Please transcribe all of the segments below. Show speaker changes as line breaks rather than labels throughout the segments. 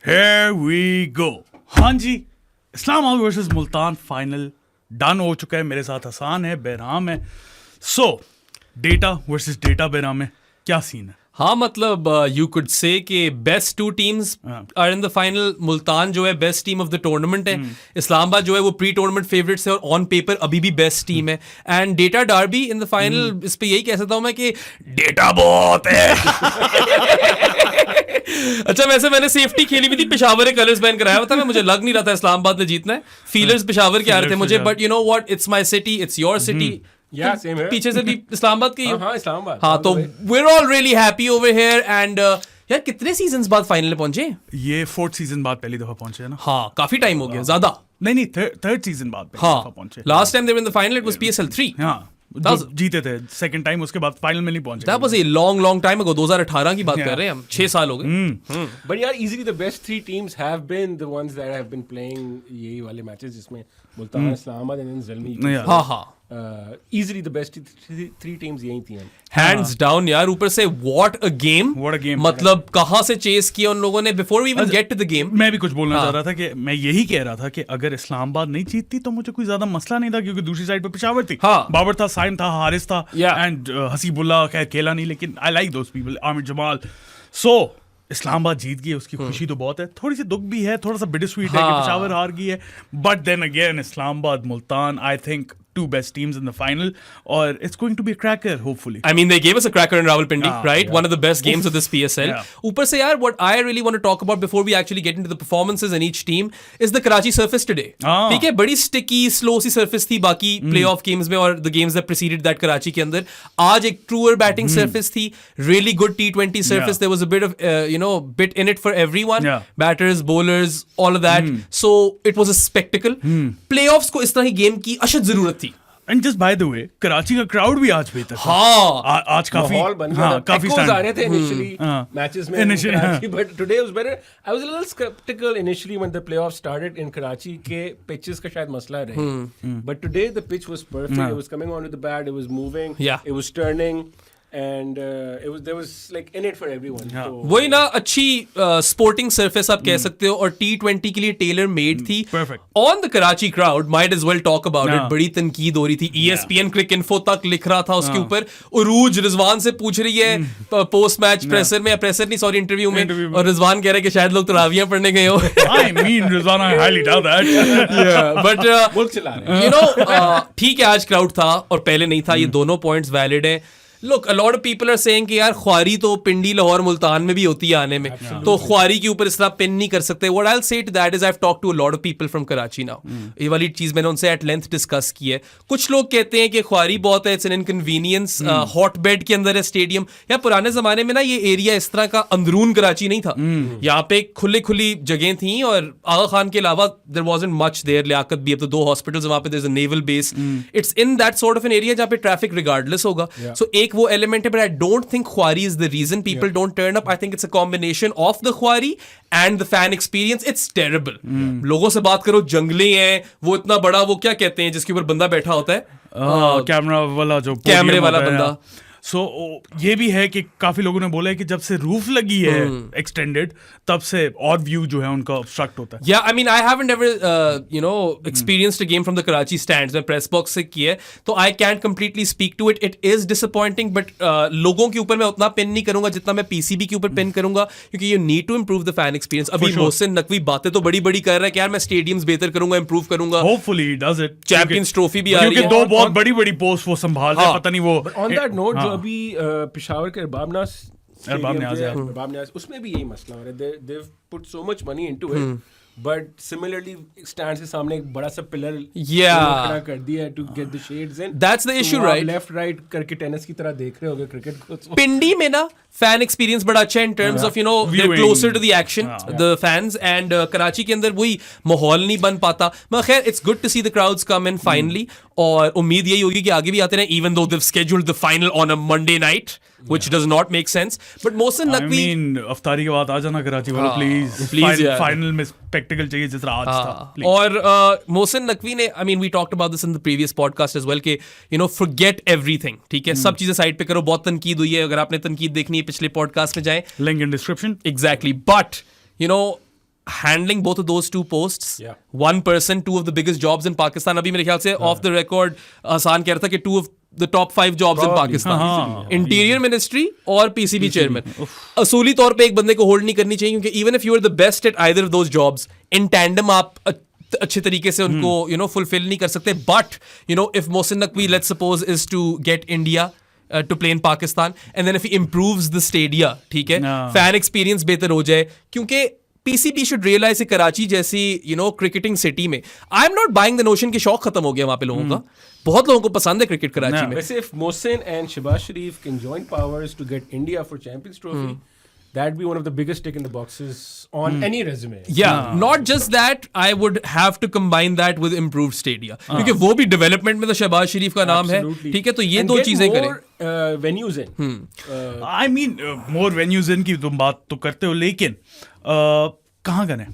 Here we go. हाँ जी, Islamabad versus Multan final done हो चुका है. मेरे साथ हसान है, बहराम है. So data versus data, Bahram है, क्या सीन है?
हाँ मतलब यू कुड से कि best two teams are in the final. Multan जो है best team of the tournament है. इस्लामाबाद जो है वो प्री टूर्नामेंट फेवरेट्स है और ऑन पेपर अभी भी बेस्ट टीम है. And data Derby in the final, इस पे यही कह सकता हूँ मैं कि डेटा बहुत है. अच्छा वैसे मैंने सेफ्टी खेली भी थी, पेशावर के कलर्स पहन कर आया था मैं. मुझे लग नहीं रहा था इस्लामाबाद ने जीतना है. फीलर्स पेशावर के आ रहे थे मुझे, but you know what, it's my city, it's your city. पीछे से भी इस्लामाबाद के
इस्लामाबाद.
हाँ तो we're all really happy over here and यार कितने सीजन्स बाद फाइनल पहुंचे?
ये 4th सीजन बाद पहली दफा पहुंचे है ना.
हाँ काफी टाइम हो गया, ज्यादा
नहीं 3rd सीजन बाद पहली दफा पहुंचे.
Last time they were in the final, it was PSL 3.
हाँ जीते थे सेकंड टाइम, उसके बाद फाइनल में नहीं पहुंचे.
That was a long time ago. 2018 की बात कर रहे हैं हम. 6 साल हो गए.
But यार easily the best three teams have been the ones that have been playing यही वाले मैचेस जिसमें मुल्तान, इस्लामाबाद and then ज़ल्मी.
हाँ
easily the best three teams यही थी.
Hands down यार. ऊपर से what a game. मतलब कहाँ से चेस किया उन लोगों ने before we even get to the game.
मैं भी कुछ बोलना चाह रहा था कि मैं यही कह रहा था कि अगर इस्लामाबाद नहीं जीतती तो मुझे कोई ज्यादा मसला नहीं था, क्योंकि दूसरी साइड पे पेशावर थी. बाबर था, साइम था, हारिस था, एंड हसीबुल्लाह. खैर खेला नहीं, लेकिन I like those people, Aamir Jamal. So Islamabad जीत गई, उसकी खुशी तो बहुत है. थोड़ी सी दुख भी है, थोड़ा सा बिटर स्वीट है कि पेशावर हार गई है. But then again Islamabad Multan, I think two best teams in the final, or it's going to be a cracker hopefully.
I mean they gave us a cracker in Rawalpindi, right? One of the best games of this PSL. ऊपर से यार what I really want to talk about before we actually get into the performances in each team is the Karachi surface today. ठीक है, बड़ी sticky slow सी surface थी बाकी playoff games में और the games that preceded that Karachi के अंदर. आज एक truer batting surface थी, really good T20 surface. There was a bit of bit in it for everyone. Batters, bowlers, all of that. So it was a spectacle. Playoffs को इस तरह की game की अशद जरूरत थी.
एंड जस्ट बाय द वे कराची का crowd भी आज बेहतर था. आज काफी
माहौल बन गया. काफी आ रहे थे इनिशियली मैचेस में, but today was better. I was a little sceptical initially when the playoff started in Karachi के पिचेस का शायद मसला रहे. But today the pitch was perfect. It was coming on to the bat, it was moving, it was turning. And there was like in it for everyone.
वही ना, अच्छी sporting surface आप कह सकते हो, और T20 के लिए टेलर मेड थी. On the Karachi crowd might as well talk about it. बड़ी तनकीद हो रही थी. ESPN क्रिक इन्फो तक लिख रहा था उसके ऊपर. उरूज रिजवान से पूछ रही है पोस्ट मैच प्रेसर में, प्रेसर नहीं सॉरी इंटरव्यू में, और रिजवान कह रहा है कि शायद लोग तरावियां पढ़ने गए हो.
I mean Rizwan, I highly doubt that.
But you know ठीक है, आज क्राउड था और पहले नहीं था. ये दोनों पॉइंट्स वैलिड है. Look, a lot of people are saying कि यार ख्वारी तो पिंडी, लाहौर, मुल्तान में भी होती है आने में. तो ख्वारी के ऊपर इस तरह पिन नहीं कर सकते. What I'll say to that is I've talked to a lot of people from Karachi now. ये वाली चीज मैंने उनसे at length डिस्कस की है. कुछ लोग कहते हैं कि ख्वारी बहुत है, it's an inconvenience. हॉटबेड के अंदर है स्टेडियम. या पुराने जमाने में ना ये एरिया इस तरह का अंदरून कराची नहीं था. यहाँ पे खुली जगह थी, और आगा खान के अलावा there wasn't much there. Liaquat भी, अब तो 2 हॉस्पिटल्स वहाँ पे, there's a naval base. It's in that sort of an area जहाँ पे ट्रैफिक regardless होगा. So एक वो एलिमेंट है, but I don't think ख्वारी is the reason people don't turn up. I think it's a combination of the ख्वारी and the fan experience. It's terrible. लोगों से बात करो, जंगले हैं, वो इतना बड़ा, वो क्या कहते हैं जिसके ऊपर बंदा बैठा होता है,
कैमरा वाला, जो
कैमरे वाला बंदा.
सो ये भी है कि काफी लोगों ने बोला है कि जब से रूफ लगी है एक्सटेंडेड, तब से और व्यू जो है उनका ऑब्स्ट्रक्ट होता है.
Yeah, I mean I haven't ever experienced a game from the Karachi stands. मैं प्रेस बॉक्स से किया है, तो I can't completely speak to it. It is disappointing, but लोगों के ऊपर मैं उतना पिन नहीं करूंगा जितना मैं PCB के ऊपर पिन करूंगा, क्योंकि you need to improve the fan experience. अभी मोहसिन नकवी बातें तो बड़ी कर रहा है कि यार मैं स्टेडियम्स बेहतर करूंगा, इंप्रूव करूंगा.
Hopefully he does it.
Champions trophy भी आ रही है,
क्योंकि 2 बहुत बड़ी पोस्ट वो संभाल रहे हैं. पता नहीं वो
on that note, अभी पेशावर के अरबाब न्याज़ उसमें भी यही मसला हो रहा है. They've put so much money into it, but similarly stand के सामने एक बड़ा सा पिलर खड़ा कर दिया to get the shades in.
That's the issue, right?
Left right करके टेनिस की तरह देख रहे होगे क्रिकेट को.
पिंडी में ना फैन एक्सपीरियंस बड़ा अच्छा in terms of they're closer to the action, the fans, and Karachi के अंदर वही माहौल नहीं बन पाता. मगर खैर it's good to see the crowds come in finally, और उम्मीद यही होगी कि आगे भी आते रहें, even though they've scheduled the final on a Monday night, which does not make sense. But Mohsin Naqvi,
I mean अफ्तारी के बाद आ जाना कराची वालों, प्लीज फाइनल में स्पेक्टिकल चाहिए जिस तरह आज था.
और Mohsin Naqvi ने, I mean we talked about this in the previous podcast as well, कि forget everything. ठीक है, सब चीजें साइड पे करो. बहुत तनकीद हुई है, अगर आपने तनकीद देखनी है पिछले पॉडकास्ट में जाएं,
link in description.
Exactly, but handling both of those two posts.
Yeah.
One person, two of the biggest jobs in Pakistan. अभी मेरे ख्याल से off the record हसान कह रहा था कि two of the top 5 jobs in Pakistan. Interior Ministry और PCB chairman. असूली तौर पे एक बंदे को hold नहीं करनी चाहिए क्योंकि even if you are the best at either of those jobs, in tandem आप अच्छे तरीके से उनको fulfill नहीं कर सकते. But if Mohsin Naqvi, let's suppose, is to get India to play in Pakistan, and then if he improves the stadia, ठीक है, fan experience बेहतर हो जाए, क्योंकि PCB should realize कि कराची जैसी cricketing city में I am not buying the notion कि शौक खत्म हो गया वहाँ पे लोगों का. बहुत लोगों को पसंद है क्रिकेट कराची में.
वैसे if Mohsin and Shehbaz Sharif can join powers to get India for Champions Trophy, that'd be one of the biggest tick in the boxes on any resume.
Yeah, not just that, I would have to combine that with improved stadia. क्योंकि वो भी development में तो शहबाज शरीफ का नाम है, ठीक है, तो ये दो चीजें करें.
Venues in.
I mean, more venues in की तुम बात तो करते हो, लेकिन कहाँ करें?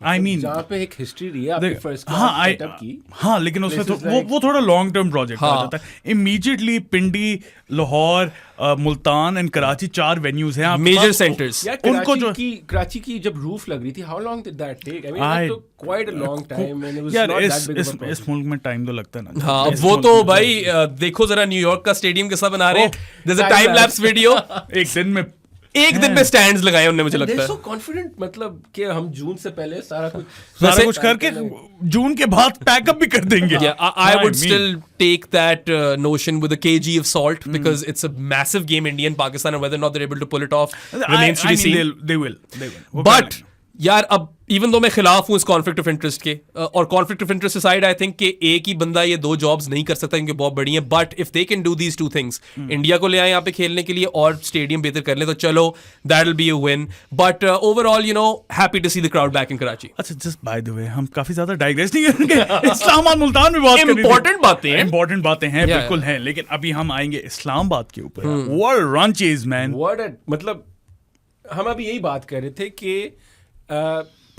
I mean,
जहाँ पे एक हिस्ट्री रही है आपके फर्स्ट क्लास सेटअप की.
हाँ, लेकिन उसमें तो वो थोड़ा लॉन्ग टर्म प्रोजेक्ट आ जाता है. Immediately Pindi, Lahore, Multan and Karachi 4 venues हैं
मेजर सेंटर्स.
उनको जो कराची की जब रूफ लग रही थी, how long did that take? I mean that took quite a long time and it was not that big of a.
इस मुल्क में टाइम तो लगता है ना.
हाँ, वो तो भाई देखो जरा न्यूयॉर्क का स्टेडियम कैसा बना रहे हैं. There is a time lapse video. एक दिन में स्टैंड्स लगाए उन्होंने, मुझे लगता है.
सो कॉन्फिडेंट, मतलब कि हम जून से पहले सारा कुछ
करके जून के बाद पैकअप भी कर देंगे.
I would still take that notion with a kg of salt because it's a massive game, India and Pakistan, and whether or not they're able to pull it off remains to be seen.
They will.
But यार अब even though मैं खिलाफ हूँ इस conflict of interest के, और conflict of interest side I think कि एक ही बंदा ये 2 जॉब्स नहीं कर सकता क्योंकि बहुत बड़ी है. But if they can do these 2 things, India को ले आए यहाँ पे खेलने के लिए और स्टेडियम बेहतर कर ले, तो चलो that will be a win. But overall happy to see the crowd back in Karachi.
अच्छा, जस्ट बाय द वे, हम काफी ज्यादा डाइग्रेस नहीं करेंगे. इस्लामाबाद मुल्तान में बात करेंगे. इंपॉर्टेंट बातें हैं, बिल्कुल हैं, लेकिन अभी हम आएंगे इस्लामाबाद के ऊपर. व्हाट रन चेज मैन,
मतलब हम अभी यही बात कर रहे थे कि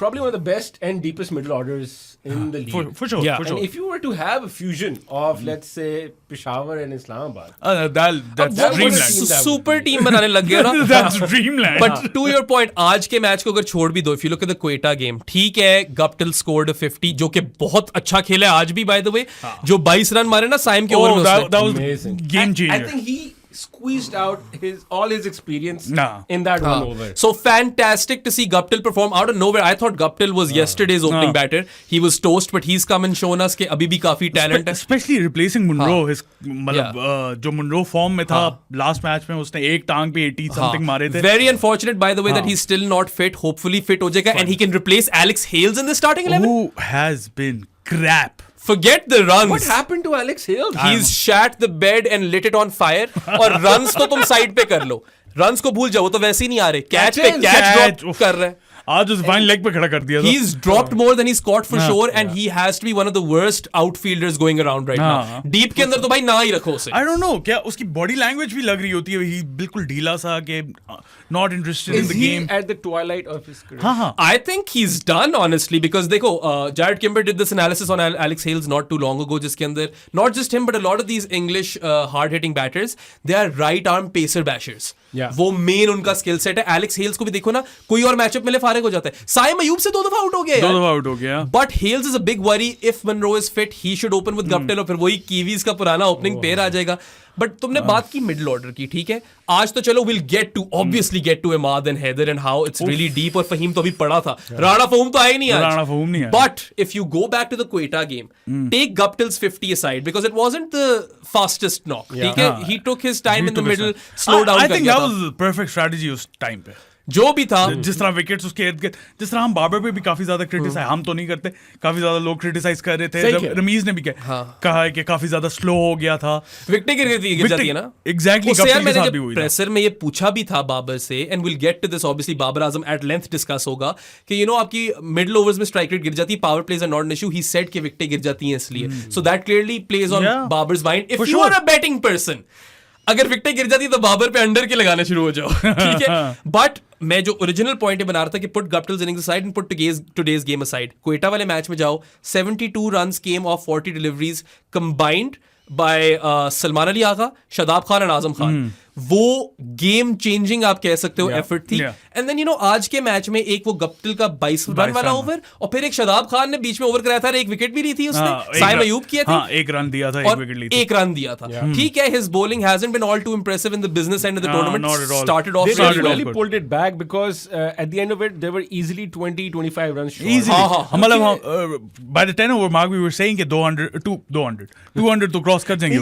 probably one of the best and deepest middle orders in the league.
For sure.
And if you were to have a fusion of, let's say, Peshawar and Islamabad,
that's dreamland.
Super team बनाने लग गया ना.
That's dreamland.
But to your point, आज के match को अगर छोड़ भी दो, if you look at the Quetta game, ठीक है, Guptill scored a 50, जो कि बहुत अच्छा खेला है आज भी, by the way. जो 22 रन मारे ना साइम के ओवर में,
that was amazing. Game changer.
I think he squeezed out all his experience in that one over.
So fantastic to see Guptill perform out of nowhere. I thought Guptill was yesterday's opening batter. He was toast, but he's come and shown us कि अभी भी काफी talent है.
Especially replacing Munro. His मतलब जो Munro form में था last match में, उसने एक टांग पे 80 something मारे थे.
Very unfortunate, by the way, that he's still not fit. Hopefully fit हो जाएगा and he can replace Alex Hales in the starting 11.
Who has been crap.
Forget the runs.
What happened to Alex Hales?
He's shat the bed and lit it on fire. और runs तो तुम side पे कर लो. Runs को भूल जाओ, वो तो वैसे ही नहीं आ रहे. कैच पे कैच ड्रॉप कर रहे हैं.
आज उस फाइन लेग पे खड़ा कर दिया.
He's dropped more than he's caught for sure, and he has to be one of the worst outfielders going around right now. Deep के अंदर तो भाई ना ही रखो उसे.
I don't know, क्या उसकी बॉडी लैंग्वेज भी लग रही होती है, ही बिल्कुल ढीला सा के not interested in the game.
Is he at the twilight of his career?
हाँ.
I think he's done, honestly, because देखो, Jared Kimber did this analysis on Alex Hales not too long ago, जिसके अंदर not just him but a lot of these English hard-hitting batters, they are right-arm pacer bashers. वो main उनका skill set है. Alex Hales को भी देखो ना, कोई और मैचअप में ले फारिग हो जाता है. साइम अयूब से 2 दफा आउट हो गया. But Hales is a big worry. If Munro is fit, he should open with Guptill, और फिर वही कीवीज का पुराना ओपनिंग पेयर आ जाएगा. बट तुमने बात की मिडिल ऑर्डर की, ठीक है, आज तो चलो will get to Imad and Haider and how it's really deep. और फहीम तो अभी पड़ा था. राणा फहीम तो आए नहीं आज. But if you go back to the Quetta game, take Guptill's 50 aside because it wasn't the fastest knock. ठीक है, he took his time in the middle, slow down.
I think that was the perfect strategy उस time पे.
जो भी था,
जिस तरह wickets उसके इर्द गिर्द, जिस तरह हम बाबर पे भी काफी ज्यादा क्रिटिसाइज, हम तो नहीं करते, काफी ज्यादा लोग क्रिटिसाइज कर रहे थे. रमीज ने भी कहा है कि काफी ज्यादा स्लो हो गया था.
विकेट गिर जाती है ना.
एग्जैक्टली.
प्रेशर में ये पूछा भी था बाबर से, and will get to this obviously. Babar Azam at length discuss होगा कि आपकी मिडिल ओवर्स में स्ट्राइक रेट गिर जाती है, power plays are not an issue. He said कि विकेटें गिर जाती हैं इसलिए. So that clearly plays on Babar's mind. If you are a batting person, अगर विकेटें गिर जाती तो बाबर पे अंडर के लगाने शुरू हो जाओ. ठीक है. बट मैं जो ओरिजिनल पॉइंट बना रहा था कि put Guptill's innings aside and put today's game aside, Quetta वाले मैच में जाओ, 72 runs came off 40 deliveries combined by Salman Ali Agha, Shadab Khan and Azam Khan. वो गेम चेंजिंग आप कह सकते हो एफर्ट थी।
Yeah.
एंड देन आज के मैच में एक वो गप्टिल का 22 रन वाला ओवर, और फिर एक शादाब खान ने बीच में ओवर कराया था, एक विकेट भी ली थी उसने, साइम अयूब किया थी,
एक रन दिया था,
और एक रन दिया था। ठीक है, his bowling hasn't been all too impressive in the business end of the tournament.
not at all.
Started off
They
really
really
well.
pulled it back because at the end of it, they were easily 20-25 runs short.
Easily. मतलब by the 10 over mark we were saying कि 200 तो cross कर देंगे।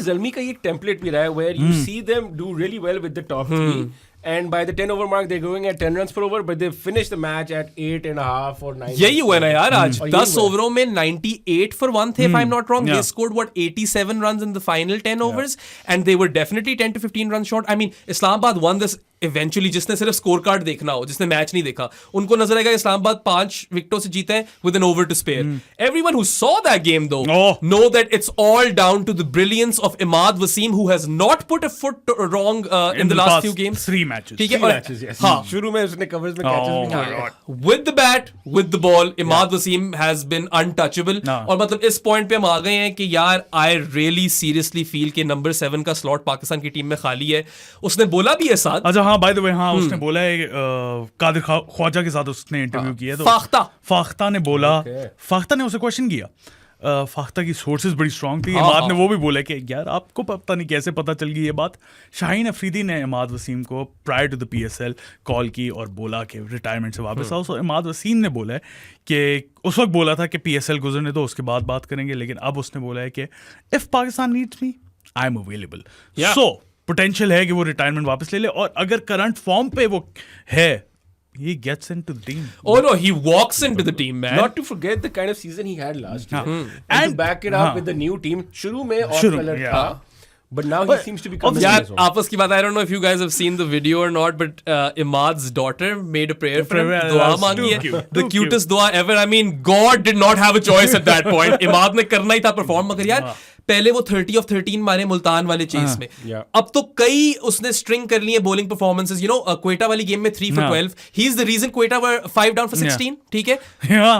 Zalmi का ये template भी रहा है where you see them do really well with the top three, and by the 10 over mark they're going at 10 runs per over, but they finish the match at 8.5 or 9.
यही हुआ ना यार आज,
और
10
यही हुआ।
ओवरों में 98 for 1 थे, if I'm not wrong. They
Yeah.
scored what 87 runs in the final 10 overs, and they were definitely 10 to 15 runs short. I mean, Islamabad won this eventually. जिसने सिर्फ स्कोर कार्ड देखना हो, जिसने मैच नहीं देखा, उनको नजर आएगा इस्लामाबाद 5 विकेटों से जीते हैं with an over to spare. Everyone who saw that game though know that it's all down to the brilliance of Imad Wasim, who has not put a foot wrong in the last few games.
3 matches.
ठीक है,
Three
और
matches, yes.
हाँ,
शुरू में उसने covers में catches भी
my
किए।
God.
with the bat, with the ball, Imad Wasim has been untouchable. और मतलब इस पॉइंट पे हम आ गए हैं कि यार I really seriously feel कि नंबर 7 का स्लॉट पाकिस्तान की टीम में खाली है। उसने बोला भी है साथ,
अच्छा हाँ, बाय द वे हाँ, उसने बोला है कादिर ख्वाजा के साथ उसने इंटरव्यू किया है, तो फाख्ता ने बोला, फाख्ता ने उसे क्वेश्चन किया, फाख्ता की सोर्सेज बड़ी स्ट्रांग थी। इमाद ने वो भी बोला कि यार आपको पता नहीं कैसे पता चल गई ये बात। शाहीन अफरीदी ने इमाद वसीम को prior to the PSL call की और बोला कि रिटायरमेंट से वापस आओ। सो इमाद वसीम ने बोला है कि उस वक्त बोला था कि PSL गुजरने दो, उसके बाद बात करेंगे, लेकिन अब उसने बोला है कि if Pakistan needs me I am available. So potential है कि वो रिटायरमेंट वापस ले ले, और अगर करंट फॉर्म पे वो है, he gets into the team.
Oh no, he walks into the team, man.
Not to forget the kind of season he had last year. And to back it up with the new team, शुरू में off color था, but now he seems to be coming
यार
in his own.
आपस की बात, I don't know if you guys have seen the video or not, but Imad's daughter made a prayer for him. दुआ मांगी है, the cutest दुआ ever. I mean, God did not have a choice at that point. Imad ने करना ही था perform, मगर यार पहले वो 30 of 13 मारे मुल्तान वाले चेस में, अब तो कई उसने स्ट्रिंग कर ली है bowling performances. You know Quetta वाली गेम में 3 for 12, he is the reason Quetta were 5 down for 16, ठीक है,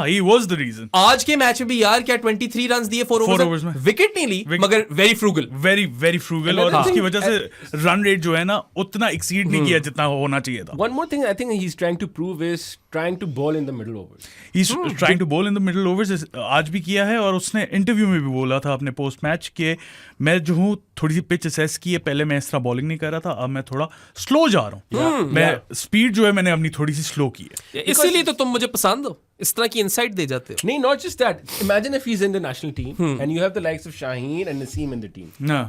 he was the reason.
आज के मैच में भी यार क्या 23 रन दिए 4 overs में, विकेट नहीं ली, मगर वेरी फ्रूगल,
very frugal, और उसकी वजह से रन रेट जो है ना उतना एक्सीड नहीं किया जितना होना चाहिए था।
One more thing I think he's trying to prove is trying to bowl in the middle overs.
He's trying to bowl in the middle overs, आज भी किया है, और उसने इंटरव्यू में भी बोला था अपने पोस्ट मैच के, मैं जो हूँ थोड़ी सी पिच असेस की है, पहले मैं इस तरह बॉलिंग नहीं कर रहा था, अब मैं थोड़ा स्लो जा रहा हूँ, मैं स्पीड जो है मैंने अपनी थोड़ी सी स्लो की है,
इसीलिए तो तुम मुझे पसंद हो, इस तरह की इनसाइट दे जाते हो।
नहीं, not just that. Imagine if he's in the national team and you have the likes of Shaheen and Naseem in the team.
ना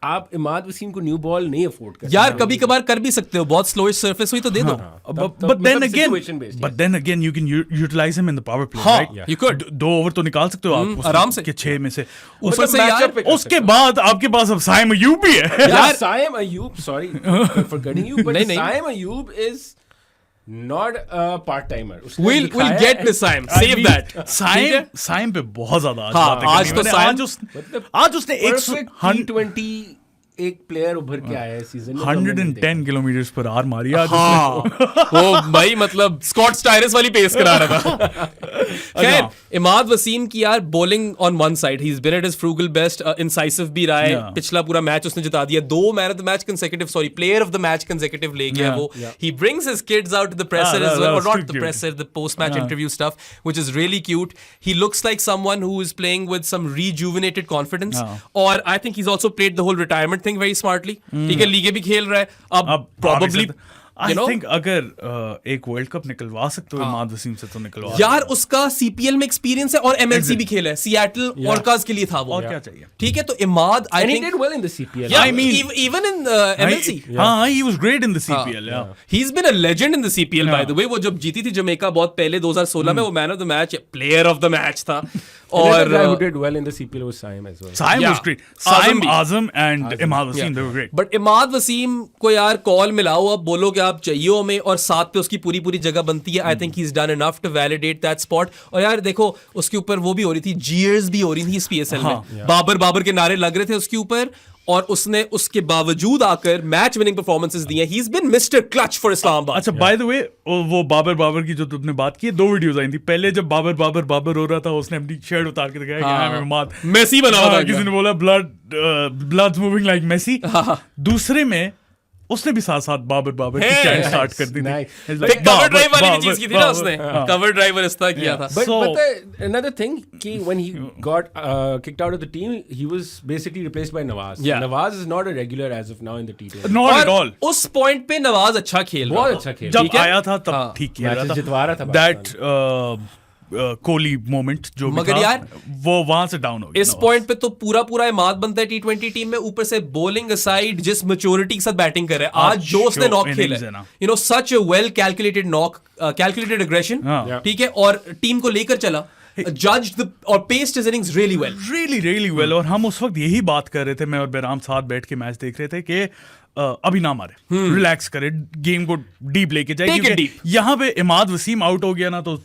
आप इमाद वसीम को न्यू बॉल नहीं अफोर्ड कर
यार कभी कभार कर भी सकते हो, बहुत स्लोइश सरफेस हुई तो दे दो।
but then again you can utilize him in the power play, right?
You could
2 over तो निकाल सकते हो आप
आराम से
के 6 में से,
ऊपर से यार
उसके बाद आपके पास अब साइम अयूब भी है।
यार Saim Ayub, sorry for cutting you, but
नहीं,
Saim Ayub is not a part timer.
We'll get to Saim. Save that.
Saim पे बहुत ज्यादा
आज तो
आज उसने
120 एक प्लेयर उभर के आया है सीजन में,
110 किलोमीटर पर आवर मारी आज
वो भाई मतलब स्कॉट स्टायरिस वाली पेस करा रहा था। खैर इमाद वसीम की यार bowling on one side, he is been at his frugal best, incisive भी रहा है, पिछला पूरा मैच उसने जिता दिया, 2 man of the match consecutive, sorry player of the match consecutive ले गया वो। He brings his kids out to the presser as well, और not the presser, the post match interview stuff, which is really cute. He looks like someone who is playing with some rejuvenated confidence, और I think he is also played the whole retirement thing very smartly, ठीक है, लीगे भी खेल रहा है, अब probably
I think अगर एक वर्ल्ड कप निकलवा सकते हो इमाद वसीम से तो निकलवा
यार, उसका CPL में एक्सपीरियंस है और MLC भी खेला है, सिएटल ऑर्काज के लिए था वो,
और क्या चाहिए,
ठीक है, तो इमाद आई
and he
think
did well in the CPL.
Yeah, I mean even in the MLC.
हाँ, he was great in the CPL.
He's been a legend in the CPL by the way. वो जब जीती थी Jamaica बहुत पहले 2016 में, वो man of the match, player of the match था, और
guy who did well in the CPL was Saim as well.
Saim was great. Saim, Azam and Imad Wasim, they were great.
But Imad Wasim को यार call मिलाओ, अब बोलो कि आप चाहिए हमें, और साथ पे उसकी पूरी जगह बनती है। I think he is done enough to validate that spot. और यार देखो उसके ऊपर वो भी हो रही थी, जीयर्स भी हो रही थी इस PSL में, बाबर के नारे लग रहे थे उसके ऊपर, और उसने उसके बावजूद आकर मैच विनिंग परफॉर्मेंसेस दी हैं। He is been mister clutch for Islamabad.
अच्छा, बाय द वे वो बाबर की जो तुमने बात की, 2 वीडियोस आई थी। पहले जब बाबर हो रहा था, उसने अपनी शर्ट उतार के दिखाया कि आई एम इमाद,
मेसी बना हुआ था,
किसी ने बोला ब्लड्स मूविंग लाइक मेसी। दूसरे में उसने भी साथ साथ बाबर की चैट स्टार्ट कर दी थी।
कवर ड्राइव वाली भी चीज की थी ना उसने, कवर ड्राइवर इस्ता किया था।
But another thing कि when he got kicked out of the team, he was basically replaced by Nawaz. Nawaz is not a regular as of now in the T20.
Not at all.
उस point पे नवाज अच्छा खेल रहा था,
बहुत अच्छा खेल
जब आया था तब ठीक खेल रहा था,
जितवा रहा था
दैट कोहली मोमेंट जो
मगर यार
वो वहां से डाउन हो गया।
इस पॉइंट पे तो पूरा इमाद बनता है T20 टीम में, ऊपर से बॉलिंग असाइड जिस मैच्योरिटी के साथ बैटिंग कर रहे हैं आज जो उसने नॉक खेला है, you know such a well calculated knock, calculated aggression, ठीक है, और टीम को लेकर चला, judged और paced his innings really well.
और हम उस वक्त यही बात कर रहे थे, मैं और बैराम साथ बैठ के मैच देख रहे थे कि अभी ना मारे, रिलैक्स करे, गेम को डीप लेके जाए, क्योंकि यहाँ पे इमाद वसीम आउट हो गया ना तो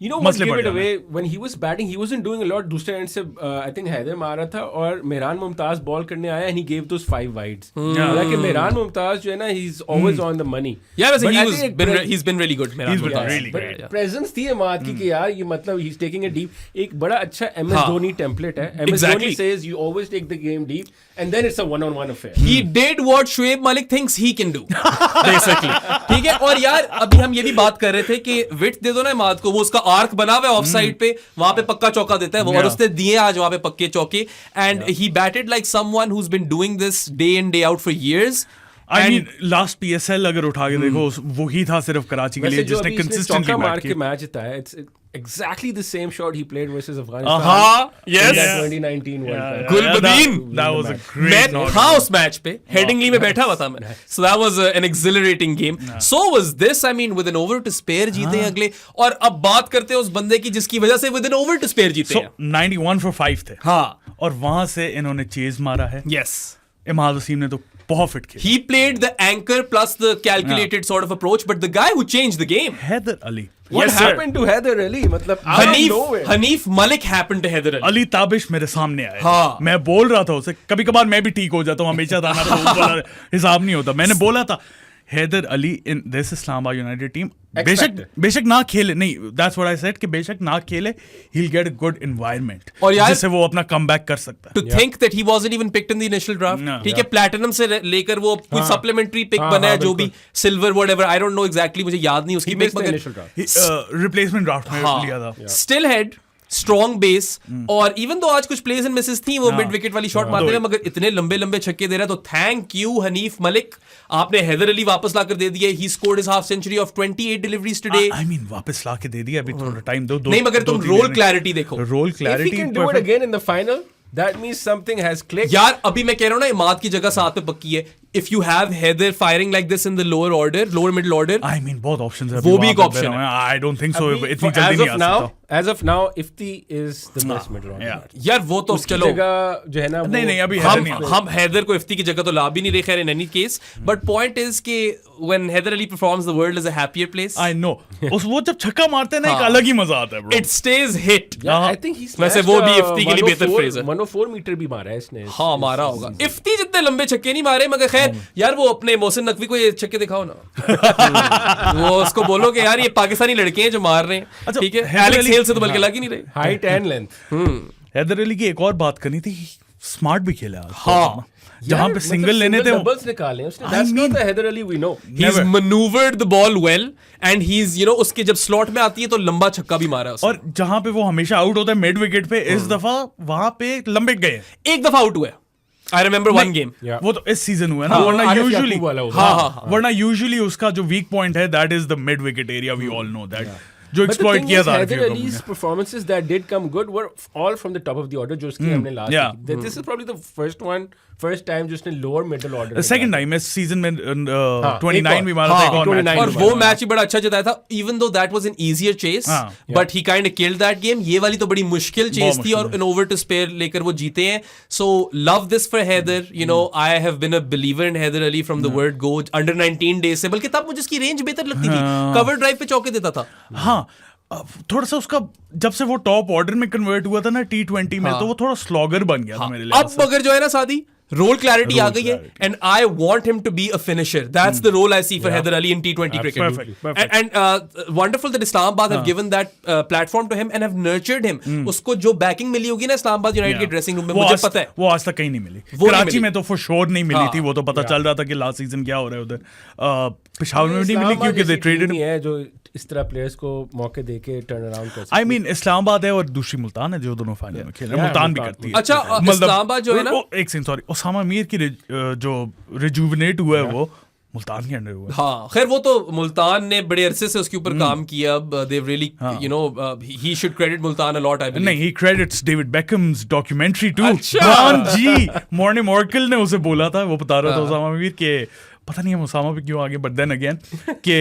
You know what gave it away? When he was batting, he wasn't doing a lot. दूसरे एंड से I think हैदर मारा था और मेहरान मुमताज बॉल करने आया and he gave those 5 wides. हालांकि मेहरान मुमताज जो है ना, he's always on the money.
Yeah, he's been really good.
He's been really great.
Presence थी इमाद की कि यार ये मतलब he's taking it deep. एक बड़ा अच्छा MS धोनी template है. MS Dhoni says you always take the game deep and then it's a one-on-one affair.
He did what Shoaib Malik thinks he can do. Basically. ठीक है, और यार अभी हम ये भी बात कर रहे थे कि विट दे दो ना इमाद को, वो उसका आर्क बना हुआ है ऑफ साइड पे, वहां पे पक्का चौका देता है वो, और उसने दिए आज वहां पे पक्के चौके, and he batted like someone who has been doing this day in day out for years.
I mean, last PSL अगर उठा के देखो, वो ही था सिर्फ कराची के लिए जिसने कंसिस्टेंटली
मार के मैच जिताया। It's exactly the same shot he played versus Afghanistan.
Yes.
In that 2019 World Cup.
Gulbadin,
that was a great
मैं था उस मैच पे, हेडिंगली में बैठा हुआ था मैं, so that was an exhilarating game. So was this, I mean, with an over to spare जीते अगले, और अब बात करते हैं उस बंदे की जिसकी वजह से with an over to spare जीते हैं।
91 for 5 थे,
हाँ,
और वहां से इन्होंने चेज मारा है।
Yes.
इमाद वसीम ने तो बहुत फिट खेला।
He played the anchor plus the calculated sort of approach, but the guy who changed the game,
Haider Ali.
What happened to Haider Ali? मतलब
Hanif Malik happened to Haider Ali.
Ali Tabish मेरे सामने आया।
हाँ।
मैं बोल रहा था उसे, कभी कभार मैं भी ठीक हो जाता हूँ, हमेशा था ना हिसाब नहीं होता। मैंने बोला था Haider Ali in this Islamabad United team बेशक ना खेले, नहीं, दैट्स व्हाट आई सेड कि बेशक ना खेले, he will get a good environment
और यार
जिससे वो अपना कमबैक कर सकता है।
To think that he wasn't even picked in the initial draft, ठीक है, प्लैटिनम से लेकर वो कोई सप्लीमेंटरी पिक बना है, जो भी silver whatever, I don't know exactly, मुझे याद नहीं उसकी पिक, मगर
रिप्लेसमेंट ड्राफ्ट में लिया था।
स्टिल हेड, स्ट्रॉन्ग बेस, और इवन दो आज कुछ प्लेस एंड मिसेस थी, वो मिड विकेट वाली शॉट मारते हैं, मगर इतने लंबे छक्के दे रहा है, तो थैंक यू हनीफ मलिक, आपने हैदर अली वापस लाकर दे दिया। He scored his half century off 28 deliveries today.
I mean वापस ला के दे दिया, अभी थोड़ा टाइम दो।
नहीं, मगर तुम रोल क्लैरिटी देखो,
role clarity,
if he can do it again in the final, that means something has clicked.
यार अभी मैं कह रहा हूं ना, इमाद की जगह साथ पे पक्की है। If you have Haider firing like this in the lower order, lower middle order,
I mean बहुत options है,
वो भी एक option है।
I don't think so, इतनी जल्दी नहीं आ सकता।
As of now, Ifti is the best middle order.
यार वो तो चलो
जगह जो है ना,
नहीं अभी
हम हैदर को इफ्ती की जगह तो ला भी नहीं रहे, खैर in any case, but point is कि when Haider Ali performs, the world is a happier place.
I know. वो जब छक्का मारते हैं ना, एक अलग ही मजा आता है bro.
It stays hit.
I think he's
वैसे वो भी इफ्ती के लिए बेहतर फ्रेज है।
104 मीटर भी मारा है इसने।
हाँ, मारा होगा। इफ्ती जितने लंबे छक्के नहीं मारे, मगर खैर यार वो अपने मोहसिन नकवी को ये छक्के दिखाओ ना। वो उसको बोलो कि यार ये पाकिस्तानी लड़के हैं जो मार रहे हैं, ठीक है, एलेक्स हेल से तो बल्कि लग ही नहीं रहे।
Height and length.
Haider Ali की एक और बात करनी थी, स्मार्ट भी खेला। हाँ, जहां पे सिंगल लेने थे,
डबल्स निकाले उसने। That's not the Haider Ali we know.
He's maneuvered the ball well and he's, you know, उसके जब स्लॉट में आती है तो लंबा छक्का भी मारा उसने।
और जहां पे वो हमेशा आउट होता है मिड विकेट पे, इस दफा वहां पे लंबे गए,
एक दफा आउट हुआ है। I remember one game.
वो तो इस सीजन हुआ है ना, वरना यूजुअली वरना यूजुअली उसका जो वीक पॉइंट है, that is the mid wicket area, we all know that, जो एक्सप्लॉइट किया था।
Haider Ali's performances that did come good were all from the top of the order, जो उसकी हमने last. This is probably the first time जिसने lower middle order।
Second time इस season में 29 भी मारा था,
और वो मैच ही बड़ा अच्छा जिताया था, even though that was an easier chase, but he kind of killed that game। ये वाली तो बड़ी मुश्किल चेस थी, और an over to spare लेकर वो जीते हैं। So love this for Haider, you know, I have been a believer in Haider Ali from the word go, under 19 days से, बल्कि तब मुझे उसकी रेंज बेहतर लगती थी, कवर ड्राइव पे चौके देता था।
हाँ, थोड़ा सा उसका जब से वो टॉप ऑर्डर में कन्वर्ट हुआ था ना T20 में, तो वो थोड़ा स्लॉगर बन गया था मेरे लिए।
अब मगर जो है ना सादी, रोल क्लैरिटी आ गई है and I want him to be a finisher. That's the role I see for Haider Ali in T20 cricket. And wonderful that Islamabad have given that platform to him and have nurtured him. उसको जो banking मिली होगी ना Islamabad United के dressing room में, मुझे पता है
वो आज तक कहीं नहीं मिली. कराची में तो फॉर श्योर नहीं मिली थी. वो तो पता चल रहा था कि लास्ट सीजन क्या हो रहा है उधर. पेशावर में नहीं मिली क्योंकि दे ट्रेडेड
है जो इस तरह प्लेयर्स को मौके देके टर्न अराउंड कर सकते.
आई मीन इस्लामाबाद है और दूसरी मुल्तान है जो दोनों फाइनल में खेल रहे हैं. मुल्तान भी करती है.
अच्छा इस्लामाबाद जो है ना,
एक सेकंड सॉरी, उसामा मीर की जो रिजुविनेट हुआ है वो मुल्तान के अंडर हुआ.
हाँ खैर वो तो मुल्तान ने बड़े अरसे से उसके ऊपर काम किया. अब they really you know he should credit Multan a lot. I believe
नहीं, ही क्रेडिट्स डेविड बेकहम्स डॉक्यूमेंट्री टू. हां जी, मॉर्निंग मॉर्कल ने उसे बोला था, वो बता रहा था उसामा मीर के, पता नहीं हम उसामा पे क्यों आगे, बट देन अगेन के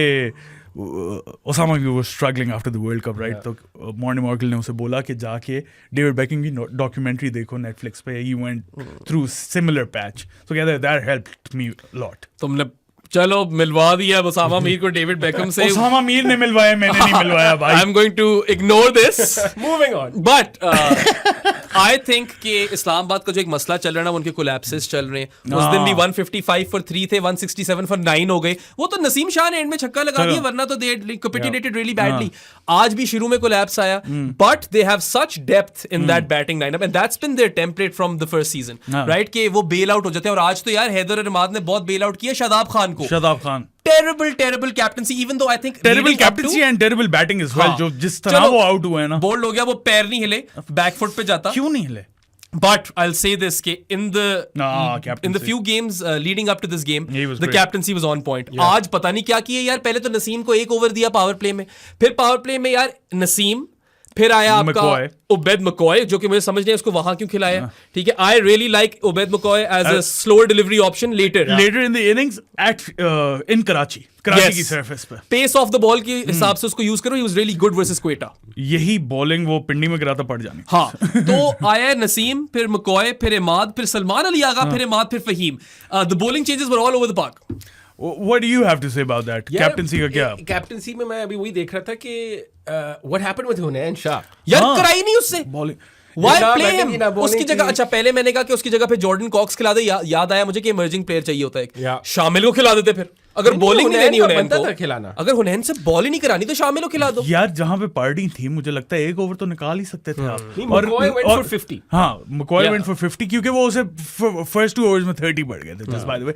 Osama Mir was struggling after the World Cup, right? तो मॉर्निंग मॉर्कल ने उसे बोला कि जाके डेविड बेकहम की डॉक्यूमेंट्री देखो नेटफ्लिक्स पे. He went through similar patch. So that helped me a lot.
तुमने चलो मिलवा दिया ओसामा मीर को डेविड बेकहम से.
ओसामा मीर ने मिलवाया, मैंने नहीं मिलवाया भाई.
I am going to ignore this.
Moving on.
But I think कि इस्लामाबाद का जो एक मसला चल रहा है ना, उनके कोलैप्सेस चल रहे हैं. उस दिन भी 155 for 3 थे, 167 for 9 हो गए. वो तो नसीम शाह ने एंड में छक्का लगा दिया, वरना तो दे कैपिटुलेटेड रियली बैडली. आज भी शुरू में कोलैप्स आया, but they have such depth in that batting lineup and that's been their template from the first season, right? कि वो बेल आउट हो जाते हैं. और आज तो यार हैदर और इमाद ने बहुत बेल आउट किया शादाब खान को.
Shadab Khan
terrible captaincy, even though I think
terrible captaincy and terrible batting as well. जो जिस तरह वो आउट हुए हैं ना,
बोल्ड हो गया, वो पैर नहीं हिले, बैकफुट पे जाता.
क्यों नहीं हिले?
But I'll say this: in the few games leading up to this game, the
great.
captaincy was on point. आज पता नहीं क्या किए यार. पहले तो नसीम को एक ओवर दिया पावर प्ले में, फिर पावर प्ले में यार नसीम, फिर आया आपका उबैद मकॉय, जो कि मुझे समझ नहीं है उसको वहां क्यों खिलाया. ठीक है, I really like Obed McCoy as a slower delivery option later
in the innings at in Karachi की सरफेस पे.
पेस ऑफ द बॉल के हिसाब से उसको यूज करो. He was really good versus Quetta.
यही बॉलिंग वो पिंडी में कराता पड़ जाने.
हाँ तो आया नसीम, फिर मकॉय, फिर इमाद, फिर सलमान अली आगा, फिर इमाद, फिर Faheem. The bowling changes were all over the park.
What do you have to say about that? Captaincy का क्या?
कैप्टेंसी में मैं अभी वही देख रहा था कि what happened with हुनैन शाह.
यार कराई नहीं उससे बॉलिंग. Why play him? उसकी जगह, अच्छा पहले मैंने कहा कि उसकी जगह पे जॉर्डन कॉक्स खिला दे. याद आया मुझे कि इमर्जिंग प्लेयर चाहिए होता है. शामिल को खिला देते फिर. अगर बॉलिंग नहीं लेनी हुनैन को खिलाना, अगर हुनैन से बॉल ही नहीं करानी तो शामिल को खिला दो.
यार जहां पे पार्टी थी, मुझे लगता है एक ओवर तो निकाल ही सकते थे आप.
और went for 50.
हाँ, मकॉय went for 50 क्योंकि वो उसे फर्स्ट 2 ओवर्स में 30 बढ़ गए थे. Just by the way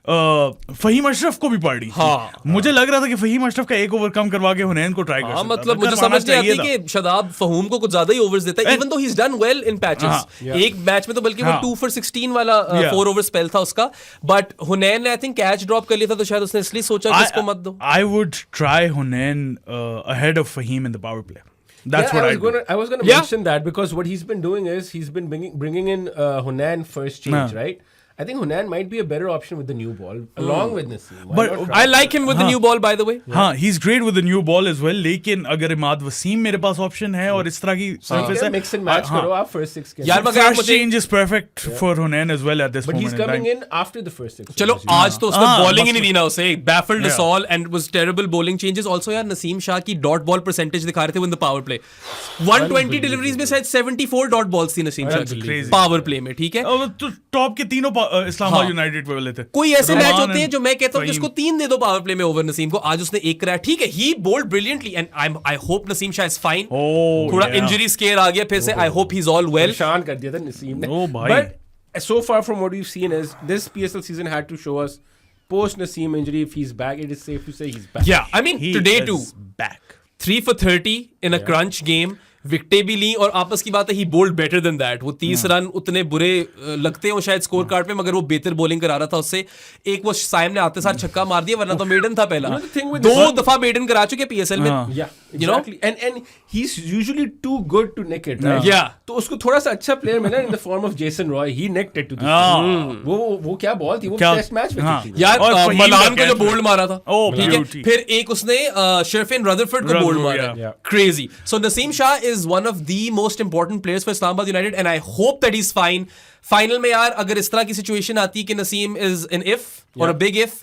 Faheem Ashraf को भी पार्टी. हाँ, मुझे लग रहा था कि फहीम अशरफ का एक ओवर कम करवा के हुनैन को ट्राई कर सकता.
मतलब मुझे समझ नहीं आती कि शादाब फहूम को कुछ ज्यादा ही ओवर्स देता है, even though he is done well in patches. एक मैच में तो बल्कि वो 2 for 16 वाला 4 ओवर स्पेल था उसका. बट हुनैन ने आई थिंक कैच ड्रॉप कर लिया था, तो शायद उसने इसलिए सोचा कि इसको मत दो.
I would try Hunain ahead of Faheem in the power play. That's what
I was going to mention that, because what he's been doing is he's been bringing in Hunan first change, right? I think Hunan might be a better option with the new ball, along with Naseem.
But I like him with the new ball, by the way.
हाँ, he's great with the new ball as well. लेकिन अगर इमाद वसीम मेरे पास option है और इस तरह की surface है,
mix and match करो आप first 6 के.
यार मगर first change is perfect for Hunan as well at this moment.
But he's coming in after the first 6.
चलो आज तो उसने bowling ही नहीं दी ना उसे. Baffled us all and was terrible bowling changes. Also यार नसीम शाह की dot ball percentage दिखा रहे थे in the power play. 120 deliveries में शायद 74 dot balls थी नसीम शाह की power play में. ठीक है,
तो टॉप के तीनों इस्लामाबाद यूनाइटेड पे वाले थे.
कोई ऐसे मैच होते हैं जो मैं कहता हूं कि उसको 3 दे दो पावर प्ले में ओवर नसीम को. आज उसने 1 कराया. ठीक है, he bowled brilliantly and I hope Naseem Shah is fine. थोड़ा इंजरी स्केयर आ गया फिर से. I hope he is all well.
परेशान कर दिया था नसीम ने. But so far from what we've seen is this PSL season had to show us post Naseem injury, if he's back, it is safe to say he's back.
Yeah, I mean today too
back
3 for 30 in a crunch game. विकेटें भी ली और आपस की बात है he bold better than that. वो 30 run उतने बुरे लगते हैं शायद स्कोर कार्ड पे, मगर वो बेहतर बॉलिंग करा रहा था उससे. एक वो साइम ने आते साथ छक्का मार दिया, वरना तो मेडन था पहला. 2 दफा मेडन करा चुके पीएसएल में.
You know, and he's usually too good to nick it, right?
Yeah.
तो उसको थोड़ा सा अच्छा प्लेयर मिला in the form of Jason Roy. He nicked it to the वो क्या बॉल थी, वो टेस्ट मैच में थी
यार. मलान को जो बोल्ड मारा था, ठीक है, फिर एक उसने शर्फिन रदरफोर्ड को बोल्ड मारा. Crazy. So Naseem Shah is one of the most important players for Islamabad United and I hope that he's fine. Final में यार अगर इस तरह की सिचुएशन आती है कि Naseem is an if or a big if,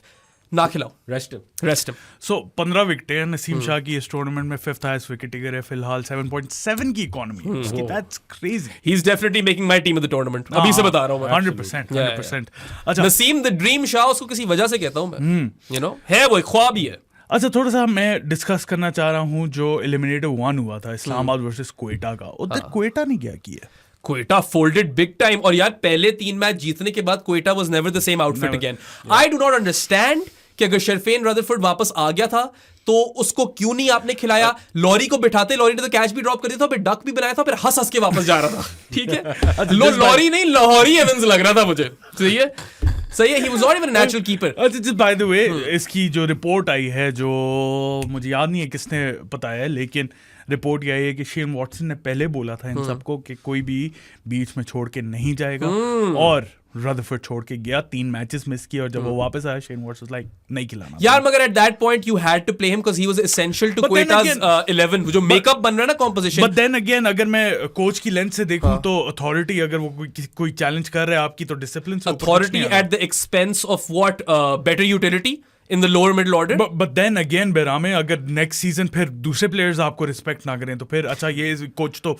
ना खिलाओ,
Rest him.
Rest him.
So 15 wicket है. नसीम शाह की इस टूर्नामेंट में 5th हाईएस्ट विकेट टेकर है फिलहाल. 7.7 की इकोनॉमी है उसकी. That's crazy.
He is definitely making my team of the tournament. अभी से बता रहा हूं मैं.
100%. अच्छा,
नसीम द ड्रीम शाह, उसको किसी वजह से कहता हूं मैं. यू नो, है वो एक ख्वाब ही है.
अच्छा, थोड़ा सा मैं डिस्कस करना चाह रहा हूँ जो एलिमिनेटर 1 हुआ था इस्लामाबाद वर्सेस क्वेटा का. उधर क्वेटा ने क्या किया?
Quetta folded big time. और यार पहले 3 मैच जीतने के बाद Quetta was never the same outfit again. I do not understand कि अगर शरफेन रदरफोर्ड वापस आ गया था तो उसको क्यों नहीं आपने खिलाया. लॉरी को बिठाते, लॉरी ने तो कैच भी ड्रॉप कर दिया था, फिर डक भी बनाया था, फिर हंस हंस के वापस जा रहा था. ठीक है, लॉरी नहीं, लाहौरी एवंस लग रहा था मुझे. सही है, सही है. He was not even a natural keeper.
अच्छा, जस्ट बाय द वे, इसकी जो रिपोर्ट आई है, जो मुझे याद नहीं है किसने बताया, लेकिन रिपोर्ट यह है कि शेन वॉटसन ने पहले बोला था इन सबको कि कोई भी बीच में छोड़ के नहीं जाएगा. और रदरफोर्ड छोड़ के गया, 3 मैचेस मिस किए, और जब वो वापस आया शेन वॉटसन लाइक नहीं खिलाना
यार. मगर at that point you had to play him because he was essential to Quetta's 11 जो मेकअप बन रहा है ना कंपोजिशन.
बट देन अगेन अगर मैं कोच की लेंस से देखूं तो अथॉरिटी अगर वो कोई चैलेंज कर रहा है आपकी, तो डिसिप्लिन से
authority at the expense of what better utility in the lower middle order.
But then again, बेरामे, अगर next season फिर दूसरे players आपको respect ना करें तो फिर अच्छा ये coach तो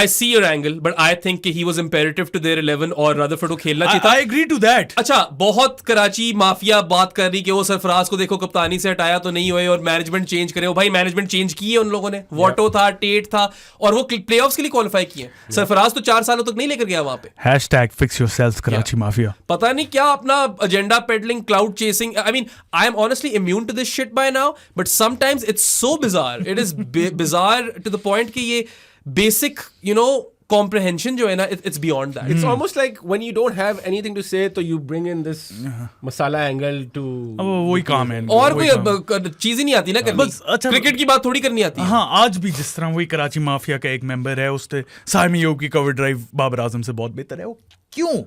I see your angle, but I think he was imperative to their 11 और रदरफोर्ड को खेलना चाहिए था.
I agree to that.
अच्छा, बहुत कराची माफिया बात कर रही कि वो सरफराज को देखो कप्तानी से हटाया तो नहीं हुए और मैनेजमेंट चेंज करे. भाई मैनेजमेंट चेंज की है उन लोगों ने. वॉटो था, टेट था, और वो प्लेऑफ्स के लिए क्वालिफाई किए. सरफराज तो 4 सालों तक नहीं लेकर गया वहां पे.
#fix yourselves Karachi mafia.
पता नहीं क्या अपना agenda pedalling, cloud chasing. I mean, I am honestly immune to this shit by now, but sometimes it's so bizarre. It is bizarre to the point कि ये basic, you know, comprehension जो है ना, it's beyond that.
It's almost like when you don't have anything to say, so you bring in this masala angle to.
वही काम है.
और कोई चीज ही नहीं आती ना करनी.
अच्छा,
क्रिकेट की बात थोड़ी करनी आती है.
हाँ, आज भी जिस तरह वही कराची माफिया का एक मेंबर है, उसने साइम अयूब की कवर ड्राइव बाबर आजम से बहुत बेहतर है. वो क्यों?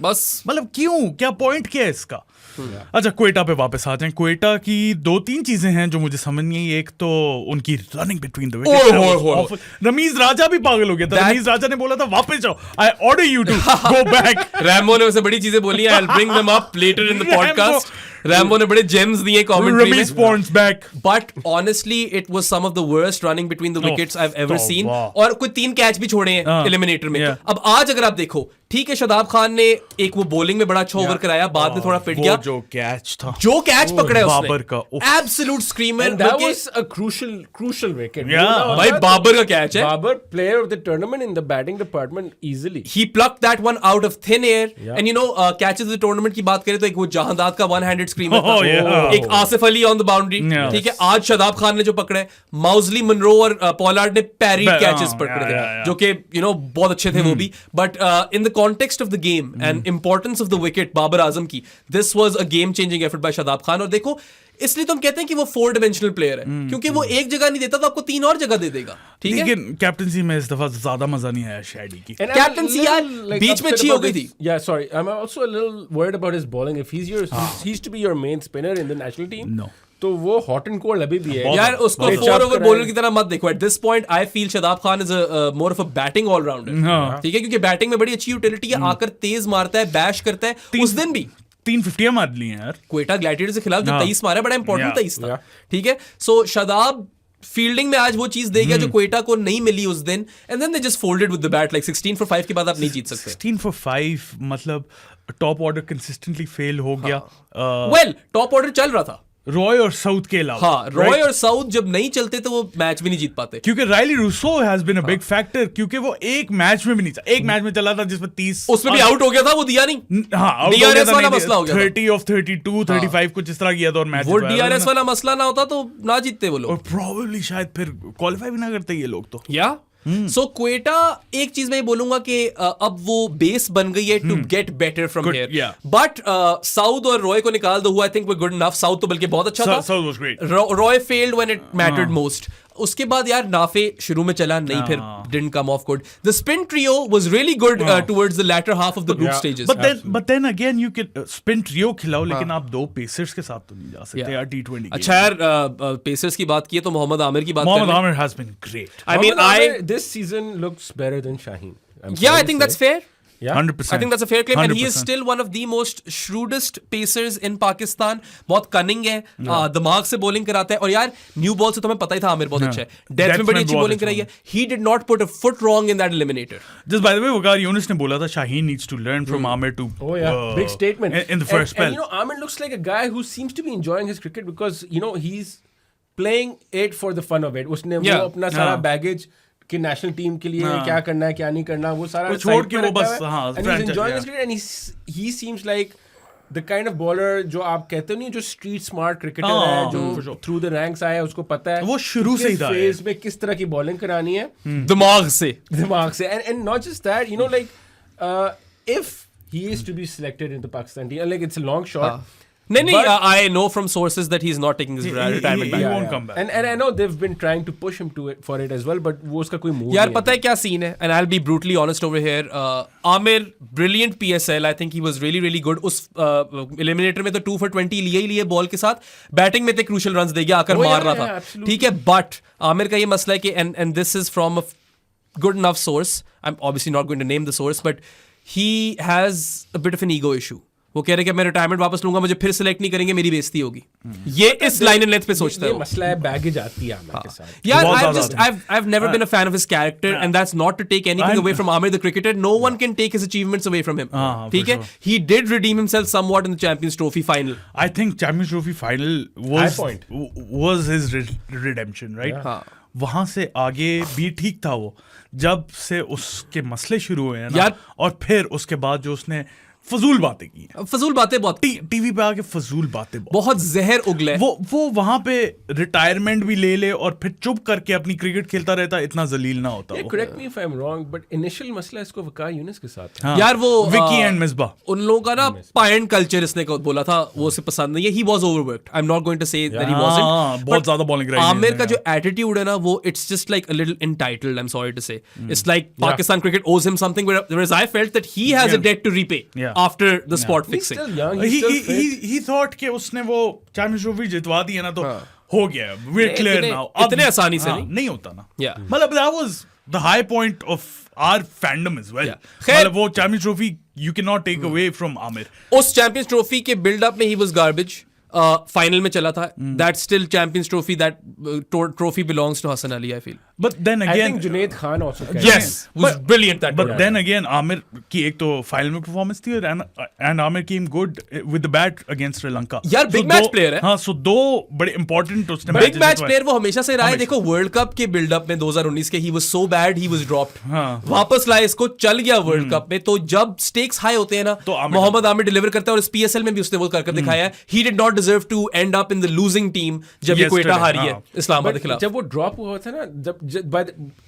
बस
मतलब क्यों? क्या पॉइंट क्या है इसका? अच्छा, क्वेटा पे वापस आ जाएं. क्वेटा की 2-3 चीजें हैं जो मुझे समझ नहीं आई. एक तो उनकी running between the wicket. Rameez Raja भी पागल हो गया था. रमीज राजा ने बोला था वापस जाओ, I order you to go back.
Rambo ने उसे बड़ी चीजें बोली. I will bring them up later in the podcast. Rambo ने बड़े जेम्स दिए कमेंट्री में.
Ramiz points back.
But honestly it was some of the worst running between the wickets I have ever seen. और कोई 3 कैच भी छोड़े हैं eliminator में. अब आज अगर आप देखो, ठीक है, शादाब खान ने एक वो बॉलिंग में बड़ा अच्छा ओवर कराया, बाद में थोड़ा फिट गया.
जो कैच था,
जो कैच पकड़ा है
बाबर का,
absolute screamer.
And that was a crucial wicket.
भाई बाबर का कैच है.
Babar, player of the tournament in the batting department, easily.
He plucked that one out of thin air. And you know, catches of the tournament की बात करें तो एक वो जहांदाद का one-handed screamer था. एक Asif Ali on the boundary. ठीक है, आज शादाब खान ने जो पकड़ा है, माउजली मनरो और पॉलार्ड ने पैरी कैचेस पकड़े थे, जो कि यू नो बहुत अच्छे थे वो भी. But in the context of the game and importance of the wicket Babar Azam की, this was a game changing effort by Shadab Khan. और देखो, इसलिए तो हम कहते हैं कि वो 4 डायमेंशनल प्लेयर है, क्योंकि वो एक जगह नहीं देता तो आपको 3 और जगह दे देगा. ठीक है,
लेकिन कैप्टनसी में इस दफा ज्यादा मजा नहीं आया शैडी की.
कैप्टनसी यार बीच में अच्छी हो गई थी.
Yeah, sorry, I'm also a little worried about his bowling. If he's to be your main spinner in the national team.
No.
तो वो हॉट एंड कोल्ड अभी भी है
यार. उसको 4 ओवर बॉलर की तरह मत देखो. At this point I feel Shadab Khan is more of a batting allrounder. ठीक है, क्योंकि बैटिंग में बड़ी अच्छी यूटिलिटी है. आकर तेज मारता है, बैश करता है. उस दिन भी
350 मार ली हैं यार
क्वेटा ग्लैडिएटर्स के खिलाफ. जो 23 मारा, बड़ा इंपॉर्टेंट 23 था. ठीक है, सो शादाब फील्डिंग में आज वो चीज दे गया जो क्वेटा को नहीं मिली उस दिन. And then they just folded with the bat. Like 16 for 5 के बाद आप नहीं जीत सकते.
16 for 5 मतलब टॉप ऑर्डर कंसिस्टेंटली फेल हो गया.
वेल, टॉप ऑर्डर चल रहा था
रॉय और साउथ के अलावा.
हाँ, रॉय और साउथ जब नहीं चलते तो वो मैच भी नहीं जीत पाते.
क्योंकि Rilee Rossouw has been a big factor, क्योंकि वो एक मैच में भी नहीं था. एक मैच में चला था जिसमें 30,
उसमें भी आउट हो गया था, वो दिया नहीं.
हाँ,
DRS वाला मसला हो गया.
30 of 32, 35 कुछ इस तरह किया था. और मैच
वो DRS वाला मसला ना होता तो ना जीतते वो लोग.
और प्रोबेबली शायद फिर क्वालिफाई भी ना करते ये लोग तो.
या सो क्वेटा, एक चीज मैं बोलूंगा कि अब वो बेस बन गई है to get better from here. But Southee और रॉय को निकाल दो, I think we good enough. Southee तो बल्कि बहुत अच्छा था. Roy failed when it mattered most. उसके बाद यार नाफे शुरू में चला नहीं, फिर didn't come off good. The spin trio was really good towards the latter half of the group stages.
But then again you can spin trio खिलाओ, लेकिन आप 2 पेसर्स के साथ तो नहीं जा सकते यार T20.
अच्छा यार, पेसर्स की बात की है तो मोहम्मद आमिर की बात.
Mohammad Aamir has been great.
I mean, this season looks better than Shaheen.
Yeah, I think that's fair.
Yeah,
100%.
I think that's a fair claim, and he is
100%.
still one of the most shrewdest pacers in Pakistan. बहुत cunning है, दिमाग से bowling कराता है, और यार new ball से तुम्हें पता ही था आमिर बहुत अच्छा है, डेथ में बड़ी अच्छी bowling कराई है. He did not put a foot wrong in that eliminator.
Just by the way, Waqar Yunus ने बोला था Shaheen needs to learn from Amir to.
Oh yeah, big statement
in the first spell.
And Amir looks like a guy who seems to be enjoying his cricket because he's playing it for the fun of it. उसने वो अपना सारा baggage कि national team के लिए क्या करना है क्या नहीं करना वो सारा
छोड़ के वो बस
and he's enjoying his cricket and he seems like the kind of bowler जो आप कहते हो नहीं जो स्ट्रीट स्मार्ट क्रिकेटर है जो थ्रू द रैंक्स आया है उसको पता है
वो शुरू से ही था
फेज में किस तरह की बॉलिंग करानी है
दिमाग से
and not just that like if he is to be selected in the Pakistan team like it's a long shot
नहीं I know from sources that he's not taking his retirement back.
He won't come back.
And I know they've been trying to push him to it for it as well, but वो उसका कोई move
यार पता है क्या scene है, and I'll be brutally honest over here. Amir, brilliant PSL. I think he was really good. उस eliminator में तो 2 for 20 लिए बॉल के साथ, बैटिंग में तो crucial runs दे गया, आकर मार रहा था, ठीक है. But आमिर का ये मसला है कि and this is from a good enough source. I'm obviously not going to name the source, but he has a bit of an ego issue. वो कह रहे कि मैं रिटायरमेंट वापस लूंगा, मुझे फिर सिलेक्ट नहीं करेंगे, मेरी बेइज्जती होगी. ये इस लाइन एंड लेंथ पे सोचता है.
ये मसला है, बैगेज आती है आमिर के साथ.
यार I've never been a fan of his character, and that's not to take anything away from Amir the cricketer. No one can take his achievements away from him. ठीक है, he did redeem himself somewhat in the Champions Trophy final.
I think Champions Trophy final was his redemption, right? वहां से आगे भी ठीक था वो, जब से उसके मसले शुरू हुए हैं ना, और फिर उसके बाद जो उसने फजूल बातें की हैं,
फजूल बातें बहुत
टीवी पे आके फजूल बातें
बहुत जहर उगले.
वो वहां पे रिटायरमेंट भी ले ले और फिर चुप करके अपनी क्रिकेट खेलता रहता, इतना जलील ना होता.
Correct me if I am wrong but initial मसला इसको वकार यूनुस के साथ था.
यार वो
विकी एंड मिसबा,
उन लोगों का ना पायन कल्चर इसने बोला था वो उसे पसंद नहीं है. He was overworked. I am not going to say that he wasn't.
बहुत ज्यादा बॉलिंग रही है.
आमिर का जो एटीट्यूड है ना, वो it's just like a little entitled. I am sorry to say it's like Pakistan cricket owes him something, whereas I felt that he has a debt to repay after the sport fixing.
He thought कि उसने वो champions trophy जितवा दी है ना, तो हो गया, we're clear now.
इतने आसानी से
नहीं होता ना.
मतलब
that was the high point of our fandom as well. मतलब वो champions trophy you cannot take away from Amir.
उस चैंपियंस ट्रॉफी के बिल्डअप में he was garbage. फाइनल में चला था. That's still Champions Trophy. That trophy belongs to Hassan Ali, I feel.
But then again,
I think Junaid Khan also.
Yes, was brilliant that.
But then again, Amir की एक तो final में performance थी, and Amir came good with the bat against Sri Lanka.
यार big match player है.
हाँ, so दो बड़े इंपॉर्टेंट उसने
बिग मैच प्लेयर वो हमेशा से रहा है. देखो वर्ल्ड कप के बिल्डअप में 2019 के he was so bad he was dropped. वापस लाए इसको, चल गया वर्ल्ड कप में. तो जब स्टेक्स हाई होते हैं ना, मोहम्मद आमिर डिलीवर करता है, और इस PSL में भी उसने वो करके दिखाया है. He did not deserve to end up in the losing team जब ये क्वेटा हारी है इस्लामाबाद के खिलाफ.
जब वो ड्रॉप हुआ था ना, जब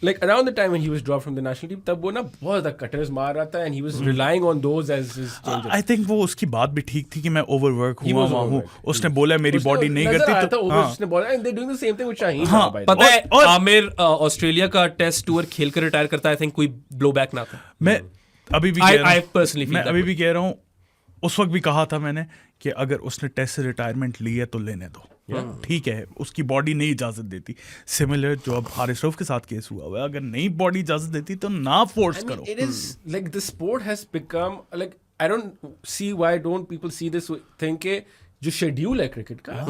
like around the time when he was dropped from the national team, तब वो ना बहुत ज्यादा कटर्स मार रहा था, and he was relying on those as his changes.
I think वो उसकी बात भी ठीक थी कि मैं ओवरवर्क हूँ. उसने बोला मेरी बॉडी नहीं करती, तो
उसने बोला and they're doing the same thing with Shaheen.
पता है आमिर ऑस्ट्रेलिया का टेस्ट टूर खेल कर रिटायर करता है. आई थिंक कोई ब्लो बैक ना था.
मैं अभी भी कह रहा हूँ, उस वक्त भी कहा था मैंने कि अगर उसने टेस्ट से रिटायरमेंट ली है तो लेने दो. ठीक है, उसकी बॉडी नहीं इजाजत देती. सिमिलर जो अब हारिस रऊफ के साथ केस हुआ है, अगर नहीं बॉडी इजाजत देती तो ना फोर्स करो.
It is like the sport has become like, I don't see why don't people see this thing के जो शेड्यूल है क्रिकेट का.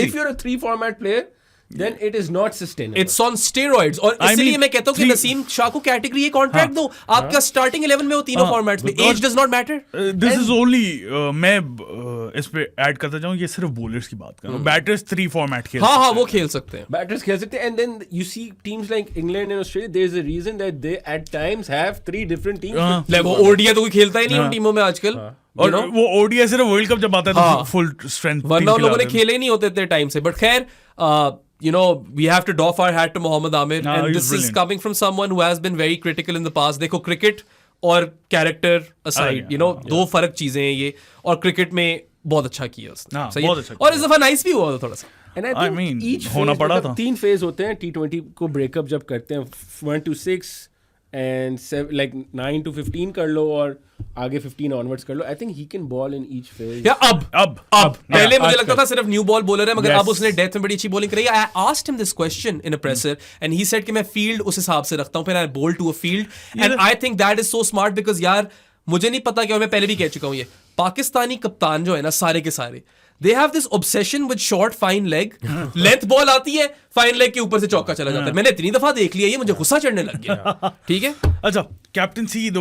If you're a 3 format player, then it is not sustainable.
It's on steroids. और इसलिए मैं कहता हूँ कि नसीम शाह को कैटेगरी कॉन्ट्रैक्ट दो. आपका स्टार्टिंग 11 में हो तीनों फॉर्मेट्स में. Age does not matter.
This is only मैं इस पे ऐड करता जाऊँ, ये सिर्फ बॉलर्स की बात कर रहा हूँ. बैटर्स 3 फॉर्मेट खेल सकते हैं.
हाँ वो खेल सकते हैं.
बैटर्स खेल सकते हैं. And then you see teams like England and Australia, there's a reason that they at times have 3 different teams.
like वो ODI तो कोई खेलता ही नहीं उन टीमों में आजकल.
और वो ODI सिर्फ वर्ल्ड कप जब आता है तो फुल स्ट्रेंथ,
वरना लोगों ने खेले ही नहीं होते इतने टाइम से. बट खैर, we have to doff our hat to Mohammad Amir, and this is coming from someone who has been very critical in the past. देखो क्रिकेट और कैरेक्टर aside, दो फर्क चीजें हैं ये, और क्रिकेट में बहुत अच्छा किया उसने. सही है. और इस दफा नाइस भी हुआ था थोड़ा सा.
And I think each होना पड़ा था. 3 फेज होते हैं T20 को ब्रेकअप जब करते हैं, 1 to 6 and like 9 to 15 कर लो, और आगे 15 onwards कर लो. I think he can ball in each phase.
या अब पहले मुझे लगता था सिर्फ न्यू बॉल बॉलर है, मगर अब उसने डेथ में बड़ी अच्छी बॉलिंग करी. I asked him this question in a presser and he said कि मैं फील्ड उस हिसाब से रखता हूँ, फिर I bowl to a field, and I think that is so smart because यार मुझे नहीं पता क्या, मैं पहले भी कह चुका हूं ये, पाकिस्तानी कप्तान जो है ना सारे के सारे, they have this obsession with short fine leg, length ball आती है फाइन लेग के ऊपर से चौका चला जाता है। मैंने इतनी दफा देख लिया, ये मुझे गुस्सा चढ़ने लग गया। ठीक है,
अच्छा कैप्टनसी की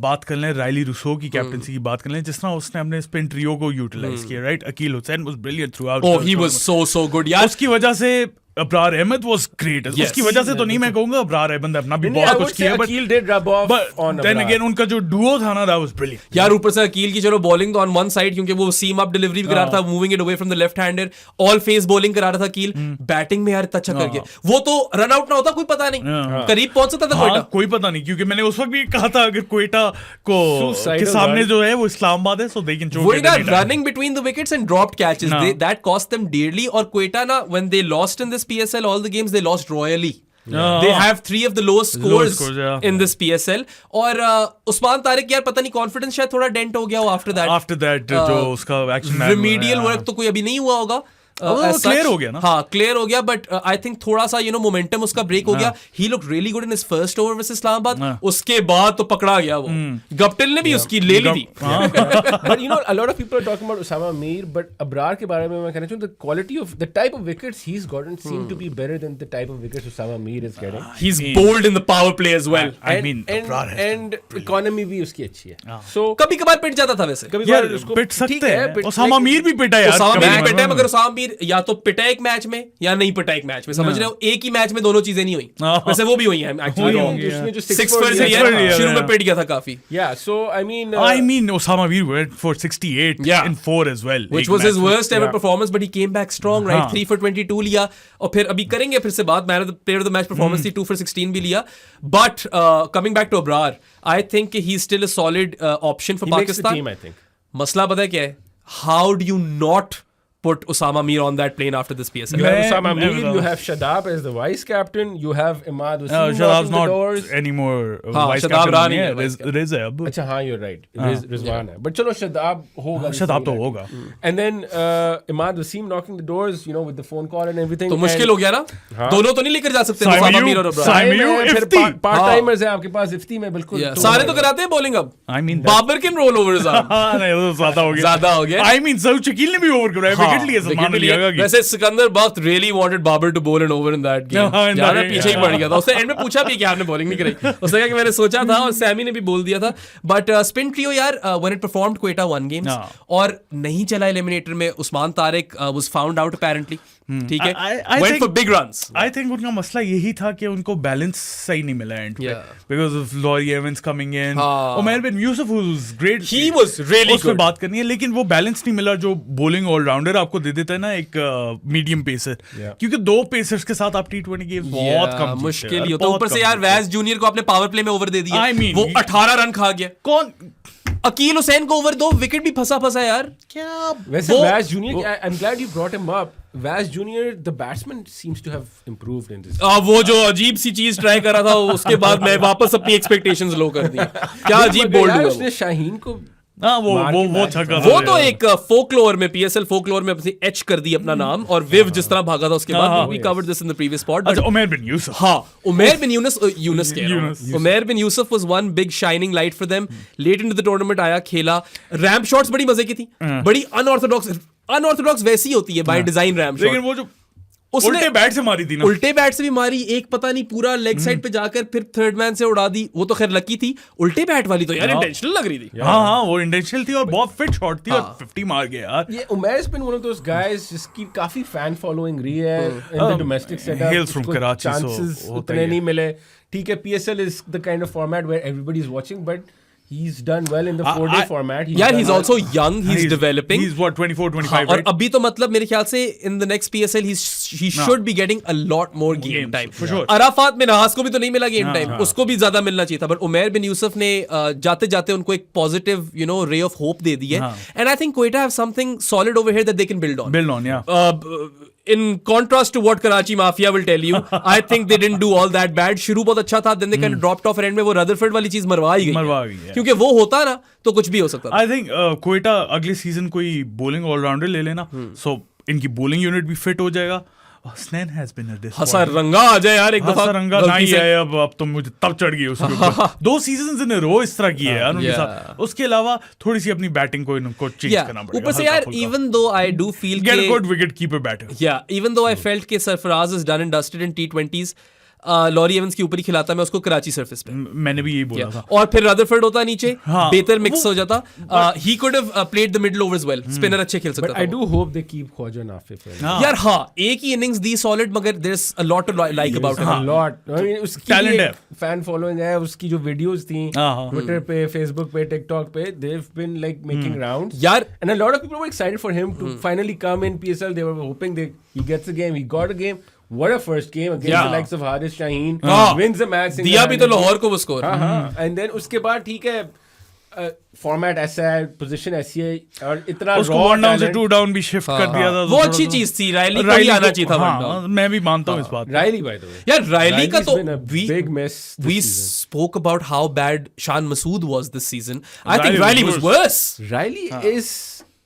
बात कर लें, रायली रूसो की कैप्टनसी की बात कर लें, जिस तरह उसने अपने स्पिन ट्रियो को यूटिलाइज किया, right? Akeal Hosein was brilliant throughout oh,
he was so सो गुड यार,
उसकी वजह से अब्रार अहमद वाज ग्रेट, उसकी वजह से तो नहीं मैं कहूंगा, अब्रार अहमद ने अपना भी बहुत कुछ किया,
Akeal did rub off on
then again उनका जो डुओ था ना, दैट वाज ब्रिलियंट
यार। ऊपर से अकील की चलो बॉलिंग तो ऑन वन साइड, क्योंकि वो सीम अप डिलीवरी भी करा रहा था, moving it away from the left hander, all pace bowling करा रहा था अकील, बैटिंग में यार इतना अच्छा करके, वो तो रन आउट ना होता कोई पता नहीं, करीब पहुंच सकता था क्वेटा,
कोई पता नहीं, क्योंकि मैंने उस वक्त भी कहा था अगर क्वेटा को के सामने जो है वो इस्लामाबाद है, सो दे कैन
वही ना, running between the wickets and dropped catches, that cost them dearly. और क्वेटा ना, when they lost in this PSL all the games they lost royally. They have 3 of the lowest scores in this PSL. और उस्मान तारिक यार पता नहीं confidence शायद थोड़ा dent हो गया हो आफ्टर दैट जो उसका एक्शन रिमीडियल वर्क तो कोई अभी नहीं हुआ होगा,
क्लियर हो गया ना,
हाँ क्लियर हो गया, बट आई थिंक थोड़ा सा मोमेंटम उसका ब्रेक हो गया। He look really good in his first over versus Islamabad, उसके बाद तो पकड़ा गया वो, गप्टिल ने भी उसकी ले ली थी।
But you know, a lot of people are talking about Usama Mir, but Abrar के बारे में मैं कहना चाहूँ, the quality of the type of wickets he's gotten seem to be better than the type of wickets Usama Mir is getting.
He's bold in the power play as well.
And economy भी उसकी अच्छी है, so
कभी कभार पिट जाता था वैसे,
यार पिट सकते हैं, उसामा मीर भी पिटा यार,
उसामा मीर भी पिटा है, मगर उसामा मीर या तो पिटा एक मैच में या नहीं पिटा एक मैच में, समझ रहे हो, एक ही मैच में दोनों चीजें नहीं हुई, वैसे वो भी हुई है एक्चुअली, 6 पर शुरू में पिट गया था काफी।
Yeah, so I mean
Usama Mir went for 68 in 4 as well,
which was his worst ever performance, but he came back strong, right? 3 for 22 लिया, और फिर अभी करेंगे फिर से बात, man of the player of the match performance थी, 2 for 16 भी लिया, but coming back to Abrar, I think he's still a solid option for Pakistan. मसला पता है क्या है? How do you not put Usama Mir on that plane after this PSL?
You have Usama Mir, you have Shadab as the vice captain, you have Imad Wasim
Shadab's not
doors.
anymore vice
Shadab
captain, Reza अब,
अच्छा हाँ, you're right, Rizwan है, but चलो Shadab होगा,
Shadab तो होगा,
and then Imad Wasim knocking the doors, you know, with the phone call and everything,
तो मुश्किल हो गया ना, दोनों तो नहीं लेकर जा सकते Usama Mir और Abrar,
फिर पार्ट टाइमर्स हैं आपके पास इफ्ती में, बिल्कुल
सारे तो कराते हैं बॉलिंग अब,
I mean
Babar can roll over
ज्यादा हो गया, I mean सऊद शकील ने भी ओवर कराया, विकेट लिया सलमान अली।
वैसे सिकंदर बख्त really wanted Babar to bowl an over in that game, यार पीछे ही पड़ गया था, उसने एंड में पूछा भी कि आपने बॉलिंग नहीं कराई, उसने कहा कि मैंने सोचा था, और सैमी ने भी बोल दिया था, बट स्पिन ट्रियो यार when it performed Quetta won games, और नहीं चला एलिमिनेटर में, Usman Tariq was found out apparently, ठीक है, went for big runs.
I think उनका मसला यही था कि उनको बैलेंस सही नहीं मिला एंड पे, because of Laurie Evans coming in, Omair bin Yousuf who's great,
he was really good,
उसमें बात करनी है, लेकिन वो बैलेंस नहीं मिला जो बॉलिंग ऑलराउंडर आपको दे देता है ना, एक मीडियम पेसर, क्योंकि 2 पेसर्स के साथ आप T20 गेम बहुत कम
मुश्किल ही होता है। ऊपर से यार वैस जूनियर को आपने पावर प्ले में ओवर दे दिया, वो 18 रन खा गया, कौन अकील हुसैन को ओवर 2 विकेट भी फंसा यार, क्या
वैसे वैस junior, I'm glad you brought him up. Vaz Junior, the batsman seems to have improved in this.
वो जो अजीब सी चीज ट्राई करा था, उसके बाद मैं वापस अपनी एक्सपेक्टेशंस लो कर दी, क्या अजीब बोल्ड हुआ
उसने शाहीन को,
वो छक्का,
वो तो एक फोकलोर में, PSL फोकलोर में अपनी एच कर दी अपना नाम, और विव जिस तरह भागा था उसके बाद, we covered this in the previous pod.
अच्छा उमैर बिन यूसुफ,
हाँ Umair bin Younis Umair bin Yousuf was one big shining light for them, late into the tournament आया, खेला, रैम्प शॉट्स बड़ी मजे की थी, बड़ी अनऑर्थोडॉक्स वैसी होती है बाय डिजाइन रैम्प शॉट,
लेकिन वो जो उसने उल्टे बैट से मारी थी ना,
उल्टे बैट से भी मारी, एक पता नहीं पूरा लेग साइड पे जाकर फिर थर्ड मैन से उड़ा दी, वो तो खैर लकी थी, उल्टे बैट वाली तो यार इंटेंशनल लग रही थी,
हाँ वो इंटेंशनल थी और बहुत फिट शॉट थी, और 50 मार गया यार।
ये Umair has been one of those guys जिसकी काफी फैन फॉलोइंग रही है in the domestic setup,
hails from Karachi,
chances उतने नहीं मिले, ठीक है, PSL is the kind of format where everybody is watching, but he's done well in the 4-day format.
He's also young, he's developing.
He's what 24 25
और अभी तो मतलब मेरे ख्याल से in the next PSL he should be getting a lot more game time.
For sure.
Arafat Minhas को भी तो नहीं मिला गेम टाइम, उसको भी ज्यादा मिलना चाहिए था, बट उमैर बिन यूसुफ ने जाते जाते उनको एक positive ray of hope they दी है, and I think Quetta have something solid over here that they can build on, in contrast to what Karachi Mafia will tell you, I think they didn't do all that bad. शुरू बहुत अच्छा था, then they kind of dropped off, and end में वो Rutherford वाली चीज मरवा ही गई, क्योंकि वो होता ना तो कुछ भी हो सकता था।
I think क्वेटा अगले सीजन कोई बॉलिंग ऑलराउंडर ले लेना, so इनकी बॉलिंग यूनिट भी फिट हो जाएगा, Hussain has been a
Hasan
disappointment.
रंगा आ जाए यार एक दफा
रंगा
गलती
नहीं
से।
है अब तो मुझे तब चढ़ गई उसके ऊपर 2 सीजन्स इन अ रो इस तरह की है यार उनके साथ। उसके अलावा थोड़ी सी अपनी बैटिंग को इनको चेंज करना पड़ेगा।
ऊपर से यार even though I do feel
get a good wicket keeper batter.
even though I felt कि Sarfaraz is done and dusted in T20s, Laurie Evans के ऊपर ही खिलाता मैं उसको कराची सरफेस पे।
मैंने भी यही बोला था।
और फिर रदरफोर्ड होता नीचे,
हाँ,
बेहतर मिक्स हो जाता। he could have played the middle overs well, spinner अच्छे खेल सकता
But
था।
I do hope they keep Khawaja Nafay for
हाँ।
यार हाँ, एक ही इनिंग्स दी सॉलिड, मगर there's a lot to like about him।
a lot. I mean, उसकी
Talent
भी
है।
fan following है, उसकी जो videos थी Twitter पे, Facebook पे, TikTok पे, they've been like making rounds.
यार
And a lot of people were excited for him to finally come in PSL. They were hoping he gets a game. He got a game. What a first game against the likes of Haris Shaheen. Wins the match.
दिया भी तो लाहौर को वो score.
And then उसके बाद ठीक है format ऐसा है, पोजीशन ऐसी है और इतना
उसको 1 डाउन से 2 डाउन भी शिफ्ट कर दिया था।
वो अच्छी चीज थी, रायली को भी आना चाहिए था 1 डाउन।
मैं भी मानता हूँ इस बात।
Rilee by the way.
यार रायली का तो
big mess.
we spoke about how bad Shan Masood was this season. I think Riley was worse.
Riley is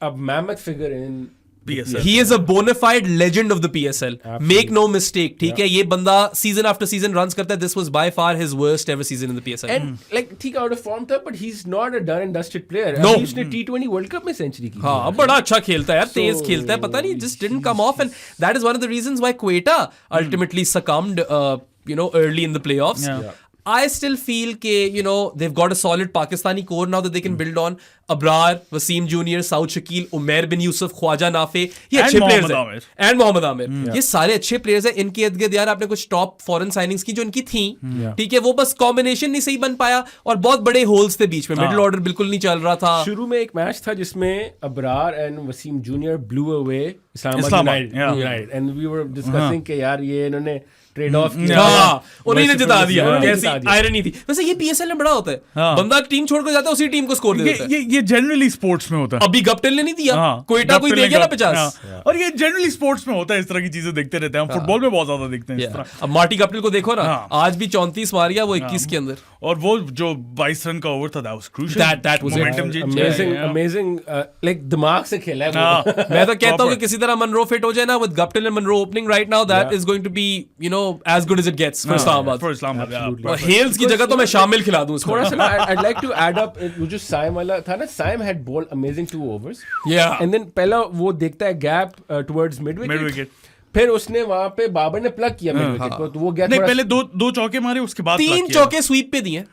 a mammoth figure in
PSL.
He is a bona fide legend of the PSL. Make no mistake, ठीक है, ये बंदा season after season runs करता है। This was by far his worst ever season in the PSL.
And like ठीक out of form था, but he's not a done and dusted player.
No.
अभी उसने T20 World Cup में century की।
हाँ, बड़ा अच्छा खेलता है यार, तेज खेलता है, पता नहीं just didn't come off, and that is one of the reasons why Quetta ultimately succumbed, early in the playoffs. I still feel कि they've got a solid Pakistani core now that they can build on. Abrar, Wasim Jr., Saud Shakil, Omair bin Yousuf, Khwaja Nafay, ये अच्छे players हैं। And Mohammad Amir, ये सारे अच्छे players हैं। इनके इर्द गिर्द यार आपने कुछ टॉप फॉरेन साइनिंग्स की जो इनकी थी, ठीक है, वो बस कॉम्बिनेशन नहीं सही बन पाया और बहुत बड़े होल्स थे बीच में। मिडिल ऑर्डर बिल्कुल नहीं चल रहा था।
शुरू में एक मैच था जिसमें Abrar and Wasim junior blew away Islamabad United and we were discussing कि यार ये इन्होंने ट्रेड ऑफ किया,
उन्हीं ने जिता दिया।
उन्होंने
कैसी
जिता दिया।
आयरनी थी। वैसे ये पीएसएल में बड़ा होता है, बंदा टीम छोड़कर जाता है, उसी टीम को स्कोर दे देता है।
ये जनरली स्पोर्ट्स में होता है।
अभी गप्टिल ने नहीं दिया, क्वेटा कोई दे गया ना 50।
और ये जनरली स्पोर्ट्स में होता है, इस तरह की चीजें देखते रहते हैं हम। फुटबॉल में बहुत ज्यादा देखते हैं इस तरह।
अब मार्टी कप्टिल को देखो ना, आज भी 34 मार गया वो 21 के अंदर।
और वो जो 22 रन का ओवर था, that was crucial.
That was
amazing like दिमाग से खेला है वो।
मैं तो कहता हूँ कि किसी तरह मनरो फिट हो जाए ना, with Guptill and Monroe opening right now, that is going to be as good as it gets for Islamabad.
For Islamabad.
और हेल्स की जगह तो मैं शामिल खिला दूं
थोड़ा सा। I'd like to add up वो जो साइम वाला था ना, Saim had bowled amazing 2 overs. And then पहला वो देखता है गैप towards mid wicket. फिर उसने वहां पे बाबर ने प्लग किया मिड विकेट को, तो वो गया।
नहीं, पहले दो चौके मारे, उसके बाद
3 चौके स्वीप पे दिए।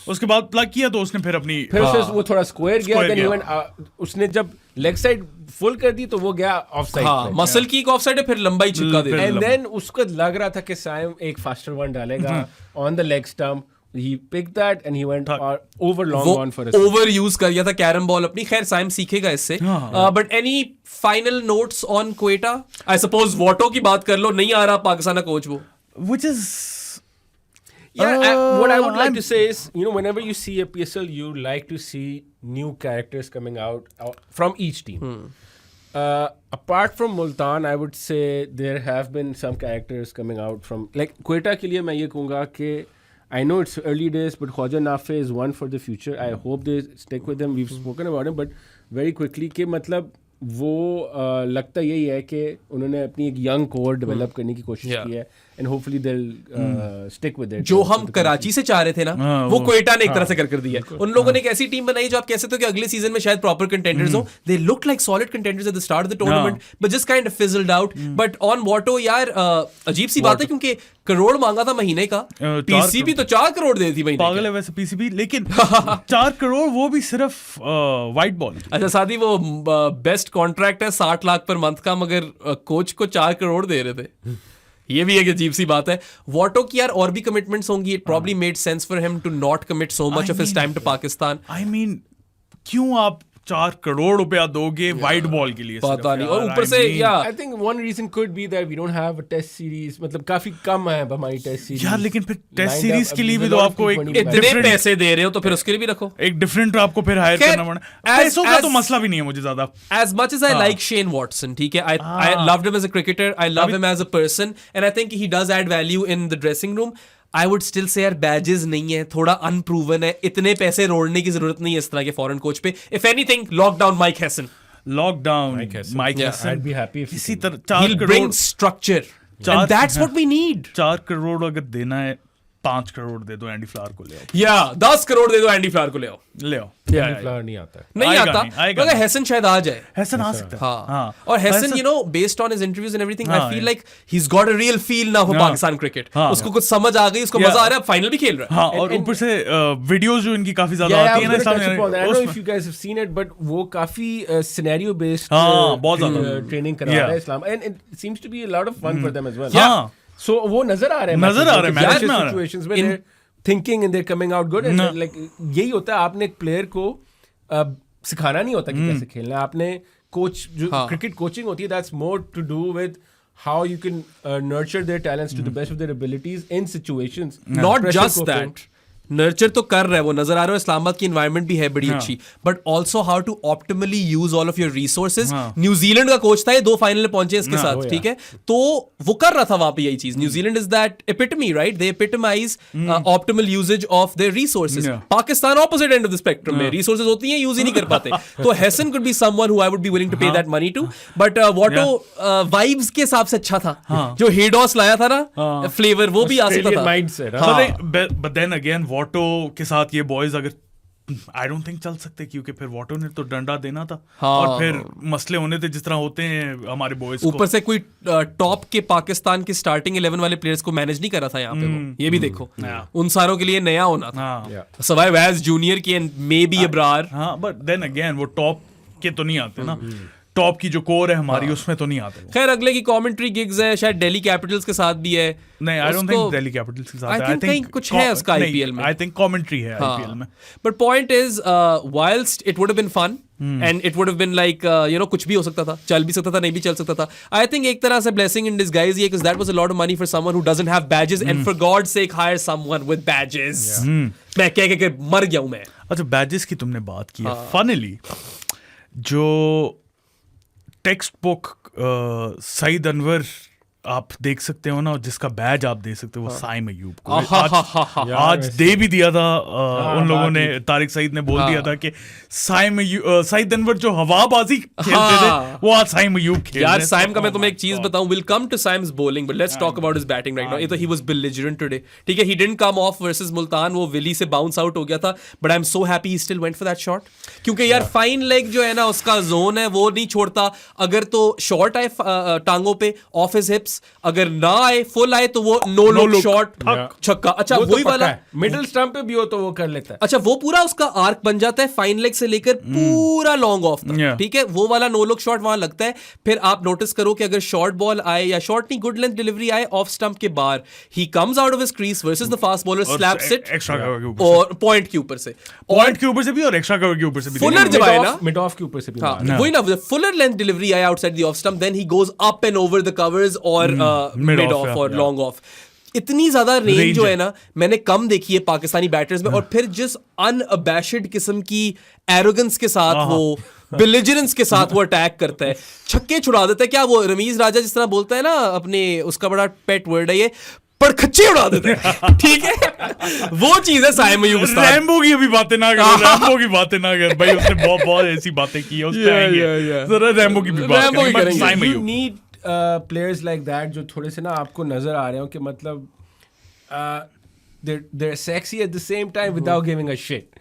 उसके बाद प्लग किया तो उसने फिर अपनी
वो थोड़ा स्क्वायर गया। देन इवन उसने जब लेग साइड फुल कर दी तो वो गया ऑफ साइड।
मसल की ऑफ साइड है, फिर लंबाई छिक्का दे।
एंड देन उसको लग रहा था कि साइम एक फास्टर वन डालेगा on the leg stump. He picked that and he went over long on for a
over use कर दिया था कैरम बॉल अपनी। खैर साइम सीखेगा इससे। But any final notes on Quetta? I suppose Watto की बात कर लो, नहीं आ रहा पाकिस्तान का कोच वो।
Which is
what I would like to say is, whenever you see a PSL, you like to see new characters coming out from each team. Apart from Multan, I would say there have been some characters coming out from, like Quetta के लिए मैं ये कहूँगा कि I know it's early days, but Khawaja Nafay is one for the future. I hope they stick with him. We've spoken about him, but very quickly कि मतलब वो लगता यही है कि उन्होंने अपनी एक यंग कोर डेवलप करने की कोशिश की है and hopefully they'll stick with it.
जो हम कराची से चाह रहे थे ना, वो क्वेटा ने एक तरह से कर दिया। उन लोगों ने एक ऐसी टीम बनाई जो आप कह सकते हो कि अगले सीजन में शायद प्रॉपर कंटेंडर्स हो। They looked like solid contenders at the start of the tournament, but just kind of fizzled out. But on Watto यार अजीब सी बात है, क्योंकि करोड़ मांगा था महीने का, पीसीबी तो 4 करोड़ दे थी महीने।
पागल है वैसे पीसीबी, लेकिन 4 करोड़ वो भी सिर्फ वाइट बॉल।
अच्छा सादी, वो बेस्ट कॉन्ट्रैक्ट है 60 लाख पर मंथ का, मगर कोच को 4 करोड़ दे रहे थे। ये भी एक अजीब सी बात है। वॉटो की यार और भी कमिटमेंट्स होंगी। It probably made sense for him to not commit so much of his time to Pakistan.
I mean क्यों आप 4 करोड़ रुपया दोगे वाइट बॉल के लिए?
पता नहीं। और ऊपर से
I think one reason could be that we don't have a test series. मतलब काफी कम है हमारी टेस्ट सीरीज
यार, लेकिन फिर टेस्ट सीरीज के लिए भी तो आपको एक
इतने पैसे दे रहे हो, तो फिर उसके लिए भी रखो
एक डिफरेंट आपको फिर हायर करना पड़ना। पैसों का तो मसला भी नहीं है मुझे ज्यादा।
As much as I like Shane Watson, ठीक है, I loved him as a cricketer, I love him as a person, and I think he does add value in the dressing room. I would still say यार badges नहीं है, थोड़ा unproven है, इतने पैसे रोड़ने की जरूरत नहीं है इस तरह के फॉरेन कोच पे। If anything, lockdown Mike Hesson.
Mike Hesson.
I'd be happy if
इसी तरह 4
He'll
crore
bring structure. And that's what we need.
4 crore अगर देना है, 5 करोड़ दे दो एंडी फ्लावर को, ले आओ।
या 10 करोड़ दे दो एंडी फ्लावर को, ले आओ।
फ्लावर नहीं आता,
नहीं आता, मगर हैसन शायद आ जाए।
हैसन आ सकता है,
हाँ। और Hesson, you know, based on his interviews and everything, I feel like he's got a real feel now for Pakistan cricket. उसको कुछ समझ आ गई, उसको मजा आ रहा है, फाइनल भी खेल रहा है।
हाँ, और ऊपर से वीडियोस जो इनकी काफी ज्यादा आती है ना,
I don't know if you guys have seen it, but वो काफी scenario based training करा रहा है इस्लाम, and it seems to be a lot of fun for them as well.
हाँ,
so वो नजर आ रहे हैं, situations में they're thinking and they're coming out good, and like यही होता है, आपने एक प्लेयर को सिखाना नहीं होता कि कैसे खेलना है, आपने कोच जो क्रिकेट कोचिंग होती है, that's more to do with how you can nurture their talents to the best of their abilities in situations.
Not just that, nurture तो कर रहा है, वो नजर आ रहा है, इस्लामाबाद की एनवायरनमेंट भी है बड़ी अच्छी, but also how to optimally use all of your resources. New Zealand का कोच था, ये 2 फाइनल में पहुंचे इसके साथ, ठीक है, तो वो कर रहा था वहां पे यही चीज। New Zealand is that epitome, right? They epitomize optimal usage of their resources. Pakistan opposite end of the spectrum में रिसोर्सेज होती हैं, यूज ही नहीं कर पाते। तो Hasan could be someone who I would be willing to pay that money to, but वॉटो vibes के हिसाब से अच्छा था, जो हेडॉस लाया था ना फ्लेवर, वो भी आ सकता था।
बट देन अगेन वॉटो के साथ ये बॉयज अगर आई डोंट थिंक चल सकते, क्योंकि फिर वॉटो ने तो डंडा देना था, और फिर मसले होने थे जिस तरह होते हैं हमारे बॉयज।
ऊपर से कोई टॉप के पाकिस्तान के स्टार्टिंग 11 वाले प्लेयर्स को मैनेज नहीं करा था यहाँ पे वो, ये भी देखो, उन सारों के लिए नया होना था, सवाए वैज जूनियर की एंड मे बी अब्रार।
हाँ, बट देन अगेन वो टॉप के तो नहीं आते ना, टॉप की जो कोर है हमारी उसमें तो नहीं आते।
खैर अगले की कमेंट्री गिग्स है, शायद दिल्ली कैपिटल्स के साथ भी है।
नहीं, I don't think Delhi Capitals के साथ है,
आई थिंक कुछ है उसका आईपीएल में,
आई थिंक कमेंट्री है आईपीएल में।
But point is whilst it would have been fun and it would have been like you know, कुछ भी हो सकता था, चल भी सकता था, नहीं भी चल सकता था। I think एक तरह से blessing in disguise ये, because that was a lot of money for someone who doesn't have badges, and for God's sake hire someone with badges। मैं कह के मर गया हूं मैं।
अच्छा, बैजेस की तुमने बात की है, फनली जो टेक्स्ट बुक सईद अनवर आप देख सकते हो ना, जिसका बैज आप दे सकते हो, वो साइम अयूब को आज दे भी दिया था उन लोगों ने, तारिक सईद ने बोल दिया था कि सईद अनवर जो हवाबाजी खेलते थे वो आज साइम अयूब खेल।
यार साइम का मैं तुम्हें एक चीज बताऊं, will come to Saim's bowling, but let's talk about his batting right now. ये तो ही वाज बेलिजरेंट टुडे, ठीक है, he didn't come off versus Multan, वो विली से बाउंस आउट हो गया था, but I am so happy he still went for that shot, क्योंकि यार फाइन लेग जो है ना, उसका जोन है, वो नहीं छोड़ता। अगर तो शॉट आए टांगों पे ऑफ हिज हिप्स, अगर ना आए फुल आए तो वो नो लुक शॉट छक्का। अच्छा वही वाला
मिडिल स्टंप पे भी हो तो वो कर लेता है।
अच्छा वो पूरा उसका आर्क बन जाता है फाइन लेग से लेकर पूरा लॉन्ग ऑफ तक, ठीक है, वो वाला नो लुक शॉट वहां लगता है। फिर आप नोटिस करो कि अगर शॉर्ट बॉल आए या शॉर्ट नहीं गुड लेंथ डिलीवरी आए ऑफ स्टंप के बाहर, he comes out of his crease versus the fast bowler, slaps it और पॉइंट के ऊपर से,
पॉइंट के ऊपर से भी और एक्स्ट्रा कवर के ऊपर से भी,
फुलर जब आए ना
मिड ऑफ के ऊपर से भी,
वही ना, फुलर लेंथ डिलीवरी आए outside the off stump, then he goes up and over the covers और मिड ऑफ और लॉन्ग ऑफ। इतनी ज्यादा रेंज जो है ना, मैंने कम देखी है पाकिस्तानी बैटर्स में। और फिर जिस अनअबैशड किस्म की एरोगेंस के साथ वो बिलिजरेंस के साथ वो अटैक करता है, छक्के छुड़ा देता है। क्या वो रमीज राजा जिस तरह बोलता है ना, अपने उसका बड़ा पेट वर्ड है ये, पर खच्चे उड़ा देते हैं, ठीक है, वो चीज है साइम अयूब।
रैम्बो की अभी बातें ना कर, रैम्बो की बातें ना कर भाई, उसने बहुत ऐसी बातें की है, उस पे आएंगे जरा रैम्बो की भी बात करेंगे। Saim Ayub,
you need players like that जो थोड़े से ना आपको नजर आ रहे हो कि मतलब they're sexy at the same time without giving a shit।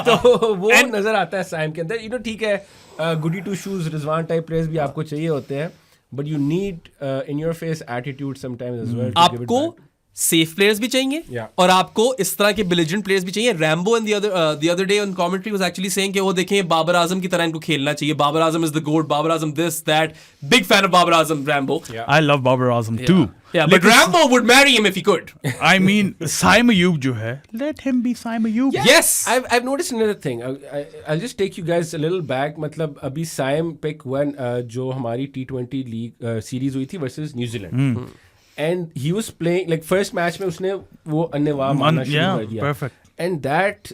तो वो नजर आता है साइम के अंदर। यू नो ठीक है, goody two shoes Rizwan type players भी आपको चाहिए होते हैं, but you need in your face attitude sometimes as well.
आपको सेफ प्लेयर्स भी चाहिए और आपको इस तरह के बिलिजेंट प्लेयर्स भी चाहिए। Rambo and the other day on commentary was actually saying कि वो देखें बाबर आजम की तरह इनको खेलना चाहिए, Babar Azam is the GOAT, Babar Azam this that, big fan of Babar Azam Rambo.
I love Babar Azam too,
yeah, but Rambo would marry him if he could।
I mean Saim Ayub जो है, let him be Saim Ayub।
yes,
I've noticed another thing। I'll just take you guys a little back। मतलब अभी Saim pick 1 जो हमारी T20 league series हुई थी versus New Zealand, and he was playing like first match में उसने वो अन्नेवाह मारना शुरू कर दिया।
Perfect।
And that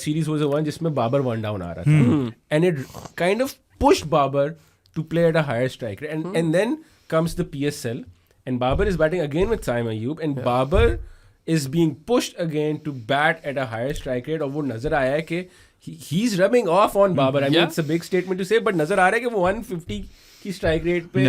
series was the one जिसमें बाबर one down आ रहा था, and it kind of pushed Babar to play at a higher strike rate, and then comes the PSL and Babar is batting again with Saim Ayub, and Babar is being pushed again to bat at a higher strike rate, और वो नजर आया है कि he's rubbing off on Babar। I mean it's a big statement to say, but नजर आ रहा है कि वो 150 की strike rate पे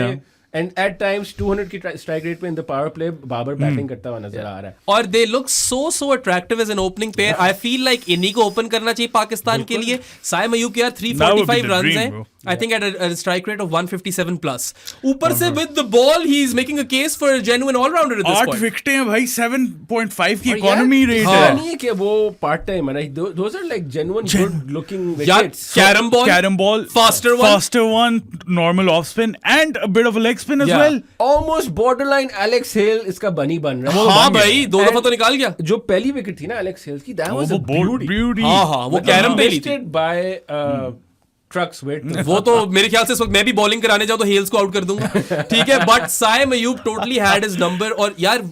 And at times 200 की strike rate पे in the power play Babar batting करता हुआ नजर आ रहा है.
और they look so attractive as an opening pair. I feel like इन्हीं को ओपन करना चाहिए पाकिस्तान के लिए. साइम अयूब के यार 345 रन हैं. I think at a strike rate of 157 plus. ऊपर से with the ball he is making a case for a genuine all-rounder at this point.
8 विकेटें हैं भाई, 7.5 की इकोनॉमी रेट है.
नहीं है कि वो पार्ट टाइम है ना. Those are like genuine good looking wickets.
Carom ball, faster one,
normal off spin and a bit of a leg spin as well.
Almost borderline Alex Hale इसका बन रहा है.
हाँ भाई, 2 दफा तो निकाल गया.
जो पहली विकेट थी ना Alex Hale की, that was a beauty.
हाँ, वो कैरम पे ली थी.
by trucks weight.
वो तो मेरे ख्याल से इस वक्त मैं भी बॉलिंग कराने जाऊं तो हेल्स को आउट कर दूंगा. ठीक है, but Saim Ayub totally had his number. और यार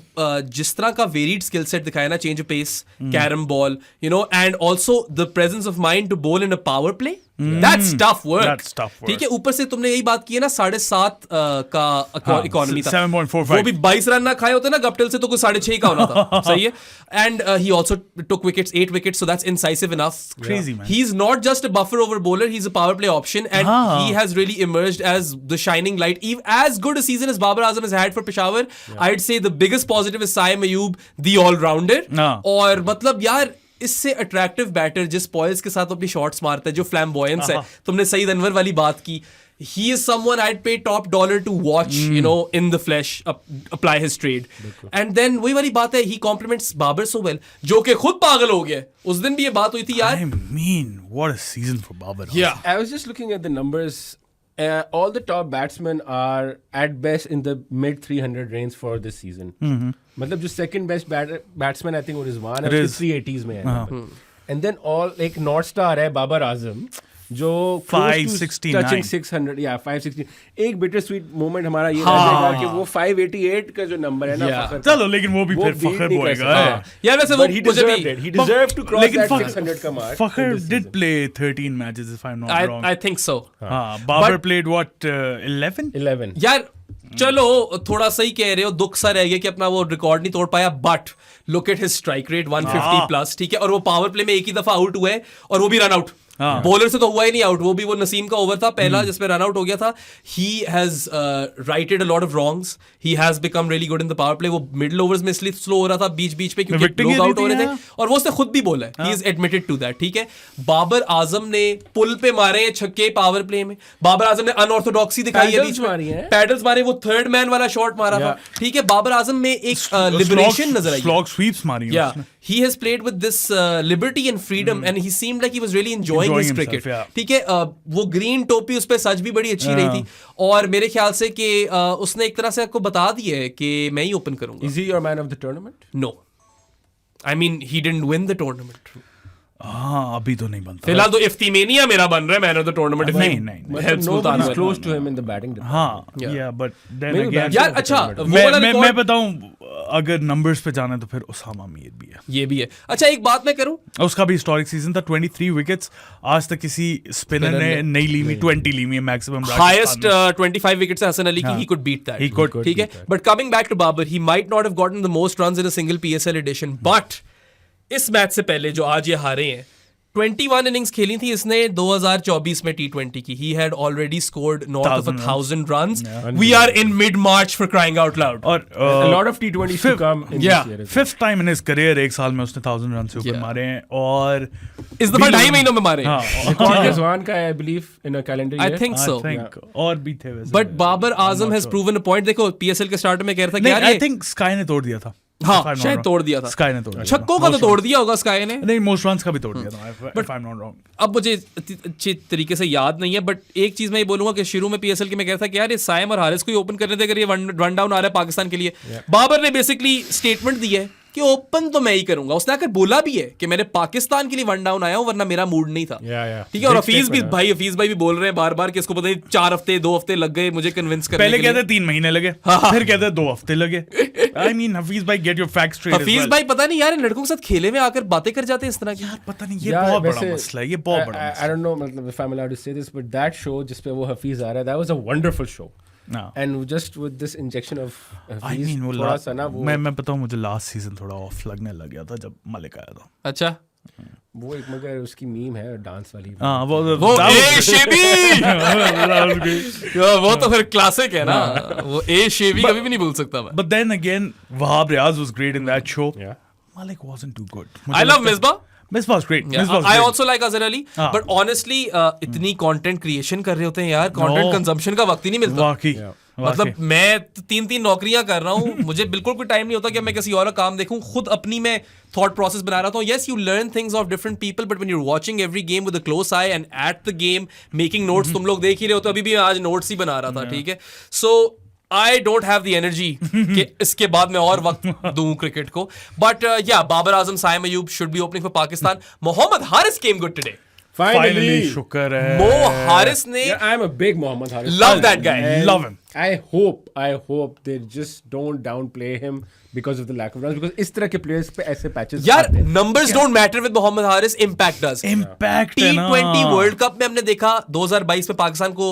जिस तरह का वेरिड स्किल सेट दिखाया ना, change of pace, carrom ball, you know, and also the presence of mind to bowl in a power play. That's tough work. ठीक है, ऊपर से तुमने यही बात की है ना, 7.5 का इकोनॉमी था.
7.45.
वो भी 22 रन ना खाए होते ना गप्टिल से तो कुछ 6.5 का होना था. सही है. And he also took wickets, 8 wickets, so that's incisive enough.
Crazy man.
He's not just a buffer over bowler, he's a power play option, and he has really emerged as the shining light. As good a season as Babar Azam has had for Peshawar, I'd say the biggest positive is Saim Ayub, the all-rounder. और मतलब यार इससे attractive batter जिस पॉइल्स के साथ अपनी shots मारता है, जो फ्लैम्बॉयंस है, तुमने सईद अनवर वाली बात की. He is someone I'd pay top dollar to watch, you know, in the flesh, apply his trade. And then वही वाली बात है, he compliments Babar so well, जो कि खुद पागल हो गया. उस दिन भी ये बात हुई थी यार.
I mean, what a season for Babar.
Yeah.
I was just looking at the numbers. All the top batsmen are at best in the mid 300 range for this season. मतलब जो second best batsman I think वो रिजवान है, 380s में है. And then all like North Star है Babar Azam, जो
569
touching 600, या 560. एक बिटर स्वीट मोमेंट हमारा ये रहेगा कि वो 588 का जो नंबर है ना,
चलो लेकिन वो भी फिर फखर बोलेगा
यार. वैसे वो मुझे भी
he deserved to cross that 600 का mark.
Fakhar did play 13 matches if I'm not wrong.
I think so.
Babar played what, 11
यार. चलो थोड़ा सही कह रहे हो, दुख सा रह गया कि अपना वो रिकॉर्ड नहीं तोड़ पाया, but look at his strike rate 150 plus. ठीक है, और वो पावर प्ले में एक ही दफा आउट हुआ है, और वो भी रन आउट. बॉलर से तो हुआ ही नहीं आउट, वो भी वो नसीम का ओवर था पहला जिसमें रन आउट हो गया था. He has righted a lot of wrongs. He has become really good in the power play. वो मिडिल ओवर्स में इसलिए स्लो हो रहा था बीच बीच पे क्योंकि लोग आउट हो रहे थे, और वो उसने खुद भी बोला है, he is admitted to that. ठीक है, बाबर आजम ने पुल पे मारे छक्के पावर प्ले में. बाबर आजम ने अनऑर्थोडॉक्सी दिखाई है, बीच में पैडल्स मारे, वो थर्ड मैन वाला शॉट मारा था. ठीक है, बाबर आजम में एक लिबरेशन नजर आई,
स्लॉग स्वीप्स मारी.
He has played with this liberty and freedom, and he seemed like he was really enjoying his cricket. ठीक है, वो ग्रीन टोपी उस पे सच भी बड़ी अच्छी रही थी, और मेरे ख्याल से कि उसने एक तरह से आपको बता दिया है कि मैं ही ओपन करूंगा.
Is he your man of the tournament?
No, I mean he didn't win the tournament.
हाँ, अभी तो नहीं बनता
फिलहाल तो इफ्तिमेनिया मेरा बन रहा है मैन ऑफ द टूर्नामेंट.
नहीं,
Nobody is close to him in the batting department.
हाँ, yeah, but then again,
यार अच्छा
मैं बताऊं, अगर नंबर्स पे जाना है तो फिर उसामा मीर भी है.
ये भी है. अच्छा एक बात मैं करूं,
उसका भी हिस्टोरिक सीजन था, 23 विकेट्स. आज तक किसी स्पिनर ने नहीं ली हुई. 20 ली हुई है मैक्सिमम.
हाईएस्ट 25 विकेट्स है हसन अली की. He could beat that. ठीक है, but coming back to Babar, he might not have gotten the most runs in a single PSL edition, but इस मैच से पहले जो आज ये हारे हैं, 21 इनिंग्स खेली थी इसने 2024 में T20 की. He had already scored north of 1,000 runs. We are in mid-March for crying out loud.
और
a lot of T20s to come in this year.
Fifth time in his career, एक साल में उसने 1,000 रन से ऊपर मारे हैं, और
इस दफा 2.5 महीनों में मारे.
रिजवान का I believe in a calendar year.
I think so.
और भी थे वैसे.
But Babar Azam has proven a point. देखो PSL के स्टार्ट में कह रहा था कि यार
I think Sky ने तोड़ दिया था.
हाँ, शायद तोड़ दिया था.
स्काई ने तोड़ दिया.
छक्कों का तो तोड़ दिया होगा स्काई ने.
नहीं, मोस्ट रन्स का भी तोड़ दिया था, if I'm not wrong.
अब मुझे अच्छी तरीके से याद नहीं है, बट एक चीज मैं ये बोलूंगा कि शुरू में PSL की मैं कहता था कि यार ये साइम और हारिस को ही ओपन करने थे अगर ये वन डाउन आ रहा है पाकिस्तान के लिए. बाबर ने बेसिकली स्टेटमेंट दी है कि ओपन तो मैं ही करूंगा. उसने आकर बोला भी है कि मैंने पाकिस्तान के लिए वन डाउन आया हूं, वरना मेरा मूड नहीं था. ठीक है, और हफीज भाई भी बोल रहे हैं बार बार कि इसको पता नहीं 4 हफ्ते 2 हफ्ते लग गए मुझे कन्विंस करने.
पहले कहते 3 महीने लगे, फिर कहते 2 हफ्ते लगे. I mean, हफीज भाई, get your facts straight.
Hafeez भाई पता नहीं यार लड़कों के साथ खेले में आकर बातें कर जाते हैं इस तरह की.
यार पता नहीं, ये बहुत बड़ा मसला है, ये बहुत बड़ा.
I don't know मतलब if I'm allowed to say this, but that show जिस पे वो हफीज आ रहा है, that was a wonderful show. And just with this injection of Hafiz, थोड़ा सा ना वो
मैं बताऊं, मुझे लास्ट सीजन थोड़ा ऑफ लगने लग गया था जब मलिक आया था.
अच्छा,
वो एक मगर उसकी मीम है डांस वाली
वो ए शेबी वो तो फिर क्लासिक है ना वो ए शेबी कभी भी नहीं भूल सकता मैं
But then again, Wahab Riaz was great in that show.
Yeah.
Malik wasn't too good.
I love Misbah.
Misbah was great.
Yeah,
Misbah was
I
great.
also like Azhar Ali, but honestly इतनी content creation कर रहे होते हैं यार, content consumption का वक्त ही नहीं मिलता.
वाकई.
मतलब मैं 3-3 नौकरियां कर रहा हूँ, मुझे बिल्कुल कोई टाइम नहीं होता कि मैं किसी और का काम देखूं, खुद अपनी मैं थॉट प्रोसेस बना रहा था. Yes you learn things of different people, but when you are watching every game with a close eye and at the game making notes, तुम लोग देख ही रहे हो, तो अभी भी मैं आज नोट्स ही बना रहा था. ठीक है, सो I don't have the energy कि इसके बाद मैं और वक्त दूं क्रिकेट को. But yeah, Babar Azam, Saim, Ayub should be opening for Pakistan. Mohammad Haris came good today.
Finally, शुक्र है.
Mo Haris ने
Yeah, I'm a big Mohammad Haris.
love that guy.
Love him.
I hope they just don't downplay him because of the lack of runs, because इस तरह के players पे ऐसे patches
यार numbers don't matter with Mohammad Haris, impact does.
Impact है ना.
T20 world cup में हमने देखा 2022 में पाकिस्तान को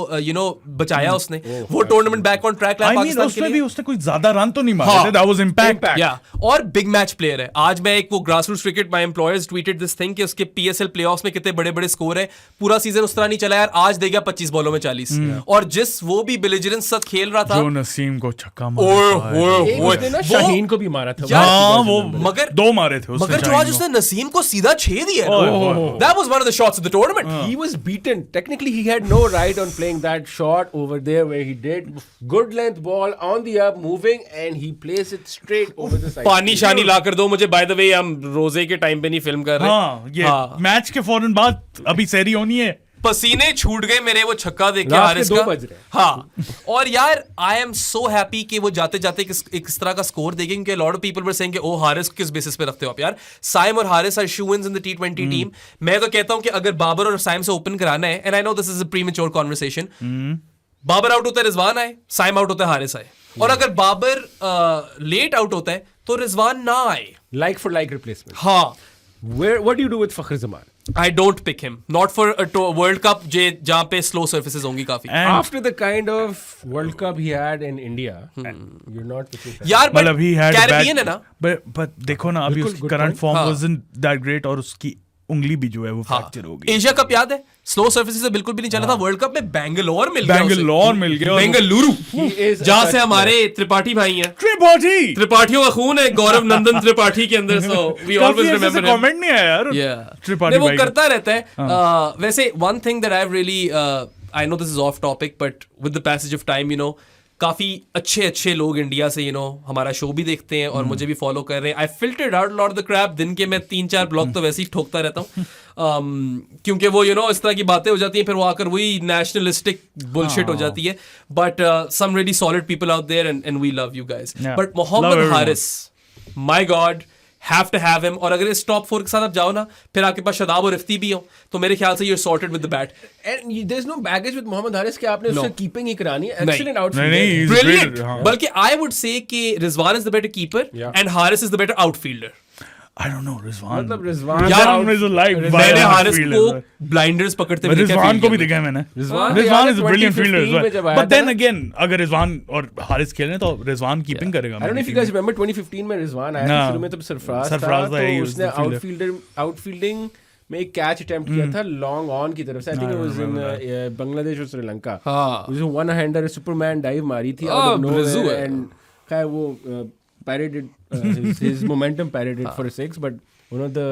बचाया उसने. वो टूर्नामेंट बैक ऑन ट्रैक लाया पाकिस्तान के लिए.
उसने कोई ज्यादा रन तो नहीं मारे थे. That was impact.
Yeah, और बिग मैच प्लेयर है. आज मैं एक वो grassroots cricket my employers tweeted this thing कि उसके PSL प्लेऑफ्स में कितने बड़े-बड़े स्कोर है. पूरा सीजन उस तरह नहीं चला यार. आज दे गया 25 बॉलों में 40. और जिस वो भी बिलिजेरेंस साथ खेल रहा था,
जो नसीम को छक्का मारा,
शाहीन को भी मारा था.
हाँ, वो
मगर
2 मारे थे उसने.
मगर जो आज उसने नसीम को सीधा 6 दिया, that was one of the shots of the tournament.
He was beaten. Technically, he had no right on playing that shot over there where he did. Good length ball on the up, moving, and he plays it straight over the side.
पानी शानी ला कर दो मुझे. By the way, हम रोजे के time पे नहीं film कर रहे.
हाँ, ये मैच के फौरन बाद अभी सेरी होनी है.
पसीने छूट गए मेरे वो छक्का देख के हारिस का. हाँ, और यार आई एम सो हैप्पी कि वो जाते जाते इस तरह का स्कोर देखेंगे, क्योंकि lot of people were saying कि ओ हारिस किस बेसिस पे रखते हो आप यार. साइम और Haris are shoo-ins in the T20 team. मैं तो कहता हूं कि अगर बाबर और साइम से ओपन कराना है, and I know this is a premature conversation, Babar out होता है रिजवान आए, साइम आउट होता है हारिस आए. और अगर बाबर लेट आउट होता है तो रिजवान ना आए.
Like for like replacement.
हाँ.
What do you do with Fakhar Zaman?
I don't pick him. Not for a World Cup जहाँ पे slow surfaces होंगी काफी.
After the kind of World Cup he had in India, you're not picking him.
यार but Caribbean है ना.
But देखो ना, अभी उसकी current form wasn't that great, और उसकी उंगली भी जो है वो फ्रैक्चर हो गई.
एशिया कप याद है, स्लो सर्फेसेस से बिल्कुल भी नहीं चला था. वर्ल्ड कप में बैंगलोर मिल गया, बेंगलुरु, जहां से हमारे त्रिपाठी भाई हैं. त्रिपाठियों का खून है गौरव नंदन त्रिपाठी के अंदर. So we always remember him.
Comment नहीं आया यार
त्रिपाठी भाई, वो करता रहता है. वैसे one thing that I have really, I know this is of topic, but with the passage of time, you know, काफी अच्छे लोग इंडिया से हमारा शो भी देखते हैं और मुझे भी फॉलो कर रहे हैं. I filtered out lot the crap. दिन के मैं 3-4 ब्लॉग तो वैसे ही ठोकता रहता हूँ, क्योंकि वो इस तरह की बातें हो जाती हैं, फिर वो आकर वही नेशनलिस्टिक बुलशिट हो जाती है. But some really solid people out there, and we love you guys. But Mohammad Haris, my god, have to have him. और अगर इस टॉप 4 के साथ आप जाओ ना, फिर आपके पास शादाब और इफ्ती भी हो, तो मेरे ख्याल से you're sorted with the bat.
And there's no baggage with Mohammad Haris कि आपने उससे कीपिंग ही करानी है. Excellent outfielder.
नहीं,
brilliant. बल्कि I would say कि Rizwan is the better keeper and Haris is the better outfielder.
I don't know, Rizwan.
मतलब रिजवान
मैंने हारिस को ब्लाइंडर्स पकड़ते हुए देखा.
रिजवान को भी देखा है मैंने. Rizwan is a brilliant fielder as well. But then again, अगर रिजवान और हारिस खेल रहे हैं तो रिजवान कीपिंग करेगा.
I don't know if you guys remember 2015 में रिजवान आया, शुरू में तो सरफराज था, तो उसने आउटफील्डिंग में एक कैच अटेम्प्ट किया था लॉन्ग ऑन की तरफ से. I think it was in Bangladesh और श्रीलंका. उसने वन हैंडर सुपरमैन डाइव मारी थी एंड क्या वो parodied his momentum parodied for a 6, but one of the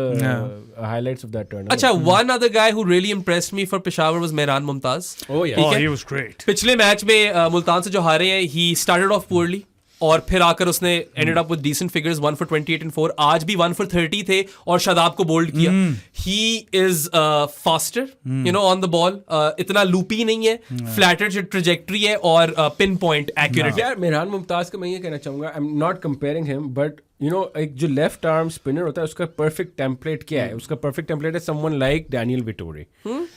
highlights of that tournament.
अच्छा, one other guy who really impressed me for Peshawar was Mehran Mumtaz.
Oh yeah,
he was great.
पिछले match में मुल्तान से जो हारे हैं, he started off poorly, और फिर आकर उसने ended up with decent figures, 1 for 28 and 4. आज भी 1 for 30 थे और शादाब को बोल्ड किया. He is faster, on the ball. इतना लूपी नहीं है, flatter trajectory है और pinpoint accurate.
यार मेहरान मुमताज का मैं ये कहना चाहूँगा, I'm not comparing him, but एक जो लेफ्ट आर्म स्पिनर होता है उसका परफेक्ट टेम्पलेट क्या है? उसका परफेक्ट टेम्पलेट है someone like Daniel Vettori.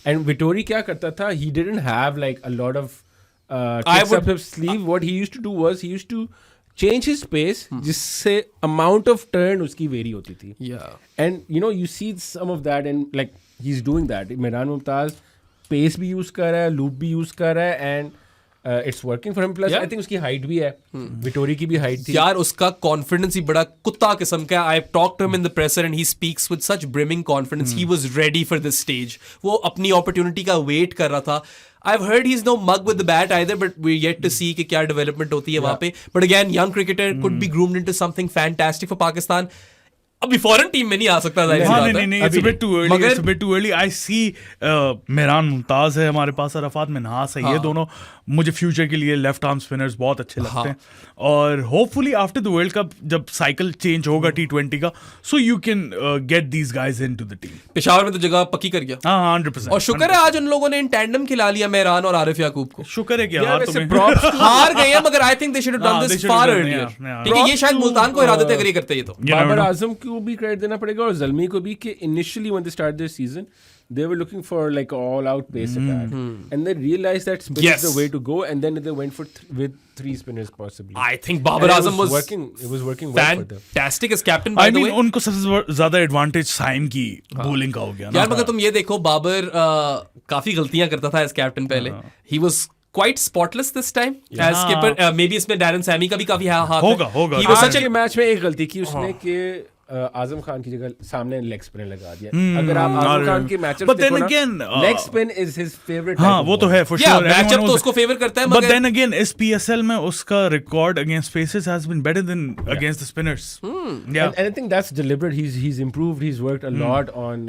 And Vettori क्या करता था? He didn't have like a lot of tricks up his sleeve. What he used to do was he used to change his pace, जिससे amount of turn उसकी very होती थी. And you see some of that, and like he's doing that. Mehran Mumtaz pace भी use कर रहा है, loop भी use कर रहा है, and it's working for him. Plus, I think उसकी height भी है. Vittori की भी height थी.
यार उसका confidence ही बड़ा कुत्ता किस्म का है. I've talked to him in the presser and he speaks with such brimming confidence. He was ready for this stage. वो अपनी opportunity का wait कर रहा था. I've heard he's no mug with the bat either, but we're yet to see कि क्या development होती है वहाँ पे. But again, young cricketer could be groomed into something fantastic for Pakistan. अभी फॉरेन टीम में नहीं आ सकता.
नहीं, it's a bit too early. It's a bit too early. I see Mehran Mumtaz है हमारे पास, अरफात मिन्हास है, ये दोनों मुझे फ्यूचर के लिए लेफ्ट आर्म स्पिनर्स बहुत अच्छे लगते हैं. और hopefully after the world cup जब साइकिल चेंज होगा T20 का, so you can get these guys into the team.
Peshawar में तो जगह पक्की कर गया.
हाँ, 100%.
और शुक्र है आज उन लोगों ने इन टैंडम खिला लिया मेहरान और आरिफ याकूब को.
शुक्र है कि
हार गए हैं, मगर I think they should have done this far earlier. ठीक है, ये शायद मुल्तान को हरा देते अगर ये करते. ये तो
बाबर आजम को भी क्रेडिट देना पड़ेगा और ज़ल्मी को भी कि initially when they started their season they were looking for like all out pace attack and they realized that spin is the way to go and then they went for with 3 spinners possibly.
I think Babar Azam was
working well for them.
Fantastic as captain by the way.
उनको सबसे ज्यादा advantage Saim की bowling का हो गया ना.
यार मगर तुम ये देखो, बाबर काफी गलतियां करता था एज कैप्टन पहले. He was quite spotless this time as skipper. Maybe इसमें डैरन सैमी का भी काफी हाथ
होगा.
He was such
आज के मैच में एक गलती की उसने कि आजम खान की जगह सामने लेग स्पिनर लगा दिया. अगर आप आजम खान के मैचअप्स देखो ना, leg spin is his favourite.
हाँ, वो तो है फॉर श्योर.
मैचअप तो उसको फेवर करता है,
बट देन अगेन इस PSL में उसका record against pacers has been better than against the spinners.
Yeah, and I think that's deliberate. He's improved. He's worked a lot on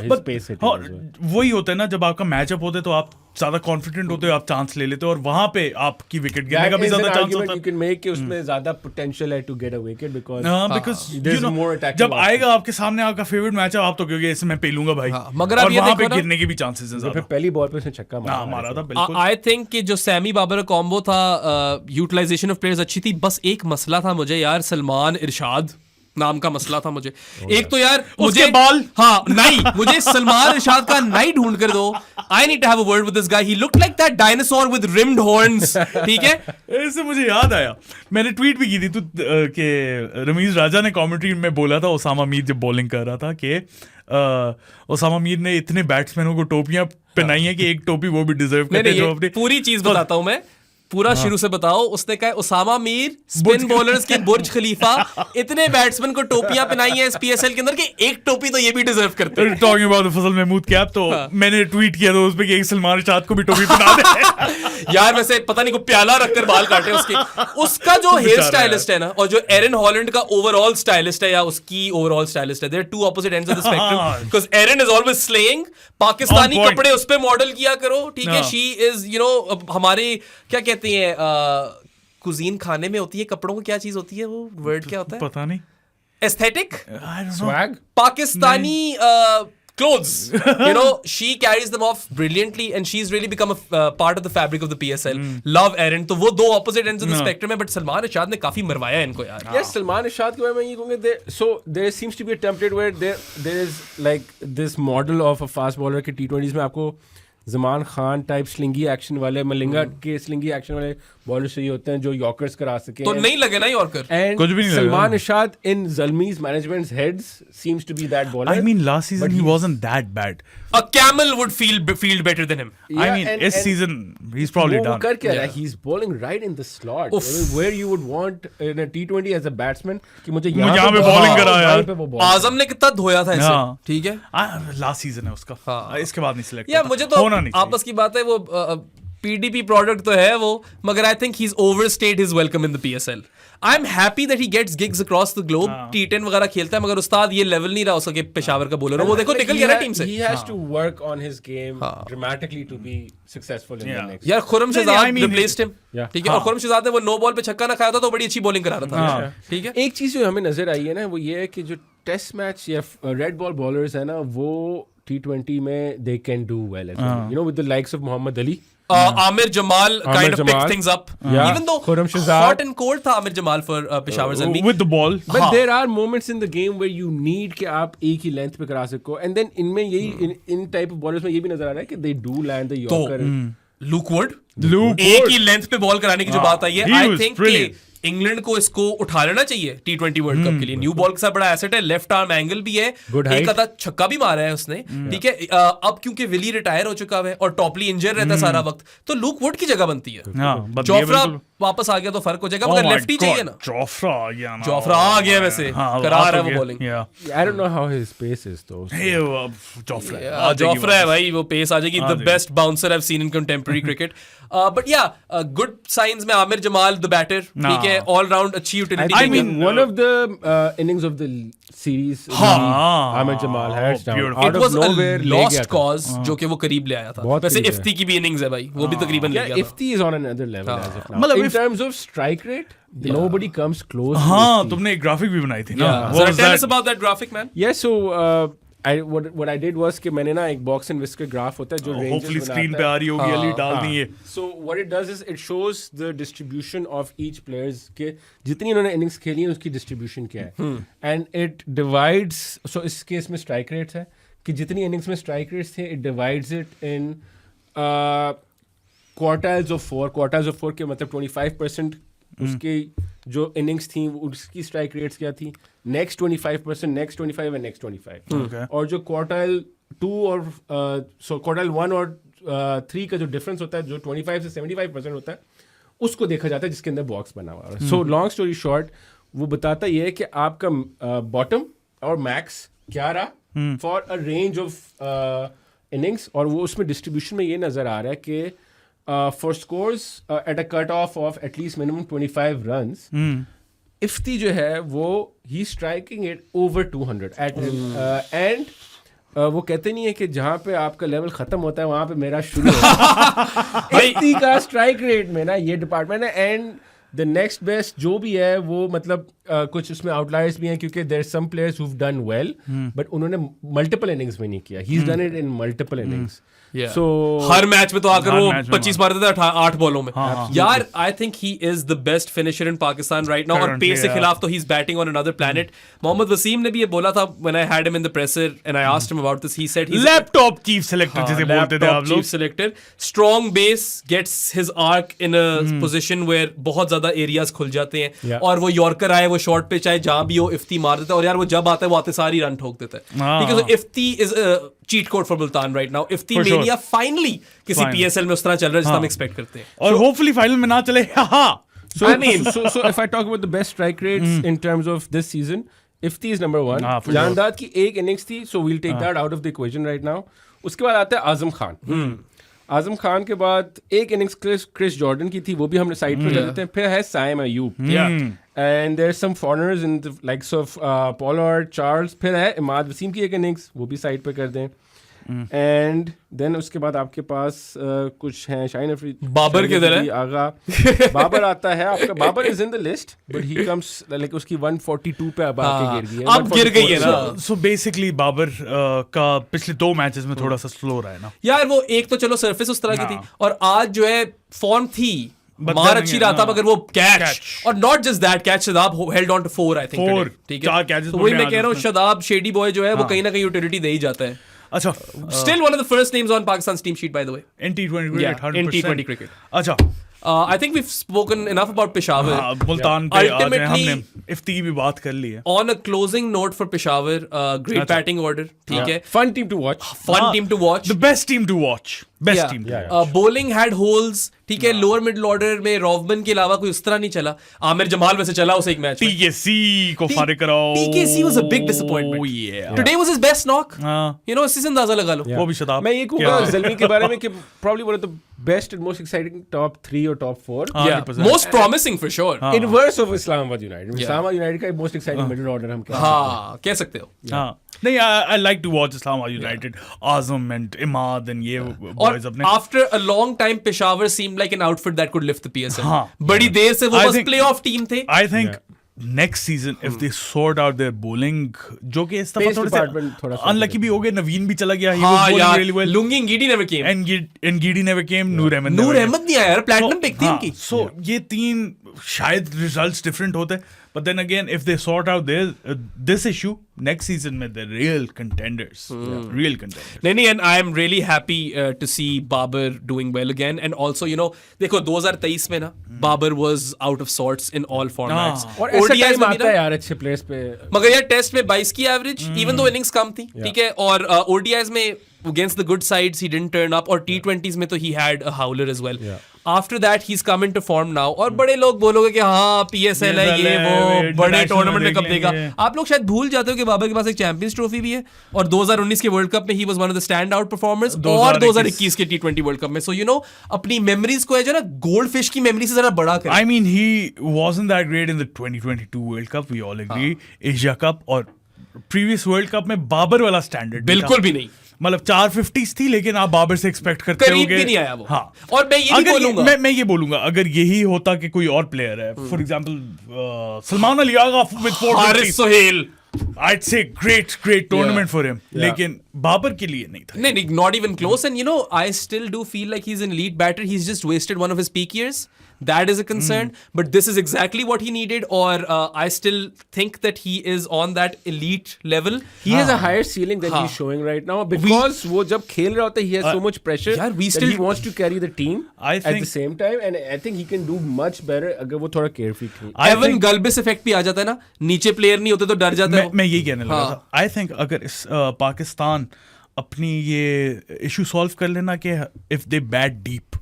his pace hitting.
वही होता है ना, जब आपका मैचअप होता है तो आप ज्यादा कॉन्फिडेंट होते हो, आप चांस ले लेते हो और वहां पे आपकी विकेट गिरने का भी ज्यादा चांस होता है.
You can make कि उसमें ज्यादा potential है to get a wicket because
there's more attacking. जब आएगा आपके सामने आपका फेवरेट मैच है, आप तो कहोगे इसमें मैं पेलूंगा भाई.
मगर अब ये देखो ना,
गिरने के भी चांसेस हैं ज्यादा.
पहली बॉल पे उसने छक्का
मारा था. बिल्कुल.
आई थिंक कि जो सैमी बाबर कॉम्बो था, यूटिलाइजेशन ऑफ प्लेयर्स अच्छी थी. बस एक मसला था मुझे यार, सलमान इरशाद नाम का मसला था मुझे. एक तो यार मुझे
बाल,
हाँ नहीं, मुझे सलमान इरशाद का नाई ढूंढ कर दो. I need to have a word with this guy. He looked like that dinosaur with rimmed horns. ठीक है,
इससे मुझे याद आया, मैंने ट्वीट भी की थी तो कि रमीज राजा ने कमेंट्री में बोला था उसामा मीर जब बॉलिंग कर रहा था कि उसामा मीर ने इतने बैट्समैनों को टोपियां पहनाई है कि एक टोपी वो भी डिजर्व करते हैं.
पूरी चीज बताता हूं मैं, पूरा शुरू से बताओ. उसने कहा उसामा मीर स्पिन बॉलर्स के बुर्ज खलीफा इतने बैट्समैन को टोपियां पहनाई है इस PSL के अंदर कि एक टोपी तो ये भी डिजर्व करते हैं.
Talking about the Fazal Mahmood cap, तो मैंने ट्वीट किया था उस पे कि एक सलमान इरशाद को भी टोपी पहना दे.
यार वैसे पता नहीं को प्याला रखकर बाल काटे उसके. उसका जो हेयर स्टाइलिस्ट है ना, और जो एरन हॉलैंड का ओवरऑल स्टाइलिस्ट है या उसकी ओवरऑल स्टाइलिस्ट है, they are two opposite ends of the spectrum. Because Aaron is always slaying. Pakistani कपड़े उस पे मॉडल किया करो. ठीक है, शी इज यू नो हमारे क्या कहते हैं कुजीन खाने में होती है कपड़ों को, क्या चीज होती है वो वर्ड क्या होता है
पता नहीं.
Aesthetic
swag,
Pakistani clothes. You know, she carries them off brilliantly and she's really become a part of the fabric of the PSL. Love Aaron. तो वो दो opposite ends of the spectrum है, but सलमान इरशाद ने काफी मरवाया इनको यार.
Yes, सलमान इरशाद के बारे में ये कहूँगा, so there seems to be a template where there is like this model of a fast bowler के T20s में आपको ज़मान खान टाइप स्लिंगी एक्शन वाले, मलिंगा के स्लिंगी एक्शन वाले बॉलर चाहिए होते हैं जो यॉर्कर्स करा सके.
तो नहीं लगे ना यॉर्कर.
कुछ भी नहीं. सलमान इरशाद in Zalmi's management's heads seems to be that bowler.
I mean, last season he wasn't that bad.
A camel would feel better than him.
Yeah, I mean, this season he's probably done.
कर क्या रहा है? He's bowling right in the slot. Where you would want in a T20 as a batsman कि मुझे यहाँ पे
bowling करा यार.
आजम ने कितना धोया था इसे. ठीक है.
Last season है उसका. इसके बाद नहीं select.
यार मुझे तो आपस की बात है, वो PDP प्रोडक्ट तो है वो, मगर I think he's overstayed his welcome in the PSL. I'm happy that he gets gigs across the globe. T10 वगैरह खेलता है, मगर उस्ताद ये लेवल नहीं रहा हो सके पेशावर का बॉलर. वो देखो निकल गया ना टीम से.
He has to work on his game dramatically to be successful in the next.
यार खुरम शहजाद replaced him. ठीक है, और खुरम शहजाद ने वो नो बॉल पे छक्का ना खाया था तो बड़ी अच्छी बॉलिंग करा रहा था. ठीक है,
एक चीज जो हमें नजर आई है ना, वो ये है कि जो टेस्ट मैच या रेड बॉल बॉलर्स है ना, वो T20 में they can do well as well. You know, with the likes of Mohammad Ali.
Amir Jamal kind of picked things up. Even though hot and cold था Amir Jamal for Peshawar Zalmi.
With the ball.
But there are moments in the game where you need कि आप एक ही length पे करा सको. And then इनमें यही इन type of bowlers में ये भी नजर आ रहा है कि they do land the yorker.
Luke Wood एक ही लेंथ पे बॉल कराने की जो बात आई है, आई थिंक इंग्लैंड को इसको उठा लेना चाहिए T20 वर्ल्ड कप के लिए। न्यू बॉल के साथ बड़ा एसेट है, लेफ्ट आर्म एंगल भी है, एक आधा छक्का भी मारा है उसने, ठीक है। अब क्योंकि विली रिटायर हो चुका है और टॉपली इंजर रहता है सारा वक्त, तो लुक वुड की जगह बनती है। जोफ्रा वापस आ गया तो फर्क हो जाएगा, मगर लेफ्टी चाहिए ना।
जोफ्रा आ गया ना,
जोफ्रा आ गया वैसे, करा रहा है वो bowling.
I don't know how his pace is though.
Jofra है भाई, वो पेस आ जाएगी। The best bouncer I have seen in contemporary cricket. But या गुड साइंस में आमिर जमाल द बैटर, ठीक है, ऑल राउंड अच्छी utility.
I mean one of the innings of the series Amir Jamal has down
It was a lost cause जो कि वो करीब ले आया था। वैसे इफ्ती की भी इनिंग्स है भाई, वो भी तकरीबन ले गया था।
Ifti is on another level as of now. In terms of strike rate, nobody comes close.
हाँ, तुमने एक ग्राफिक भी बनाई थी ना।
Tell us about that graphic, man.
Yeah, so what I did was कि मैंने ना एक box and whisker graph होता है जो ranges
hopefully screen पे आ रही होगी, अली डाल दी है।
So what it does is it shows the distribution of each players के जितनी इन्होंने innings खेली है उसकी distribution क्या है, and it divides, so इस केस में strike rates है कि जितनी innings में strike rates थे it divides it in quartiles of 4 के मतलब 25% उसकी जो innings थी उसकी strike rates क्या थी, next 25%, next 25 and next 25. और जो quartile 2 और so quartile 1 और 3 का जो difference होता है जो 25 से 75% होता है उसको देखा जाता है जिसके अंदर box बना हुआ है। So long story short वो बताता ये है कि आपका bottom और max क्या रहा for a range of innings, और वो उसमें distribution में ये नज़र आ रहा है कि for scores at a cutoff of at least minimum 25 runs, Ifti जो है वो he's striking it over 200 at and वो कहते नहीं है कि जहाँ पे आपका लेवल खत्म होता है वहाँ पे मेरा शुरू होता है। Ifti का स्ट्राइक रेट में ना ये डिपार्टमेंट है, एंड द नेक्स्ट बेस्ट जो भी है वो मतलब कुछ उसमें आउटलायर्स भी हैं क्योंकि there some players who've done well but उन्होंने मल्टीपल इनिंग्स में नहीं किया, he is done it in multiple innings. So,
हर मैच में तो आकर वो 25 मार देता था 8 बॉलों में। यार I think he is the best finisher in Pakistan right now, और पेस के खिलाफ तो he is batting on another planet. Mohammad Wasim ने भी ये बोला था when I had him in the presser and I asked him about this, he said he is
laptop chief selector जिसे बोलते थे आप लोग,
chief selector. Strong base gets his arc in a position where बहुत ज्यादा areas खुल जाते हैं, और वो यॉर्कर आए वो शॉर्ट पे चाहे जहां भी हो इफ्ती मार देता है, और यार वो जब आता है वो आते सारी रन ठोक देता है। ठीक है, so Ifti is cheat code for Multan right now. Ifti mania finally किसी PSL में उस तरह चल रहा है जितना हम एक्सपेक्ट करते हैं,
और होपफुली फाइनल में ना चले।
So I mean, so if I talk about the best strike rates in terms of this season, Ifti is number 1. जानदाद की एक इनिंग्स थी, so we'll take that out of the equation right now. उसके बाद आता है आजम खान। आजम खान के बाद एक इनिंग्स क्रिस जॉर्डन की थी, वो भी हमने साइड पे कर देते हैं। फिर है Saim Ayub, and there some foreigners in the likes of Pollard, Charles. फिर है इमाद वसीम की एक इनिंग्स, वो भी साइड पे कर दें। एंड देन उसके बाद आपके पास कुछ हैं शाहीन अफरीदी,
बाबर के इधर है
आगा बाबर आता है आपका। Babar is in the list but he comes like उसकी 142 पे अब आके गिर गई है,
अब गिर गई है ना।
सो बेसिकली बाबर का पिछले 2 मैचेस में थोड़ा सा स्लो रहा है ना
यार। वो एक तो चलो सरफेस उस तरह की थी, और आज जो है फॉर्म थी, मार अच्छी रहा था, मगर वो कैच, और not just that catch, Shadab held on to 4 I think, ठीक है। तो वही मैं कह रहा हूँ, शदाब शेडी बॉय जो है वो कहीं ना कहीं यूटिलिटी दे ही जाता है।
अच्छा,
still one of the first names on Pakistan's team sheet by the way
in T20 cricket, 100%.
In T20 cricket.
अच्छा,
I think we've spoken enough about Peshawar.
Multan पे आज हमने इफ्ती की भी बात कर ली है।
On a closing note for Peshawar, great batting order, ठीक है,
fun team to watch,
team to watch,
the best team to watch, best team.
Bowling had holes, ठीक है। लोअर मिडिल ऑर्डर में रॉवमन के अलावा कोई उस तरह नहीं चला। आमिर जमाल वैसे चला उस एक मैच में,
TKC को फारिग कराओ।
TKC was a big disappointment.
Oh yeah.
Today was his best knock. You know, इससे अंदाजा लगा लो।
वो भी शदाब।
मैं ये कहूँगा ज़ल्मी के बारे में कि probably one of the best and most exciting top 3 or top 4.
Yeah, most promising for sure.
Inverse of Islamabad United. Islamabad United का most exciting middle order हम
कह सकते हो।
हाँ, नहीं, I like to watch Islamabad United, Azam and Imad and ये boys अपने।
After a long time, Peshawar seemed like an outfit that could lift the PSL. बड़ी देर से वो बस playoff team थे।
I think next season if they sort out their bowling, जो कि इस दफा थोड़ा सा unlucky भी हो गए, नवीन भी चला गया, he was bowling really well.
Lungi Ngidi never came.
And Gidi never came. Noor Ahmed
नहीं आया यार, platinum pick थी उनकी।
So ये 3 शायद results different होते, But then again, if they sort out this issue, next season में they're real contenders. Real contenders.
नहीं, and I am really happy to see Babar doing well again. And also, you know, देखो 2023 में ना Babar was out of sorts in all formats.
और ऐसा time आता है यार अच्छे प्लेयर्स पे.
मगर यार टेस्ट में 22 की एवरेज, even though innings कम थी, ठीक है, और ODIs में against the good sides he didn't turn up, और T20s में तो he had a howler as well. After that he's come into form now, और बड़े लोग बोलोगे कि हाँ PSL है ये वो बड़े टूर्नामेंट में कब देगा. आप लोग शायद भूल जाते हो कि बाबर के पास एक चैंपियंस ट्रॉफी भी है, और 2019 के वर्ल्ड कप में he was one of the stand out performers, और 2021 के T20 वर्ल्ड कप में. So you know, अपनी मेमोरीज को है जो ना गोल्ड फिश की मेमोरी से जरा बड़ा करें.
I mean he wasn't that great in the 2022 World Cup, we all agree. Asia Cup और previous World Cup में बाबर वाला स्टैंडर्ड
बिल्कुल भी नहीं.
मतलब 450s थी, लेकिन आप बाबर से एक्सपेक्ट करते होगे.
करीब भी नहीं आया वो.
हाँ.
और मैं ये बोलूंगा,
मैं ये बोलूंगा, अगर यही होता कि कोई और प्लेयर है, for example Salman Ali Agha with 450,
Haris Sohail,
I'd say great tournament for him. लेकिन बाबर के लिए नहीं था.
नहीं, not even close. And you know, I still do feel like he's an elite batter. He's just wasted one of his peak years. That is a concern. But this is exactly what he needed. Or I still think that he is on that elite level.
He has a higher ceiling than he's showing right now, because वो जब खेल रहा होता है, he has so much pressure that he wants to carry the team at the same time, and I think he can do much better अगर वो थोड़ा carefree खेले.
Evan Galbis effect भी आ जाता है ना, नीचे प्लेयर नहीं होते तो डर जाता है.
मैं यही कहने लगा था. I think अगर इस पाकिस्तान अपनी ये इशू सॉल्व कर लेना कि if they bat deep,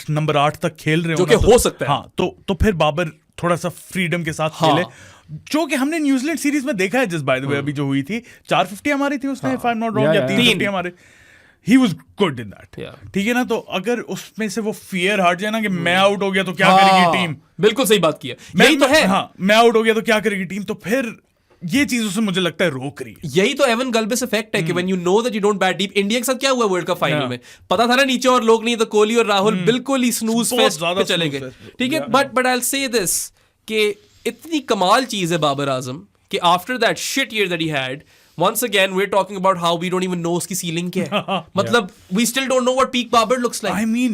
number 8 तक खेल रहे
जो कि हो सकता है.
हाँ, तो फिर बाबर थोड़ा सा फ्रीडम के साथ खेले, जो कि हमने न्यूजीलैंड सीरीज में देखा है. जिस बाय द वे अभी जो हुई थी 450 हमारी थी उसने, if I'm not wrong, या 350 हमारे. He was good in that. ठीक है ना. तो अगर उसमें से वो फियर हट जाए ना कि मैं आउट हो गया तो क्या करेगी टीम.
बिल्कुल सही बात की है. यही तो है.
हाँ, मैं आउट हो गया तो क्या करेगी टीम. तो फिर ये चीजों से मुझे लगता है रोक रही है.
यही तो एवन गल्बिस इफेक्ट है कि when you know that you don't bat deep. India के साथ क्या हुआ वर्ल्ड कप फाइनल में, पता था ना नीचे और लोग नहीं, तो कोहली और राहुल बिल्कुल ही स्नूज फेस्ट पे चले गए. ठीक है, but I will say this कि इतनी कमाल चीज है बाबर आजम कि after that shit year that he had, once again we're talking about how we don't even know उसकी सीलिंग क्या है. मतलब we still don't know what peak Babar looks like.
I mean,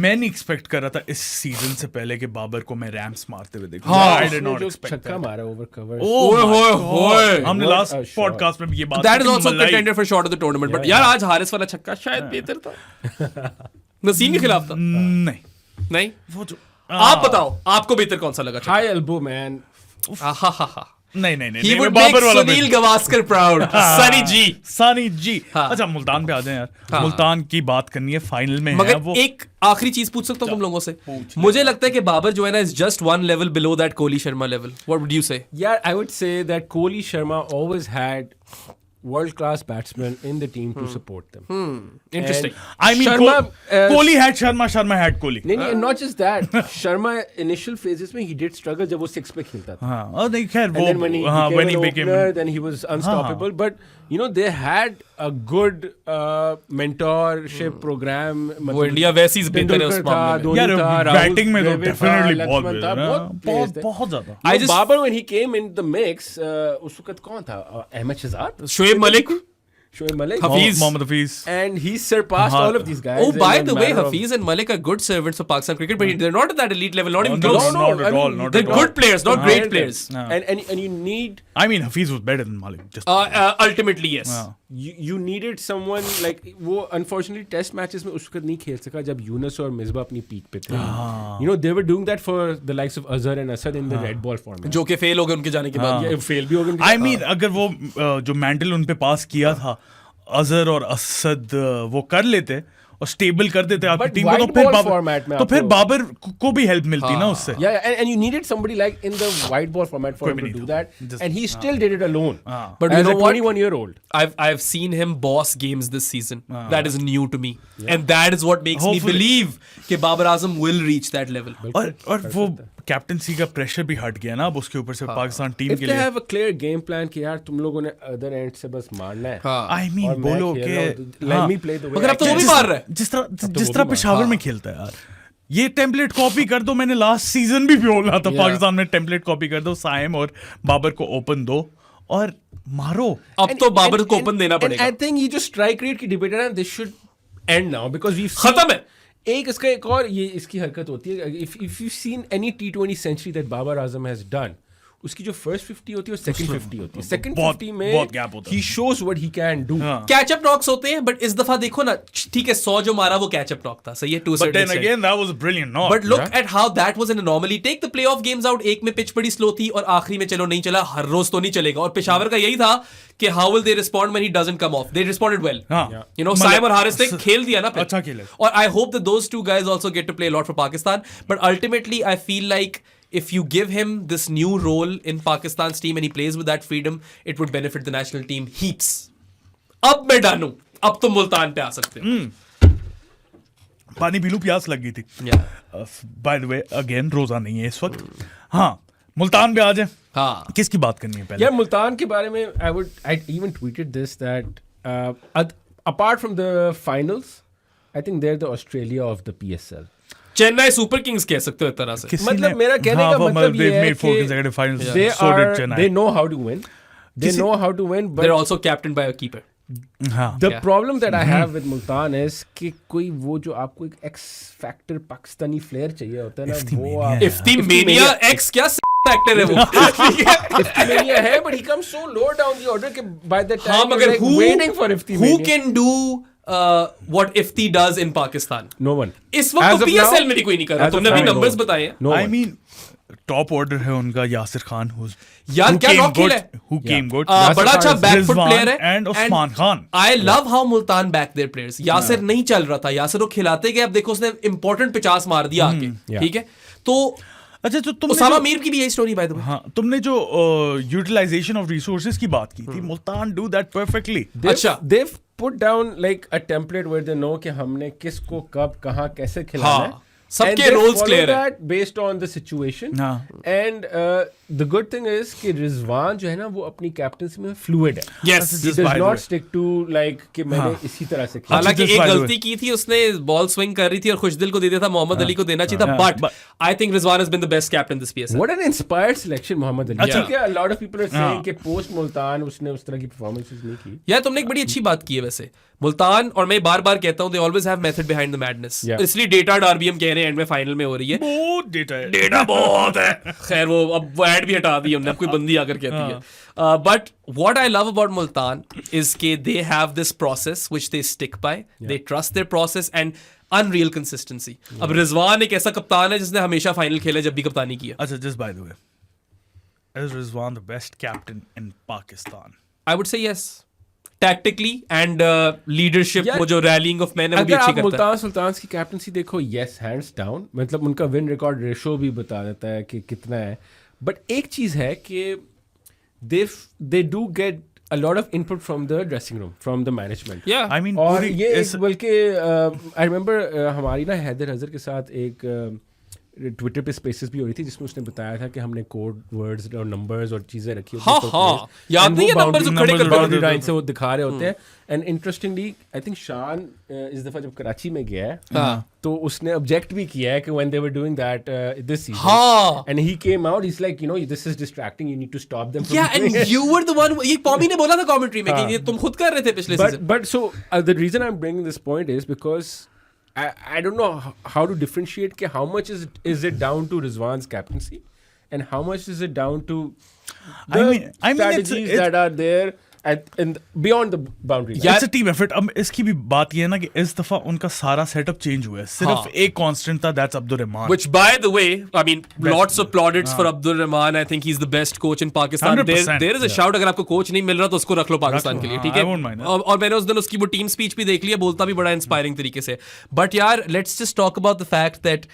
मैं नहीं एक्सपेक्ट कर रहा था इस सीजन से पहले कि बाबर को मैं रैम्स मारते हुए देखूं. I did not expect
छक्का मारा ओवर कवर.
ओए हमने लास्ट पॉडकास्ट में भी ये बात.
That is also contender for shot of the tournament. But यार आज हारिस वाला छक्का शायद बेहतर था. नसीम के खिलाफ था. नहीं वो जो आप बताओ आपको बेहतर कौन सा लगा.
High elbow man.
नहीं
He would make Sunil Gavaskar proud. Sunny ji.
अच्छा मुल्तान पे आ जाए यार. मुल्तान की बात करनी है, फाइनल में
मगर
है वो.
एक आखिरी चीज पूछ सकता हूँ तुम लोगों से. मुझे लगता है कि बाबर जो है ना is just one level below that Kohli Sharma level. What would you से?
Yeah, I would say that Kohli Sharma always had world-class batsmen in the team to support them.
Interesting.
I mean,
Sharma,
Kohli had Sharma, Sharma had Kohli.
नहीं, not just that. Sharma initial phases में he did struggle जब वो 6 पे खेलता था.
हाँ, और नहीं खैर वो.
And then when he became an opener, then he was unstoppable. But you know they had a good mentorship program.
वो इंडिया वैसी बेहतर है उस मामले में.
यार बैटिंग में तो डेफिनेटली बहुत ज्यादा.
Babar when he came in the mix, उस वक्त कौन था? Ahmad Shahzad,
Shoaib Malik,
Hafiz, Mohammad Hafiz,
and he surpassed all of these guys.
Oh, by the way, Hafiz and Malik are good servants for Pakistan cricket, but they're not at that elite level, not even close.
Not at all.
They're good players, not great players.
And you need.
I mean, Hafiz was better than Malik. Just
ultimately, yes.
You needed someone like वो unfortunately test matches में उस वक्त नहीं खेल सका जब यूनुस और मिसबा अपनी पीक पे थे. You know they were doing that for the likes of Azhar and Asad in the red ball format.
जो कि फेल हो गए उनके जाने के बाद.
फेल भी हो गए.
I mean, अगर वो जो मैंडल उन पे पास किया था, अजहर और असद वो कर लेते और स्टेबल कर देते आपकी टीम को, तो फिर बाबर को भी हेल्प मिलती ना उससे.
and you needed somebody like in the white ball format for him to do that, and he still did it alone.
But
as a 21-year-old,
I've seen him boss games this season. That is new to me, and that is what makes me believe कि Babar Azam will reach that level.
और वो captaincy का pressure भी हट गया ना अब उसके ऊपर से पाकिस्तान टीम के लिए.
If they have a clear game plan कि यार तुम लोगों ने other end से बस मारना है.
I mean बोलो कि
let me play the way.
मगर अब तो वो भी मार रहा है.
जिस तरह पेशावर में खेलता है यार, ये टेम्पलेट कॉपी कर दो. मैंने लास्ट सीजन भी बोला था पाकिस्तान में टेम्पलेट कॉपी कर दो, साइम और बाबर को ओपन दो और मारो.
अब तो बाबर को ओपन देना पड़ेगा.
I think ये जो स्ट्राइक रेट की डिबेट है ना, this should end now because we've
खत्म है.
एक इसका एक और ये इसकी हरकत होती है, if you seen any T20 century that Babar Azam has done, उसकी जो फर्स्ट 50 होती है और सेकंड 50 होती है, सेकंड 50 में ही shows what he can do.
Catch up knocks होते हैं, बट इस दफा देखो ना, ठीक है 100 जो मारा वो कैचअप नॉक था, सही है, to
But then again that was a brilliant knock.
But look at how that was an anomaly. Take the playoff games out. एक में पिच बड़ी स्लो थी और आखिरी में चलो नहीं चला, हर रोज तो नहीं चलेगा. और पेशावर का यही था कि how will they respond when he doesn't come off? They responded well. You know, Saim और हारिस ने खेल दिया ना.
अच्छा खेला.
और I hope that those two guys also get to play a lot for Pakistan. But ultimately, I feel like if you give him this new role in Pakistan's team and he plays with that freedom, it would benefit the national team heaps. अब मैं done हूं. अब तुम मुल्तान पे आ सकते हो.
पानी P लूं, प्यास लग गई थी. बाय द वे अगेन रोजा नहीं है इस वक्त. हाँ, मुल्तान पे आ जाए. हाँ, किसकी बात करनी है पहले?
यार मुल्तान के बारे में I even tweeted this that apart from the finals, I think they're the Australia of the PSL.
Chennai super Kings कह सकते हो एक तरह से.
मतलब मेरा कहने का मतलब ये है कि they know how to win. They know how to win, but
they're also captained by a keeper.
The problem that I have with Multan is कि कोई वो जो आपको एक X factor पाकिस्तानी फ्लेयर चाहिए होता है ना, वो आप
Ifti Mania X क्या फैक्टर है वो.
Ifti Mania है, but he comes so low down the order कि by the time
मगर
you're like waiting for Ifti Mania.
Who can do what Ifti does in Pakistan?
No one.
इस वक्त तो PSL में भी कोई नहीं कर रहा. तुमने अभी नंबर्स बताए हैं.
I mean टॉप ऑर्डर है उनका यासिर खान,
यार क्या नॉक खेला है,
who came good,
बड़ा अच्छा बैकफुट प्लेयर है,
and Usman Khan.
I love how Multan back their players. Yasir नहीं चल रहा था, यासिर को खिलाते गए, अब देखो उसने इंपॉर्टेंट 50 मार दिया आके. ठीक है, तो
अच्छा तो तुमने
उसामा मीर की भी यही स्टोरी बाय द वे.
हाँ, तुमने जो यूटिलाइजेशन ऑफ रिसोर्सेज की बात की थी, मुल्तान डू दैट परफेक्टली.
अच्छा,
they've put down like a template where they know कि हमने किसको कब कहाँ कैसे खिलाना है.
सबके रोल्स क्लियर है
based on the situation. And the good thing is कि रिजवान जो है ना वो अपनी कैप्टनसी में फ्लूइड है.
Yes,
he does not stick to like कि मैंने इसी तरह से खेला.
हालांकि एक गलती की थी उसने, बॉल स्विंग कर रही थी और खुशदिल को दे दिया था, मोहम्मद अली को देना चाहिए था. But I think Rizwan has been the best captain this PSL.
What an inspired selection Mohammad Ali. ठीक है, a lot of people are saying कि पोस्ट मुल्तान उसने उस तरह की परफॉर्मेंसेस नहीं की.
यार तुमने एक बड़ी अच्छी बात की है वैसे. मुल्तान, और मैं बार बार कहता हूं, they always have method behind the madness. इसलिए डेटा डार्बी हम कह रहे हैं एंड में फाइनल में हो रही है.
बहुत डेटा है,
डेटा बहुत है. खैर वो अब वो ऐड भी हटा दी हमने, अब कोई बंदी आकर कहती है. But what I love about Multan is के they have this process which they stick by. They trust their process and unreal consistency. अब रिजवान एक ऐसा कप्तान है जिसने हमेशा फाइनल खेला जब भी कप्तानी किया.
अच्छा, just by the way, is Rizwan the best captain in Pakistan?
I would say yes. Tactically and leadership, वो जो रैलिंग ऑफ मैन है वो भी अच्छी करता है.
मुल्तान सुल्तान्स की कैप्टनसी देखो, यस हैंड्स डाउन, मतलब उनका विन रिकॉर्ड रेशो भी बता देता है कि कितना है. बट एक चीज है कि they do get a lot of input from the dressing room, from the management.
Yeah,
I mean,
और ये बल्कि I remember हमारी ना हैदर अजहर के साथ एक ट्विटर पे स्पेसेस भी हो रही थी जिसमें उसने बताया था कि हमने कोड वर्ड्स और नंबर्स और चीजें रखी होती हैं.
हाँ, याद नहीं है नंबर्स जो खड़े कर
बाउंड्री लाइन से वो दिखा रहे होते हैं. एंड इंटरेस्टिंगली आई थिंक शान इस दफा जब कराची में गया है तो उसने ऑब्जेक्ट भी किया है कि when they were doing that this season, and he came out, he is like, you know, this is distracting, you need to stop them.
या and you were the one, ये पॉमी ने बोला था कमेंट्री में कि ये तुम खुद कर रहे थे पिछले season.
But so the reason I am bringing this point is because I don't know how to differentiate how much is it down to Rizwan's captaincy and how much is it down to the strategies that are there and beyond the boundary line.
It's a team effort. अब इसकी भी बात ये है ना कि इस दफा उनका सारा सेटअप चेंज हुआ है. सिर्फ एक कांस्टेंट था, that's Abdur Rahman.
Which by the way, I mean, lots of plaudits for Abdur Rahman. I think he's the best coach in Pakistan. There is a shout, अगर आपको कोच नहीं मिल रहा तो उसको रख लो पाकिस्तान के लिए, ठीक है. और मैंने उस दिन उसकी वो टीम स्पीच भी देख लिया, बोलता भी बड़ा इंस्पायरिंग तरीके से. बट यार, let's just talk about the fact that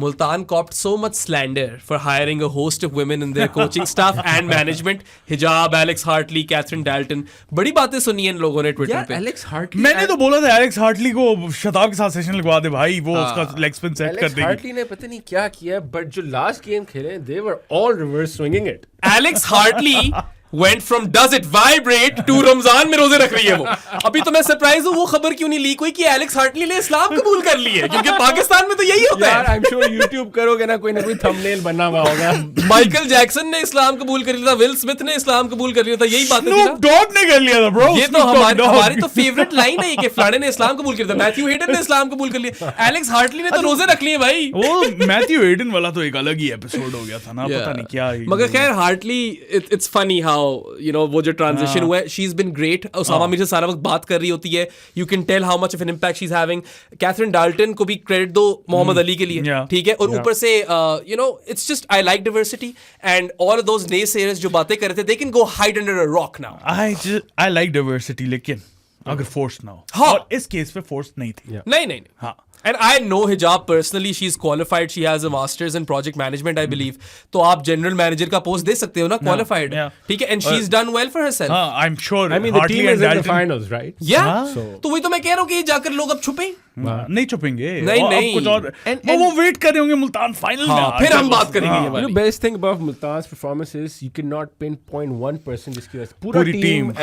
Multan copped so much slander for hiring a host of women in their coaching staff and management. Hijab, Alex Hartley, Catherine Dalton. बड़ी बातें सुनी हैं इन लोगों ने Twitter पे.
Alex Hartley,
मैंने तो बोला था एलेक्स हार्टली को शताब के साथ सेशन लगवा दे भाई, वो उसका लेग स्पिन सेट कर देगी.
Alex Hartley ने पता नहीं क्या किया, बट जो लास्ट गेम खेले, they were all reverse swinging it.
Alex Hartley went from does it vibrate to Ramzan में रोजे रख रही है वो। अभी तो मैं सरप्राइज हूँ वो खबर क्यों नहीं लीक हुई कि एलेक्स हार्टली ने इस्लाम कबूल कर ली है, क्योंकि पाकिस्तान में तो यही होता है।
आई एम श्योर YouTube करोगे ना कोई थंबनेल बना हुआ होगा।
माइकल जैक्सन ने इस्लाम कबूल कर लिया था, विल स्मिथ ने इस्लाम कबूल कर लिया था, यही बात है।
डॉग ने कर लिया था ब्रो।
ये तो हमारी तो फेवरेट लाइन है कि फलाने ने इस्लाम कबूल कर लिया था, मैथ्यू हेडन ने इस्लाम कबूल कर लिया, एलेक्स हार्टली ने तो रोजे रख लिए भाई।
वो मैथ्यू हेडन वाला तो एक अलग ही एपिसोड हो गया था ना, पता नहीं क्या।
मगर खैर Hartley it's funny how you know वो जो ट्रांजिशन हुआ है, she is been great. Usama Mir से सारा वक्त बात कर रही होती है, you can tell how much of an impact she is having. Catherine Dalton को भी क्रेडिट दो मोहम्मद अली के लिए, ठीक है। और ऊपर से you know it's just I like diversity and all those naysayers जो बातें कर रहे थे, they can go hide under a rock now.
I like diversity, लेकिन अगर फोर्स ना हो,
हाँ।
और इस केस पे फोर्स नहीं थी।
नहीं हाँ। And I know Hijab personally, she's qualified, she has a master's in project management, I believe. तो आप general manager का post दे सकते हो ना, qualified. ठीक है, and she's done well for herself.
I'm sure.
I mean, the team is in the finals, right?
Yeah. तो वही तो मैं कह रहा हूँ कि जाकर लोग अब छुपे।
नहीं छुपेंगे,
नहीं
कुछ और वो वेट कर रहे होंगे मुल्तान फाइनल में,
फिर हम बात करेंगे ये वाली।
The best thing about Multan's performance is you cannot pinpoint one person जिसकी वजह से
पूरी team,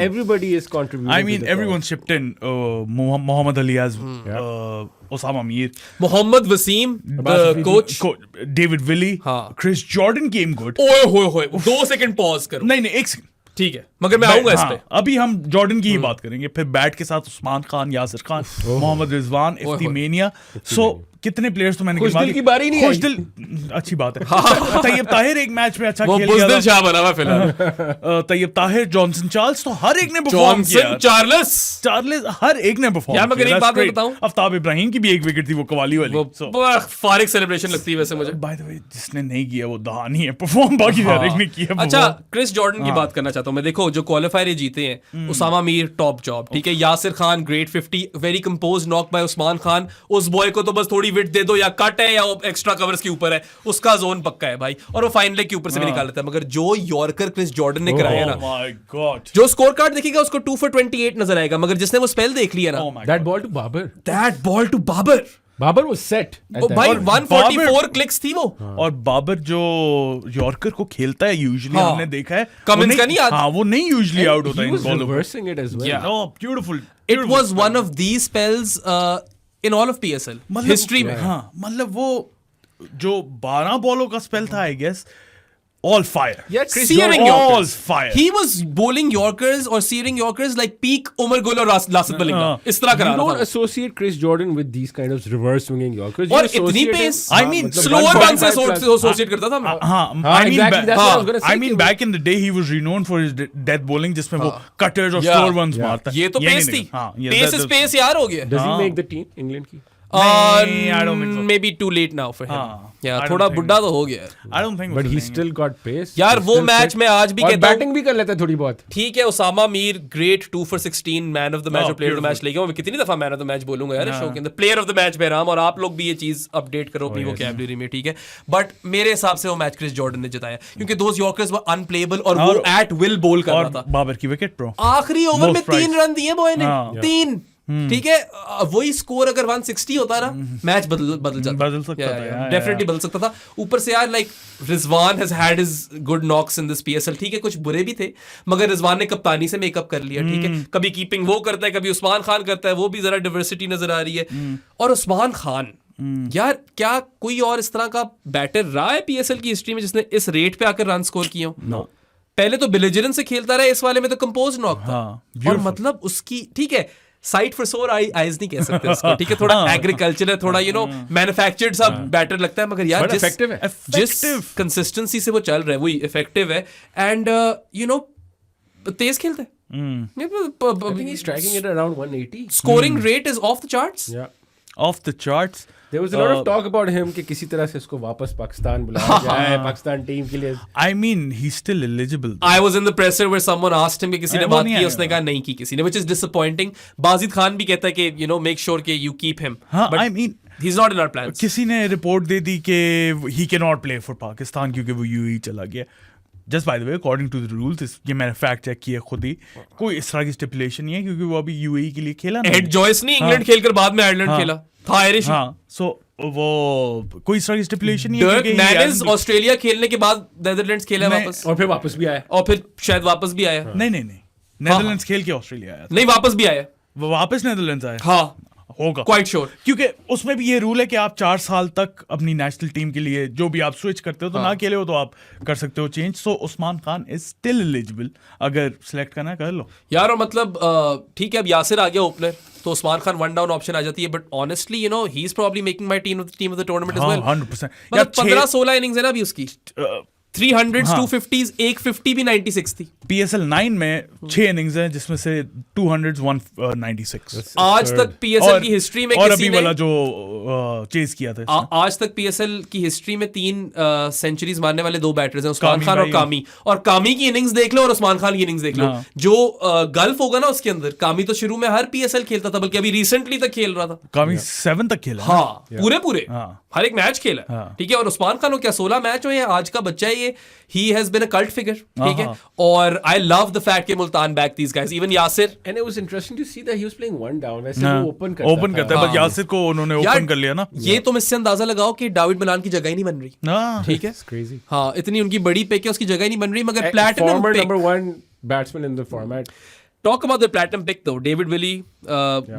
everybody is contributing.
I mean, everyone chipped in. Muhammad Ali as Usama Mir,
Mohammad Wasim, the coach,
David Willey, Chris Jordan came good.
ओए होए 2 second pause करो।
नहीं एक second,
ठीक है, मगर मैं आऊंगा इस पे।
अभी हम जॉर्डन की ही बात करेंगे, फिर बैट के साथ उस्मान खान, यासिर खान, मोहम्मद रिजवान, इफ्तिमेनिया। सो कितने प्लेयर्स तो मैंने
खुशदिल की बारी नहीं,
खुशदिल अच्छी बात है। तैयब ताहिर एक मैच में अच्छा खेल गया था,
शाह बना हुआ फिलहाल।
तैयब ताहिर, जॉनसन चार्ल्स, तो हर एक ने परफॉर्म किया। चार्ल्स हर एक ने परफॉर्म किया।
मगर एक बात मैं बताऊं,
आफ्ताब इब्राहिम की भी एक विकेट थी, वो कवाली वाली,
फारिग सेलिब्रेशन लगती है वैसे मुझे।
बाय द वे जिसने नहीं किया वो दहानी है, परफॉर्म बाकी हर एक ने किया।
अच्छा, क्रिस जॉर्डन की बात करना चाहता हूं मैं। देखो जो क्वालिफायर ये जीते हैं, उसामा मीर टॉप जॉब, ठीक है। Yasir Khan great 50, very compose knock by Usman Khan. उस बॉय को तो बस थोड़ी विट दे दो, या कट है या एक्स्ट्रा कवर्स के ऊपर है, उसका जोन पक्का है भाई, और वो फाइन लेग के ऊपर से भी निकाल लेता है। मगर जो यॉर्कर क्रिस जॉर्डन ने कराया ना,
माय गॉड,
जो स्कोर कार्ड देखिएगा उसको 2 for 28 नजर आएगा, मगर जिसने वो स्पेल देख लिया ना,
that ball to Babar, Babar was set
भाई 144 क्लिक्स थी वो।
और बाबर जो यॉर्कर को खेलता है यूजुअली, हमने देखा है
कमिंस का नहीं आता।
हाँ, वो नहीं यूजुअली आउट होता है इन बॉलों पे।
reversing it as well.
Yeah. Oh, beautiful.
It was one of these spells in all of PSL history में।
हाँ, मतलब वो जो 12 बॉलों का स्पेल था, I guess all fire.
Yeah, Chris
Searing
Jordan, all
Yorkers.
fire.
He was bowling Yorkers or searing Yorkers like peak Umar Gul और Lasat Malinga. इस तरह करा
You
रहा
don't
था।
associate Chris Jordan with these kind of reverse swinging Yorkers.
और इतनी pace,
I mean,
slower run से associate करता था मैं।
exactly. That's what I was gonna say.
I mean, back in the day, he was renowned for his death bowling, जिसमें वो cutters और slower ones मारता है।
ये तो पेस थी, पेस is पेस यार हो गया।
Does he make the team, England की?
I don't think so.
Maybe too late now for him. Yeah, थोड़ा बुड्ढा तो हो गया।
I don't think.
But he still got pace.
यार वो मैच में आज भी कहता हूँ,
बैटिंग भी कर लेता है थोड़ी बहुत।
ठीक है, Usama Mir great 2 for 16 man of the match और प्लेयर ऑफ द मैच लेके। मैं कितनी दफा मैन ऑफ द मैच बोलूंगा यार शो के अंदर, प्लेयर ऑफ द मैच बेराम। और आप लोग भी ये चीज अपडेट करो अपनी वोकैबुलरी में, ठीक है। बट मेरे हिसाब से वो मैच क्रिस जॉर्डन ने जिताया, क्योंकि दोस यॉर्कर्स वर अनप्लेएबल और वो एट विल बोल कर रहा था।
बाबर की विकेट प्रो,
आखिरी ओवर में 3 रन दिए बॉय ने, 3, ठीक है। वही स्कोर अगर 160 होता ना, मैच बदल
सकता था,
डेफिनेटली बदल सकता था। ऊपर से यार like Rizwan has had his good knocks in this PSL, ठीक है। कुछ बुरे भी थे, मगर रिजवान ने कप्तानी से मेकअप कर लिया, ठीक है। कभी कीपिंग वो करता है, कभी उस्मान खान करता है, वो भी जरा डाइवर्सिटी नजर आ रही है। और उस्मान खान यार, क्या कोई और इस तरह का बैटर रहा है PSL की हिस्ट्री में जिसने इस रेट पे आकर रन स्कोर किए हो? पहले तो बिलिजरन से खेलता रहा, इस वाले में तो कंपोज नॉक था। और मतलब उसकी, ठीक है, साइट फॉर सोर आईज नहीं कह सकते उसको, ठीक है। थोड़ा एग्रीकल्चर है, थोड़ा यू नो मैन्युफैक्चर्ड सा बैटर लगता है, मगर यार जिस कंसिस्टेंसी से वो चल रहा है वही इफेक्टिव है। एंड यू नो तेज खेलता है,
striking it around 180,
scoring rate is of the charts,
of the charts.
There was a lot of talk about him कि किसी तरह से इसको वापस पाकिस्तान बुलाया जाए, पाकिस्तान टीम के लिए।
I mean, he's still eligible.
I was in the presser where someone asked him कि किसी ने बात की, उसने कहा नहीं की किसी ने, which is disappointing. Wajid Khan भी कहता है कि you know make sure कि you keep him.
हाँ, I mean,
he's not in our plans.
किसी ने रिपोर्ट दे दी कि he cannot play for Pakistan क्योंकि वो UAE चला गया। Just by the way according to the rules, ये मैंने फैक्ट चेक किया खुद ही, कोई इस तरह की स्टिपुलेशन नहीं है क्योंकि वो अभी यूएई के लिए खेला ना,
एड जॉयस नहीं इंग्लैंड खेलकर बाद में आयरलैंड खेला था, आयरिश।
हाँ, सो वो कोई इस तरह की स्टिपुलेशन नहीं है
डर्क
क्योंकि
नैनिस ऑस्ट्रेलिया खेलने के बाद नेदरलैंड्स खेला है वापस,
और फिर वापस भी आया,
और फिर शायद वापस भी आया।
नहीं नेदरलैंड्स खेल के ऑस्ट्रेलिया आया था,
नहीं वापस भी आया,
वो वापस नेदरलैंड्स आया
हाँ
होगा
क्वाइट श्योर,
क्योंकि उसमें भी ये रूल है कि आप 4 साल तक अपनी नेशनल टीम के लिए जो भी आप स्विच करते हो तो ना खेले हो तो आप कर सकते हो change. So Usman Khan is still eligible, अगर सिलेक्ट करना कर लो
यार। और मतलब ठीक है, अब यासिर आ गया ओपनर तो Usman Khan one down option आ जाती है, but honestly you know he is probably making my team of the tournament as well.
100%।
मतलब 15-16 इनिंग्स है ना अभी उसकी, 300s 250s, एक 50 भी 96 थी।
PSL 9 में 6 इनिंग्स हैं जिसमें से 200s 196
आज तक PSL की हिस्ट्री में
और
किसी
अभी
ने
वाला जो चेज किया था
आज तक PSL की हिस्ट्री में 3 सेंचुरीज मारने वाले 2 बैटर्स हैं, उस्मान खान और कामी। और कामी की इनिंग्स देख लो और उस्मान खान की इनिंग्स देख लो, जो गल्फ होगा ना उसके अंदर। कामी तो शुरू में हर PSL खेलता था, बल्कि अभी रिसेंटली तक खेल रहा था।
कामी 7 तक खेला,
हाँ पूरे हर एक मैच खेला, ठीक है। और उस्मान खान को क्या 16 मैच हुए, आज का बच्चा है ये, he has been a cult figure, ठीक है। और I love the fact कि Multan back these guys, even Yasir.
And it was interesting to see that he was playing one down, वैसे वो ओपन करता
है, बस यासिर को उन्होंने ओपन कर लिया ना।
ये तुम इससे अंदाजा लगाओ कि डाविड मिलान की जगह ही नहीं बन रही, ठीक है।
crazy,
हाँ इतनी उनकी बड़ी पिक है, उसकी जगह ही नहीं बन रही, मगर platinum
former
pick.
number 1 batsman in the format.
Talk about the platinum pick though. David Willey,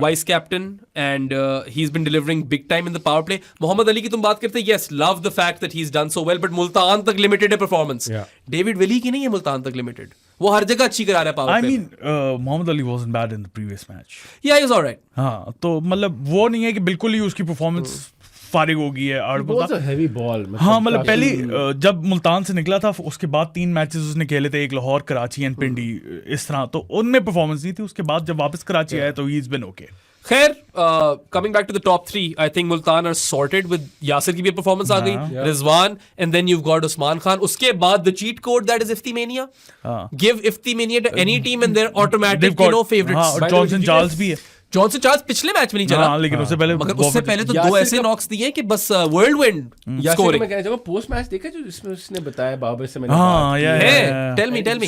vice captain, and he's been delivering big time in the power play. Mohammad Ali की तुम बात करते, yes, love the fact that he's done so well, but Multan तक limited है performance. David Willey की नहीं है मुल्तान तक limited. वो हर जगह अच्छी करा रहा है power play.
I mean, Mohammad Ali wasn't bad in the previous match.
Yeah, he was alright.
हाँ, तो मतलब वो नहीं है कि बिल्कुल ही उसकी परफॉर्मेंस फारिग हो गई है।
और हेवी बॉल,
हाँ मतलब पहली जब मुल्तान से निकला था उसके बाद 3 मैचेस उसने खेले थे, एक लाहौर, कराची एंड पिंडी, इस तरह, तो उनमें परफॉर्मेंस नहीं थी। उसके बाद जब वापस कराची आया तो ही इज बीन ओके।
खैर, coming back to the top 3, I think Multan are sorted with Yasir की भी परफॉर्मेंस आ गई, Rizwan, and then you got Usman Khan. उसके बाद the cheat code that is Iftimania, give Iftimania to any team and their automatic you know favourites.
Johnson Charles भी है,
Johnson Charles पिछले match में नहीं चला,
लेकिन उससे पहले
तो 2 ऐसे नॉक्स दिए कि बस व्हर्ल विंड स्कोरिंग।
मैं कहना चाहूंगा पोस्ट मैच देखा जो जिसमें उसने बताया बाबर से, मैंने
टेल मी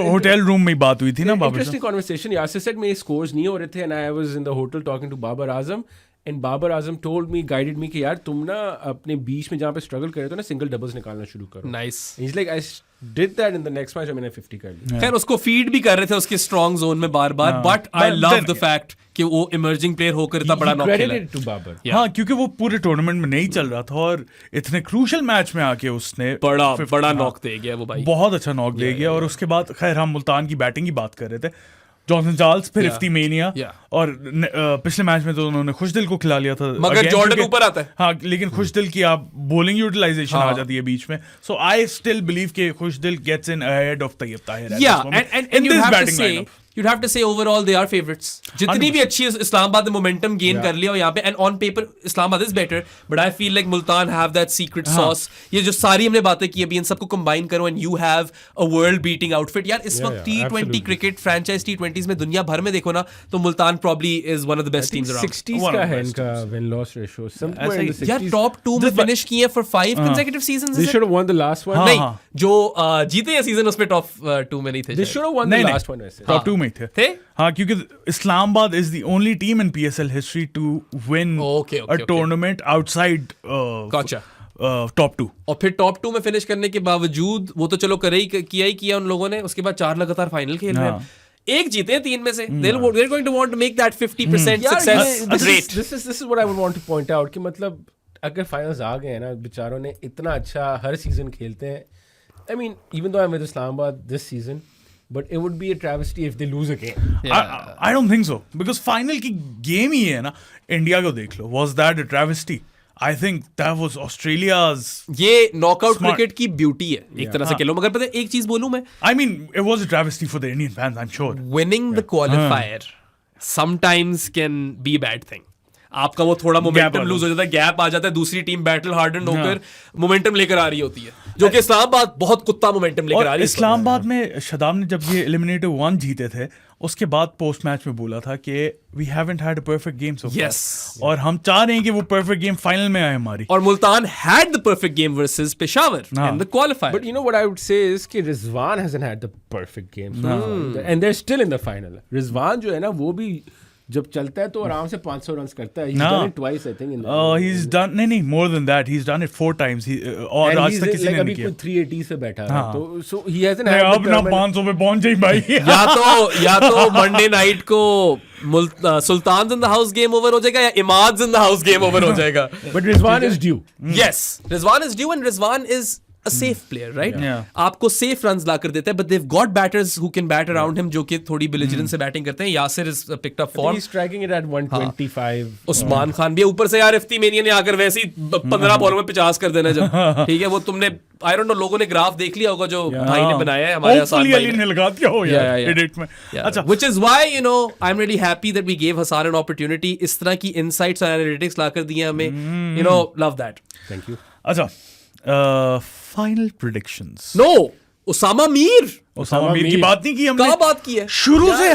होटल रूम में बात हुई थी ना बाबर से।
Interesting conversation. यासिर सेड मेरे स्कोर्स नहीं हो रहे थे and I was in the hotel talking to Babar Azam, and Babar Azam told me, guided me कि यार तुम ना अपने बीच में जहाँ पे स्ट्रगल कर रहे हो ना, सिंगल डबल्स निकालना शुरू करो।
Nice.
He's like, I did that in the next match, मैंने 50 कर लिया।
खैर उसको फीड भी कर रहे थे उसके स्ट्रॉन्ग जोन में बार बार, but I love the fact कि वो इमर्जिंग प्लेयर होकर इतना बड़ा नॉक खेला
to Babar.
हाँ, क्योंकि वो पूरे टूर्नामेंट में नहीं चल रहा था और इतने क्रूशल मैच में आके उसने
बड़ा नॉक दे गया वो भाई,
बहुत अच्छा नॉक दे गया। और उसके बाद खैर हम मुल्तान की बैटिंग की बात कर रहे थे, जॉनसन चार्ल्स, फिर इफ्तिमेनिया, और पिछले मैच में तो उन्होंने खुशदिल को खिला लिया था,
मगर जॉर्डन ऊपर आता है।
हाँ, लेकिन खुशदिल की आप बॉलिंग यूटिलाइजेशन आ जाती है बीच में। सो आई स्टिल बिलीव कि Khushdil gets in ahead of Tayyab Tahir
and you have to say you'd have to say overall they are favorites. जितनी भी अच्छी इस्लामाबाद ने मोमेंटम गेन कर लिया यहाँ पे, and on paper Islamabad is better, but I feel like Multan have that secret sauce. ये जो सारी हमने बातें की अभी, इन सबको combine करो and you have a world beating outfit. यार इस वक्त T20 क्रिकेट फ्रेंचाइज T20s में दुनिया भर में देखो ना तो Multan probably is one of the best teams around.
60s का है इनका win loss ratio.
यार top 2 में finish किए for 5 consecutive seasons.
They should have won the last one.
नहीं, जो जीते हैं सीजन उसमें top 2 में नहीं थे।
They should have won the last one वैसे।
top 2 में थे। हाँ, क्योंकि Islamabad is the only team in PSL history to win a tournament outside top 2।
और फिर टॉप 2 में फिनिश करने के बावजूद वो तो चलो किया उन लोगों ने, उसके बाद 4 लगातार फाइनल खेल रहे हैं, एक जीते हैं 3 में से। they're going to want to make that 50% success rate.
This is what I would want to point out कि मतलब अगर फाइनल्स आ गए हैं ना, बेचारों ने इतना अच्छा हर सीजन खेलते हैं। I mean, even though I'm with Islamabad this season, but it would be a travesty if they lose again.
I don't think so, because final की गेम ही है ना। इंडिया को देख लो, was that a travesty? I think that was Australia's.
ये knockout cricket की beauty है एक तरह से कह लो, मगर पता है एक चीज बोलूं मैं,
I mean, it was a travesty for the Indian fans, I'm sure.
Winning the qualifier sometimes can be a bad thing. आपका वो थोड़ा मोमेंटम लूज हो जाता है, गैप आ जाता है, दूसरी टीम बैटल हार्डन होकर मोमेंटम लेकर आ रही होती है, जो कि इस्लामाबाद बहुत कुत्ता मोमेंटम लेकर आ रही है।
इस्लामाबाद में शादाब ने जब ये एलिमिनेटर 1 जीते थे, उसके बाद पोस्ट मैच में बोला था कि we haven't had a perfect game so far, और हम चाह रहे हैं कि वो परफेक्ट गेम फाइनल में आए हमारी।
और Multan had the perfect game versus Peshawar in the qualifier.
But you know what I would say is कि Rizwan hasn't had the perfect game, and they're still in the final. Rizwan जो है ना वो भी जब चलता है तो आराम से 500 रन करता है. He's done it twice, I think.
He's done नहीं more than that. He's done it 4 times. और आज तक किसी ने नहीं किया.
अभी 380 से बैठा है, तो so he hasn't had.
अब ना 500 पे पहुंच जाए भाई.
या तो मंडे नाइट को Sultan in the house game over हो जाएगा, या Imad in the house game over हो जाएगा.
But Rizwan is due.
Yes, Rizwan is due, and Rizwan is a safe player, right?
Yeah.
आपको safe runs ला कर देता है, but they've got batters who can bat around him, जो कि थोड़ी belligerent से बैटिंग करते हैं. Yasir is picked up form.
He's striking it at 125.
Usman Khan भी ऊपर से यार इफ्तिमेनिया ने आकर वैसे ही 15 बॉलों में 50 कर देना जब, ठीक है, वो तुमने I don't know लोगों ने ग्राफ देख लिया होगा जो भाई ने बनाया है हमारे हसन भाई
ने लगा दिया हो यार एडिट में.
अच्छा, which is why you know I'm really happy that we gave Hasan an opportunity. इस तरह की insights और analytics ला कर दिए हमें, you know, love that.
Thank you.
अच्छा, final predictions.
No, Usama Mir
की बात नहीं की हमने.
कहाँ बात की है?
शुरू से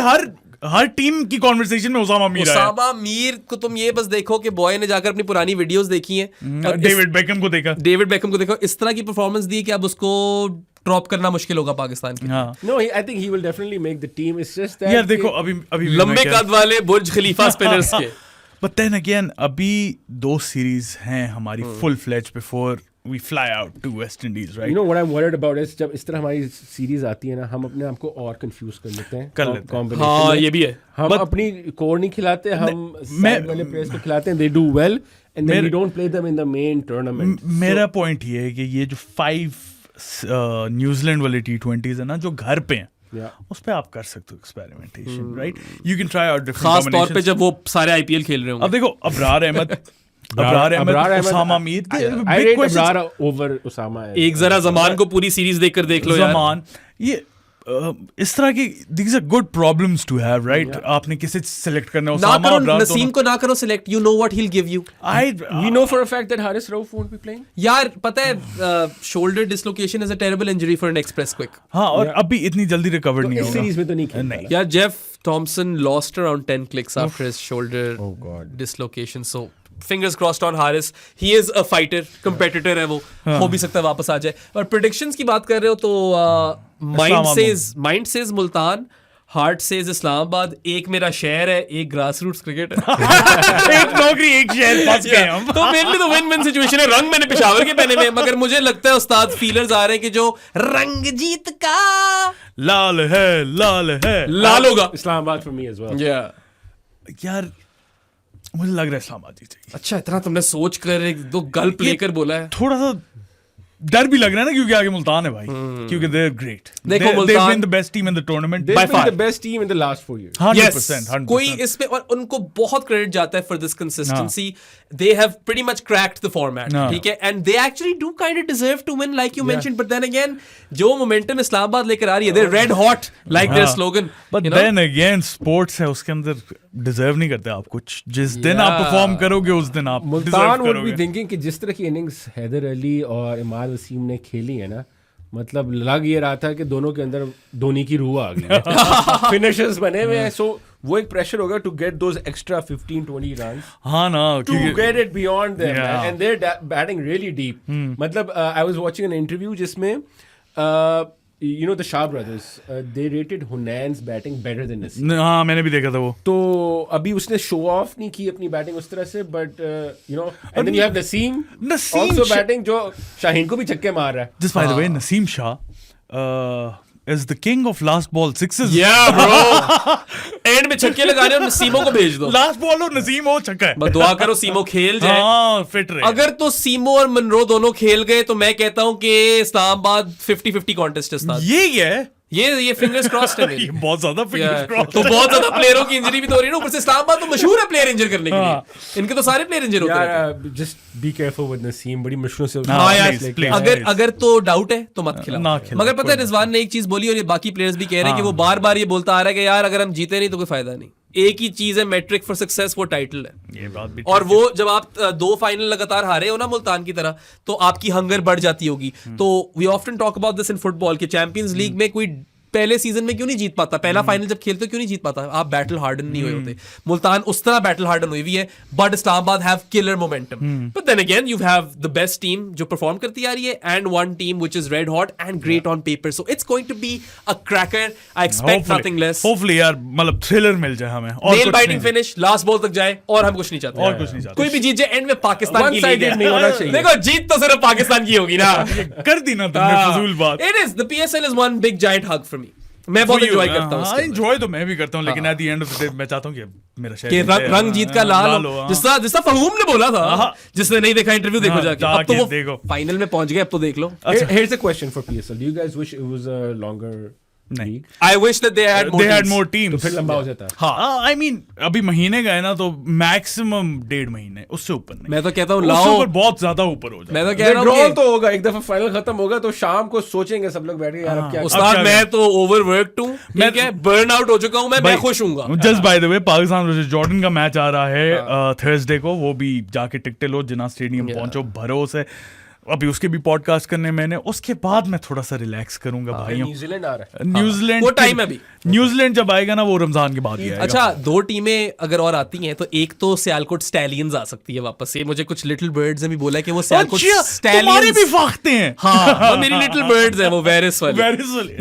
हर टीम की कॉन्वर्सेशन में उसामा मीर आया.
उसामा मीर को तुम ये बस देखो कि बॉय ने जाकर अपनी पुरानी वीडियोस देखी हैं,
डेविड बेकहम को देखो,
इस तरह की परफॉर्मेंस दी कि अब उसको ड्रॉप करना मुश्किल होगा पाकिस्तान के.
No, I think he will definitely make the team. It's just that
यार देखो अभी
लंबे कद वाले बुर्ज खलीफा स्पिनर्स के.
But then again, अभी 2 सीरीज हैं हमारी full fledged before we fly out to West Indies, right?
You know what I'm worried about is जब इस तरह हमारी सीरीज आती है ना, हम अपने आप को और कंफ्यूज कर लेते हैं.
हाँ, ये भी है.
हम अपनी कोर नहीं खिलाते, हम साइड वाले प्लेयर्स को खिलाते हैं. They do well and then we don't play them in the main tournament.
मेरा पॉइंट ये है कि ये जो 5 न्यूजीलैंड वाले T20s है ना, जो घर पे हैं, उस पे आप कर सकते हो experimentation, right? You can try out different
खास तौर पे जब वो सारे आईपीएल खेल रहे होंगे.
अब देखो Abrar Ahmed, Usama Mir,
big question. Abrar over Usama है.
एक जरा ज़मान को पूरी सीरीज देखकर देख लो यार.
ज़मान, ये इस तरह की these are good problems to have, right? आपने किसे सिलेक्ट करना है?
ना करो नसीम को, ना करो select. You know what he'll give you.
We know for a fact that Haris Rauf won't be playing.
यार पता है, shoulder dislocation is a terrible injury for an express quick.
हाँ, और अभी इतनी जल्दी रिकवर नहीं होगा.
इस सीरीज में तो नहीं खेलना.
यार Jeff Thompson lost around 10 clicks after his shoulder dislocation. So fingers crossed on Haris. He is a fighter, competitor है वो, हो भी सकता है वापस आ जाए. और predictions की बात कर रहे हो तो mind says Multan, heart says Islamabad. एक मेरा शहर है, एक ग्रास रूट्स क्रिकेट है.
एक नौकरी एक शहर, फंस गए हम.
तो मेरे लिए तो विन विन सिचुएशन है. रंग मैंने पेशावर के पहने में, मगर मुझे लगता है उस्ताद फीलर्स आ रहे हैं कि जो रंग जीत का
लाल है,
लाल होगा.
Islamabad for me as well.
यार मुझे लग रहा है इस्लामाबाद जीतेगी.
अच्छा, इतना तुमने सोच कर एक दो गल्प लेकर बोला है.
थोड़ा सा डर भी लग रहा है ना, क्योंकि आगे मुल्तान है भाई, क्योंकि they are great.
देखो
they've been the best team in the tournament
They've
by
been
far.
the best team in the last 4 years.
100%.
कोई इस पे, और उनको बहुत क्रेडिट जाता है for this consistency. They have pretty much cracked the format. ठीक है, and they actually do kind of deserve to win, like you mentioned. But then again, जो momentum इस्लामाबाद लेकर आ रही है, they're red hot, like their slogan.
But then again, sports है, उसके अंदर deserve नहीं करते आप कुछ. जिस दिन आप परफॉर्म करोगे उस दिन आप
मुल्तान would be thinking कि जिस तरह की इनिंग्स हैदर अली और इमाद वसीम ने खेली है ना, मतलब लग ये रहा था कि दोनों के अंदर धोनी की रूह आ गई. फिनिशर्स बने हुए हैं, सो वो एक प्रेशर होगा to get those extra 15-20 runs.
हाँ ना,
to get it beyond them, and they are batting really deep. मतलब I was watching an interview जिसमें you know the Shah brothers, they rated Hunan's batting better than Naseem.
हाँ, मैंने भी देखा था वो.
तो अभी उसने शो ऑफ नहीं की अपनी बैटिंग उस तरह से, but you know, and then you have Naseem also batting, जो शाहीन को भी छक्के मार रहा है.
Just by the way, Naseem Shah is the king of last ball sixes.
Yeah bro. And में छक्के लगा रहे हो, सीमो को भेज दो.
लास्ट बॉल हो नसीम हो, छक्का है.
बस दुआ करो सीमो खेल जाए.
हाँ, फिट रहे.
अगर तो सीमो और मनरो दोनों खेल गए तो मैं कहता हूं कि इस्लामाबाद 50-50 कॉन्टेस्ट है.
यही है,
ये फिंगर्स क्रॉस्ड है मेरी.
बहुत ज्यादा फिंगर्स क्रॉस्ड.
तो बहुत ज्यादा प्लेयरों की इंजरी भी तो हो रही है ना. ऊपर से इस्लामाबाद तो मशहूर है प्लेयर इंजर करने के लिए. इनके तो सारे प्लेयर इंजर होते हैं.
Just be careful with Naseem, बड़ी मुश्किल से.
हाँ यार, अगर तो डाउट है तो मत खिलाओ. मगर पता है रिजवान ने एक चीज बोली, और ये बाकी प्लेयर्स भी कह रहे हैं कि वो बार बार ये बोलता आ रहा है कि यार अगर हम जीते नहीं तो कोई फायदा नहीं. एक ही चीज है मेट्रिक फॉर सक्सेस, वो टाइटल है।
ये बात भी
और वो जब आप 2 फाइनल लगातार हारे हो ना मुल्तान की तरह, तो आपकी हंगर बढ़ जाती होगी। तो we often talk about this in football कि चैंपियंस लीग में कोई पहले सीजन में क्यों नहीं जीत पाता, पहला फाइनल जब खेलते क्यों नहीं जीत पाता, आप बैटल हार्डन नहीं हुए होते। मुल्तान उस तरह बैटल हार्डन हुई हुई है, but Islamabad have killer momentum. But then again you have the best team जो परफॉर्म करती आ रही है and one team which is red hot and great on paper, so it's going to be a cracker. I expect nothing less.
Hopefully यार मतलब thriller मिल जाए हमें, और
nail biting finish, last ball तक जाए, और हम कुछ नहीं चाहते,
और कुछ नहीं चाहते।
कोई भी जीत जाए, एंड में पाकिस्तान की लीग है।
नहीं होना चाहिए।
देखो जीत तो सिर्फ पाकिस्तान की होगी ना।
कर दी ना तुमने फजूल बात।
It is, the PSL is one big giant hug for me. मैं बहुत एंजॉय करता हूँ।
एंजॉय तो मैं भी करता हूँ, लेकिन at the end of the day मैं चाहता हूँ कि मेरा
कि रंग जीत का लाल हो, जिस तरह फहूम ने बोला था, जिसने नहीं देखा इंटरव्यू देखो जाके, अब तो वो फाइनल में पहुंच गए, अब तो देख लो।
Here's a question for PSL. Do you guys wish it was a longer
नहीं,
I wish that they had more
teams.
तो फिर लंबा हो जाता है।
हाँ,
I mean अभी महीने गए ना, तो मैक्सिमम 1.5 महीने, उससे ऊपर नहीं।
मैं तो कहता हूँ
उससे
लाओ,
ऊपर बहुत ज्यादा ऊपर हो जाए।
मैं तो कह रहा हूँ
ड्रॉ तो होगा, एक दफा फाइनल खत्म होगा तो शाम को सोचेंगे सब लोग बैठ के यार अब क्या
उस्ताद मैं तो ओवरवर्क्ड हूँ, ठीक है, बर्न आउट हो चुका हूँ मैं खुश हूँ।
Just by the way, Pakistan versus Jordan का मैच आ रहा है थर्सडे को, वो भी जाके टिकटे लो, जिन्ना स्टेडियम पहुंचो, भरो से। अभी उसके भी पॉडकास्ट करने मैंने, उसके बाद मैं थोड़ा सा रिलैक्स करूंगा भाइयों।
न्यूजीलैंड आ रहा है,
न्यूजीलैंड
वो टाइम है अभी।
न्यूजीलैंड जब आएगा ना, वो रमजान के बाद ही आएगा।
अच्छा, 2 टीमें अगर और आती हैं तो एक तो सियालकोट स्टैलियंस आ सकती है वापस से। मुझे कुछ लिटिल बर्ड्स ने भी बोला है कि वो सियालकोट
तुम्हारे भी फाखते हैं।
हाँ, वो मेरी लिटिल बर्ड्स हैं, वो वेरिस वाली।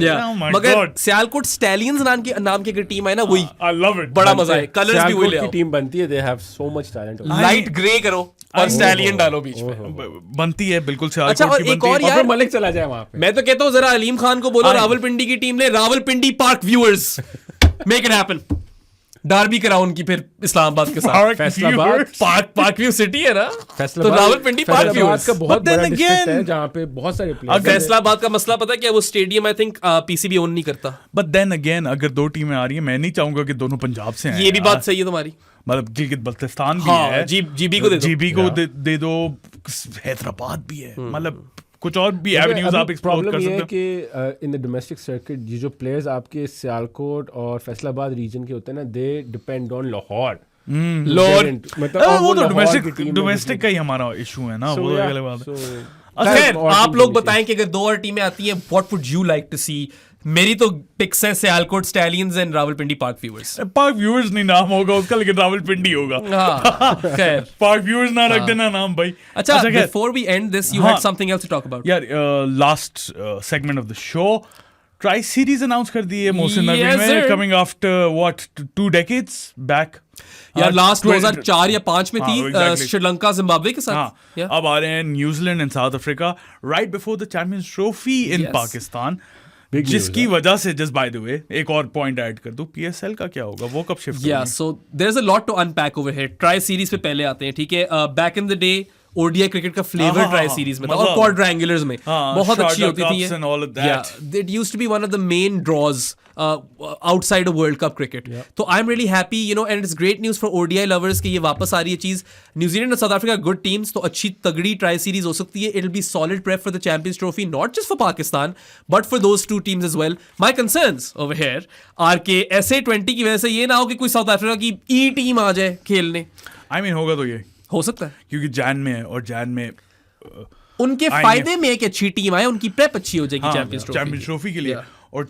Oh my
मगर
God.
सियालकोट स्टैलियंस नाम की अगर टीम है ना, वही
I love it.
बड़ा मजा है। कलर्स भी वही ले
सियालकोट
आओ,
की टीम बनती है, they have so much talent.
Light grey करो और स्टैलियन डालो बीच में,
बनती है बिल्कुल
अच्छा,
सियालकोट
और
की
एक
बनती
और
है।
यार,
मलिक चला जाए वहां पे।
मैं तो कहता हूँ जरा अलीम खान को बोलो रावलपिंडी की टीम ने Rawalpindi park viewers make it happen. Derby कराओ उनकी फिर इस्लामाबाद के साथ।
फैसलाबाद
पार्क व्यू सिटी है ना, तो रावलपिंडी पार्क व्यूअर्स
का बहुत बड़ा डिस्ट्रिक्ट है जहां पे बहुत सारे प्लेयर्स।
फैसलाबाद का मसला पता है क्या, वो stadium I think PCB own नहीं करता।
बट देन अगेन, अगर 2 टीमें आ रही हैं, मैं नहीं चाहूंगा कि दोनों पंजाब से आए।
ये भी बात सही है तुम्हारी,
मतलब गिलगित बल्तिस्तान भी
हाँ,
है,
जीबी को दे दो,
जीबी को दे दो, हैदराबाद भी है, मतलब कुछ और भी एवेन्यूज आप एक्सप्लोर कर सकते हो।
कि इन द डोमेस्टिक सर्किट ये जो प्लेयर्स आपके सियालकोट और फैसलाबाद रीजन के होते हैं ना, दे डिपेंड ऑन लाहौर।
मतलब
वो तो डोमेस्टिक का ही हमारा इशू है ना, वो तो अलग बात है।
खैर, आप लोग बताएं कि अगर 2 और टीमें आती हैं, what would you like to see? मेरी तो पिक्स है Sialkot stallions and Rawalpindi park viewers.
Park viewers नहीं नाम होगा उसका, लेकिन रावलपिंडी होगा।
हाँ, खैर
पार्क व्यूअर्स ना रख देना नाम भाई।
अच्छा, before we end this, you had something else to talk about.
यार, last segment of the show, tri series announce कर दी है मोहसिन नबी में, coming after what 2 decades back.
यार लास्ट 2004 या 5 में थी, श्रीलंका जिम्बाब्वे के साथ।
हाँ, अब आ रहे हैं New Zealand and south Africa right before the Champions trophy in Pakistan, जिसकी वजह से, जस्ट बाय द वे एक और पॉइंट ऐड कर दूं, पीएसएल का क्या होगा, वो कब शिफ्ट होगा?
So there is a lot to unpack over here. Tri series पे पहले आते हैं, ठीक है। Back in the day ODI cricket का फ्लेवर ट्राई सीरीज में था, और क्वाड्रेंगुलर्स में बहुत अच्छी होती थी। It used to be one of the main draws outside of World Cup cricket. तो I am really happy, you know, and it's great news for ODI lovers कि ये वापस आ रही है चीज। न्यूजीलैंड और साउथ अफ्रीका गुड टीम्स, तो अच्छी तगड़ी ट्राई सीरीज हो सकती है। It will be solid prep for the Champions Trophy, not just for Pakistan but for those 2 teams as well. My concerns over here are के SA20 की वजह से ये ना हो कि कोई साउथ अफ्रीका की ई टीम आ जाए खेलने।
आई मीन होगा तो ये
हो सकता है,
क्योंकि जैन में है, और जैन में
उनके फायदे में एक अच्छी टीम आए, उनकी प्रेप अच्छी हो जाएगी
चैंपियंस ट्रॉफी के लिए। और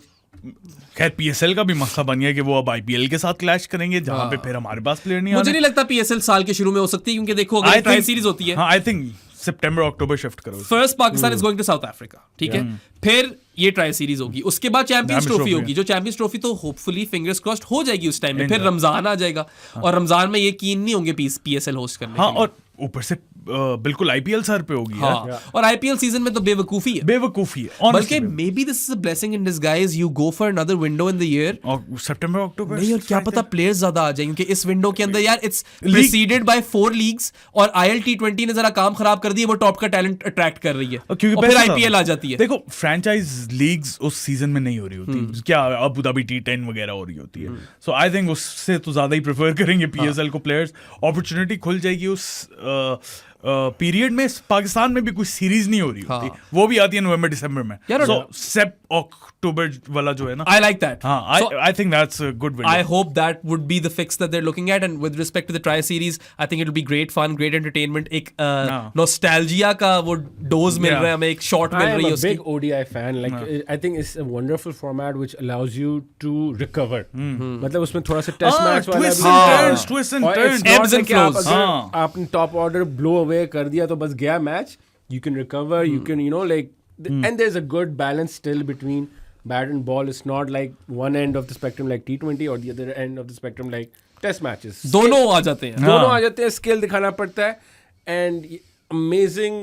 खैर पीएसएल का भी मसला बन गया कि वो अब आईपीएल के साथ क्लैश करेंगे, जहां पे फिर हमारे पास प्लेयर नहीं।
मुझे नहीं लगता पीएसएल साल के शुरू में हो सकती है, क्योंकि देखो अगर ट्राई सीरीज होती है,
आई थिंक सितंबर अक्टूबर शिफ्ट करो।
First Pakistan is going to South Africa, ठीक है, फिर ये ट्राई सीरीज होगी, उसके बाद चैंपियंस ट्रॉफी होगी, जो चैंपियंस ट्रॉफी तो होपफुली फिंगर्स क्रॉस्ड हो जाएगी उस टाइम में। फिर रमजान आ जाएगा, और रमजान में ये कीन नहीं होंगे पीएसएल होस्ट करने।
हाँ, और ऊपर से बिल्कुल आईपीएल सर पे होगी।
हाँ, और आईपीएल सीजन में तो बेवकूफी है। बल्कि maybe this is a blessing in disguise, you go for another window in the year,
सितंबर अक्टूबर
नहीं, और क्या पता प्लेयर्स ज्यादा आ जाएंगे, क्योंकि इस विंडो के अंदर यार इट्स प्रीसीडेड बाय 4 लीग्स, और ILT20 ने जरा काम खराब कर दिया, वो टॉप का टैलेंट अट्रैक्ट कर रही है, और फिर आईपीएल आ जाती है।
देखो, फ्रेंचाइज लीग्स उस सीजन में नहीं हो रही होती, क्या अबू धाबी T10 वगैरह हो रही होती है। सो आई थिंक उससे तो ज्यादा ही प्रेफर करेंगे पीएसएल को प्लेयर्स। अपॉर्चुनिटी खुल जाएगी उस पीरियड में पाकिस्तान में भी कुछ सीरीज नहीं हो रही होती, वो भी आती है नवंबर दिसंबर में, so सेप अक्टूबर वाला जो है ना,
I like that.
I think that's a good window.
I hope that would be the fix that they're looking at, and with respect to the Tri-series, I think it'll be great fun, great entertainment. एक nostalgia का वो dose मिल रहा है हमें, एक shot मिल रही है उसकी.
I am a big ODI fan. Like I think it's a wonderful format which allows you to recover. मतलब उसमें थोड़ा सा test match वाला भी,
twists and turns,
ebbs and flows.
आपने top order blow away कर दिया तो बस गया match. You can recover. You can and there's a good balance still between bat and ball. It's not like one end of the spectrum like T20 or the other end of the spectrum like test matches.
दोनों आ जाते हैं.
Skill दिखाना पड़ता है, and amazing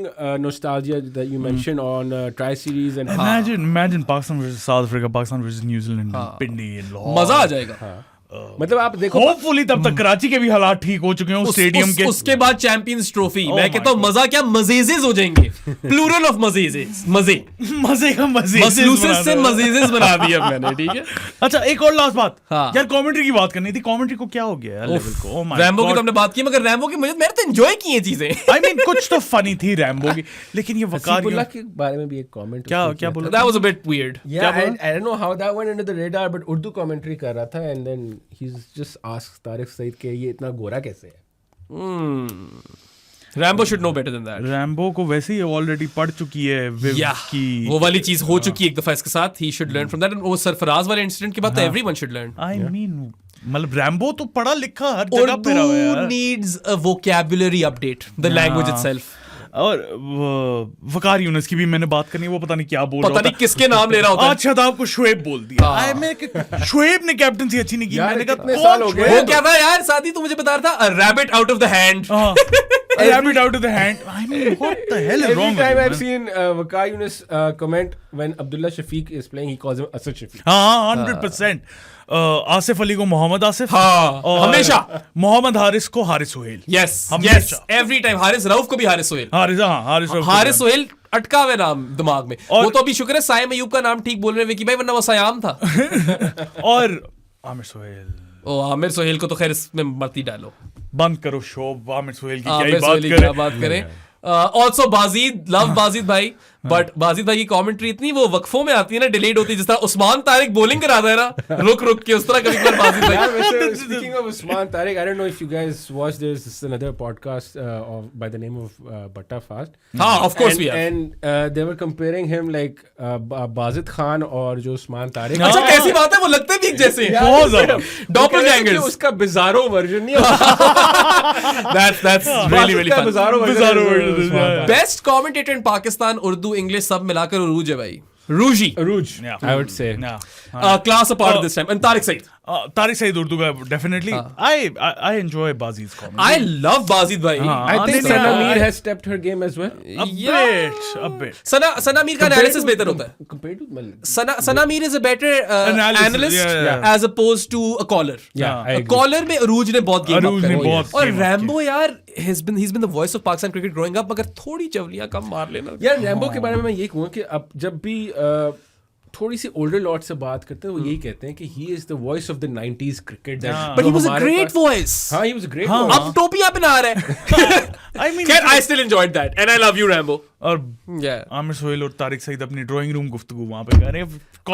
nostalgia that you mentioned on Tri-series. And
imagine Pakistan versus South Africa, Pakistan versus New Zealand, Pindi and Lahore.
मजा आ जाएगा.
मतलब आप देखो,
होपफुली तब तक कराची के भी हालात ठीक हो चुके हैं स्टेडियम के.
उसके बाद चैंपियंस ट्रॉफी, मैं कहता हूँ मजा क्या, मजेजेस हो जाएंगे. प्लूरल ऑफ मजेजेस, मजे
का
मसलूसेस से मजेजेस बना दिया मैंने. ठीक है.
अच्छा, एक और लास्ट बात यार, कमेंट्री की बात करनी थी. कमेंट्री को क्या हो गया यार लेवल को?
रैम्बो की तो हमने बात की, मगर रैम्बो की मैंने तो एंजॉय की है चीजें.
आई मीन कुछ तो फनी थी रैम्बो की, लेकिन ये
वकारिया के बारे में भी एक कमेंट
क्या बोला?
That was a bit weird.
Yeah, I don't know how that went into the radar, but Urdu commentary कर रहा था, and then he's just asked Tariq Saeed के ये इतना गोरा कैसे है.
Rambo should know better than that.
Rambo को वैसे ही ऑलरेडी पढ़ चुकी है विव की,
वो वाली चीज हो चुकी है एक दफा इसके साथ. He should learn from that. And वो सरफराज वाले इंसिडेंट के बाद तो everyone should learn.
I mean मतलब रैम्बो तो पढ़ा लिखा हर जगह पे रहा है यार.
Needs a vocabulary update, the language itself.
और वकार यूनुस की भी मैंने बात करनी है, वो पता नहीं क्या बोल रहा
पता नहीं किसके नाम ले रहा होता है.
अच्छा था आपको शुएब बोल दिया. शुएब ने कैप्टनसी अच्छी नहीं की. मैंने कहा
कितने साल हो गए.
वो क्या था यार, साथी तू मुझे बता रहा था, rabbit out of the hand.
Rabbit out of the hand. I mean, what the hell is wrong with
Every time
you,
I've seen Waqar Yunus comment when Abdullah Shafiq is playing, he calls him Asad Shafiq.
हाँ 100%. आसिफ अली को मोहम्मद आसिफ,
हमेशा.
मोहम्मद हारिस को Haris Sohail.
Yes, every time. Haris Rauf को भी हारिस सोहेल. हारिस सोहेल अटका हुआ नाम दिमाग में. वो तो अभी शुक्र है साइम अयूब का नाम ठीक बोल रहे हैं विकी भाई, वरना वो सयाम था.
और आमिर सोहेल.
आमिर सोहेल को तो खैर इसमें मत ही डालो,
बंद करो शो. आमिर सोहेल की क्या बात करें.
ऑल्सो बाजीद, लव बाजीद भाई, बट बाजीद भाई की कमेंट्री इतनी वो वक्फों में आती है ना, डिलेड होती है, जिस तरह उस्मान तारिक बॉलिंग कराता है ना रुक के, उस तरह कभी बाजीद भाई.
Speaking of Usman Tariq, I don't know if you guys watched this. This is another podcast by the name of Batta Fast.
Of course we have.
And they were comparing him like Bazid Khan और जो Usman Tariq.
अच्छा, कैसी बात है, वो लगते भी एक जैसे बहुत ज्यादा डॉपलगैंगर्स.
उसका बिजारो वर्जन नहीं होता.
That's really fun.
Bizarro version.
Best commentator in Pakistan, Urdu, English सब मिलाकर उरूज है भाई. Rouge,
I would say.
Class apart at this time. And Tariq Saeed.
Tariq Saeed Urdu का definitely. I enjoy Bazid's comment.
I love Bazid भाई.
I think Sana Mir has stepped her game as well.
A bit.
Sana Mir का analysis बेहतर होता है.
Compared to
Sana Mir is a better analyst as opposed to a caller.
Yeah,
a caller में अरूज ने बहुत game up करी. और Rambo यार he's been the voice of Pakistan cricket growing up, मगर थोड़ी चवलियाँ कम मार लेना.
यार रैम्बो के बारे में मैं ये कहूँगा कि अब जब भी थोड़ी सी ओल्डर लॉट से बात करते हैं, वो यही कहते हैं कि he is the voice of the 90s cricket.
But he was a great voice.
हाँ, he was a great voice.
अब टोपियाँ पहना रहा है. I still enjoyed that, and I love you, Rambo.
और आमिर सोहेल और तारिक सईद अपनी ड्राइंग रूम गुफ्तगू वहाँ पे कर रहे हैं.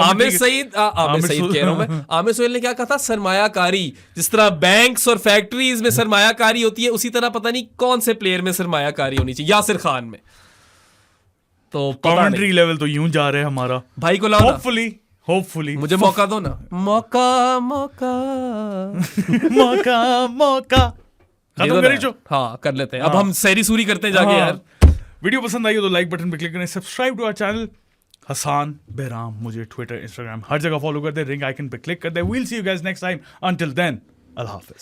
आमिर सईद कह रहा हूँ मैं. आमिर सोहेल ने क्या कहा था, सरमायाकारी. जिस तरह बैंक्स और फैक्ट्रीज में सरमायाकारी होती है, उसी तरह पता नहीं कौन से प्लेयर में सरमायाकारी होनी चाहिए, यासिर खान में. तो
कमेंट्री लेवल तो यूं जा रहे हैं हमारा.
भाई को लाओ,
होपफुली
मुझे मौका दो ना.
मौका खत्म करें जो.
हाँ, कर लेते हैं. अब हम सैरी सूरी करते हैं जाके यार.
वीडियो पसंद आई हो तो लाइक बटन पे क्लिक करें. Subscribe to our channel. Hasan Bahram मुझे ट्विटर, इंस्टाग्राम हर जगह फॉलो कर दे. रिंग आइकन पे क्लिक कर दे. We'll see you guys next time. Until then, अल्लाह हाफिज.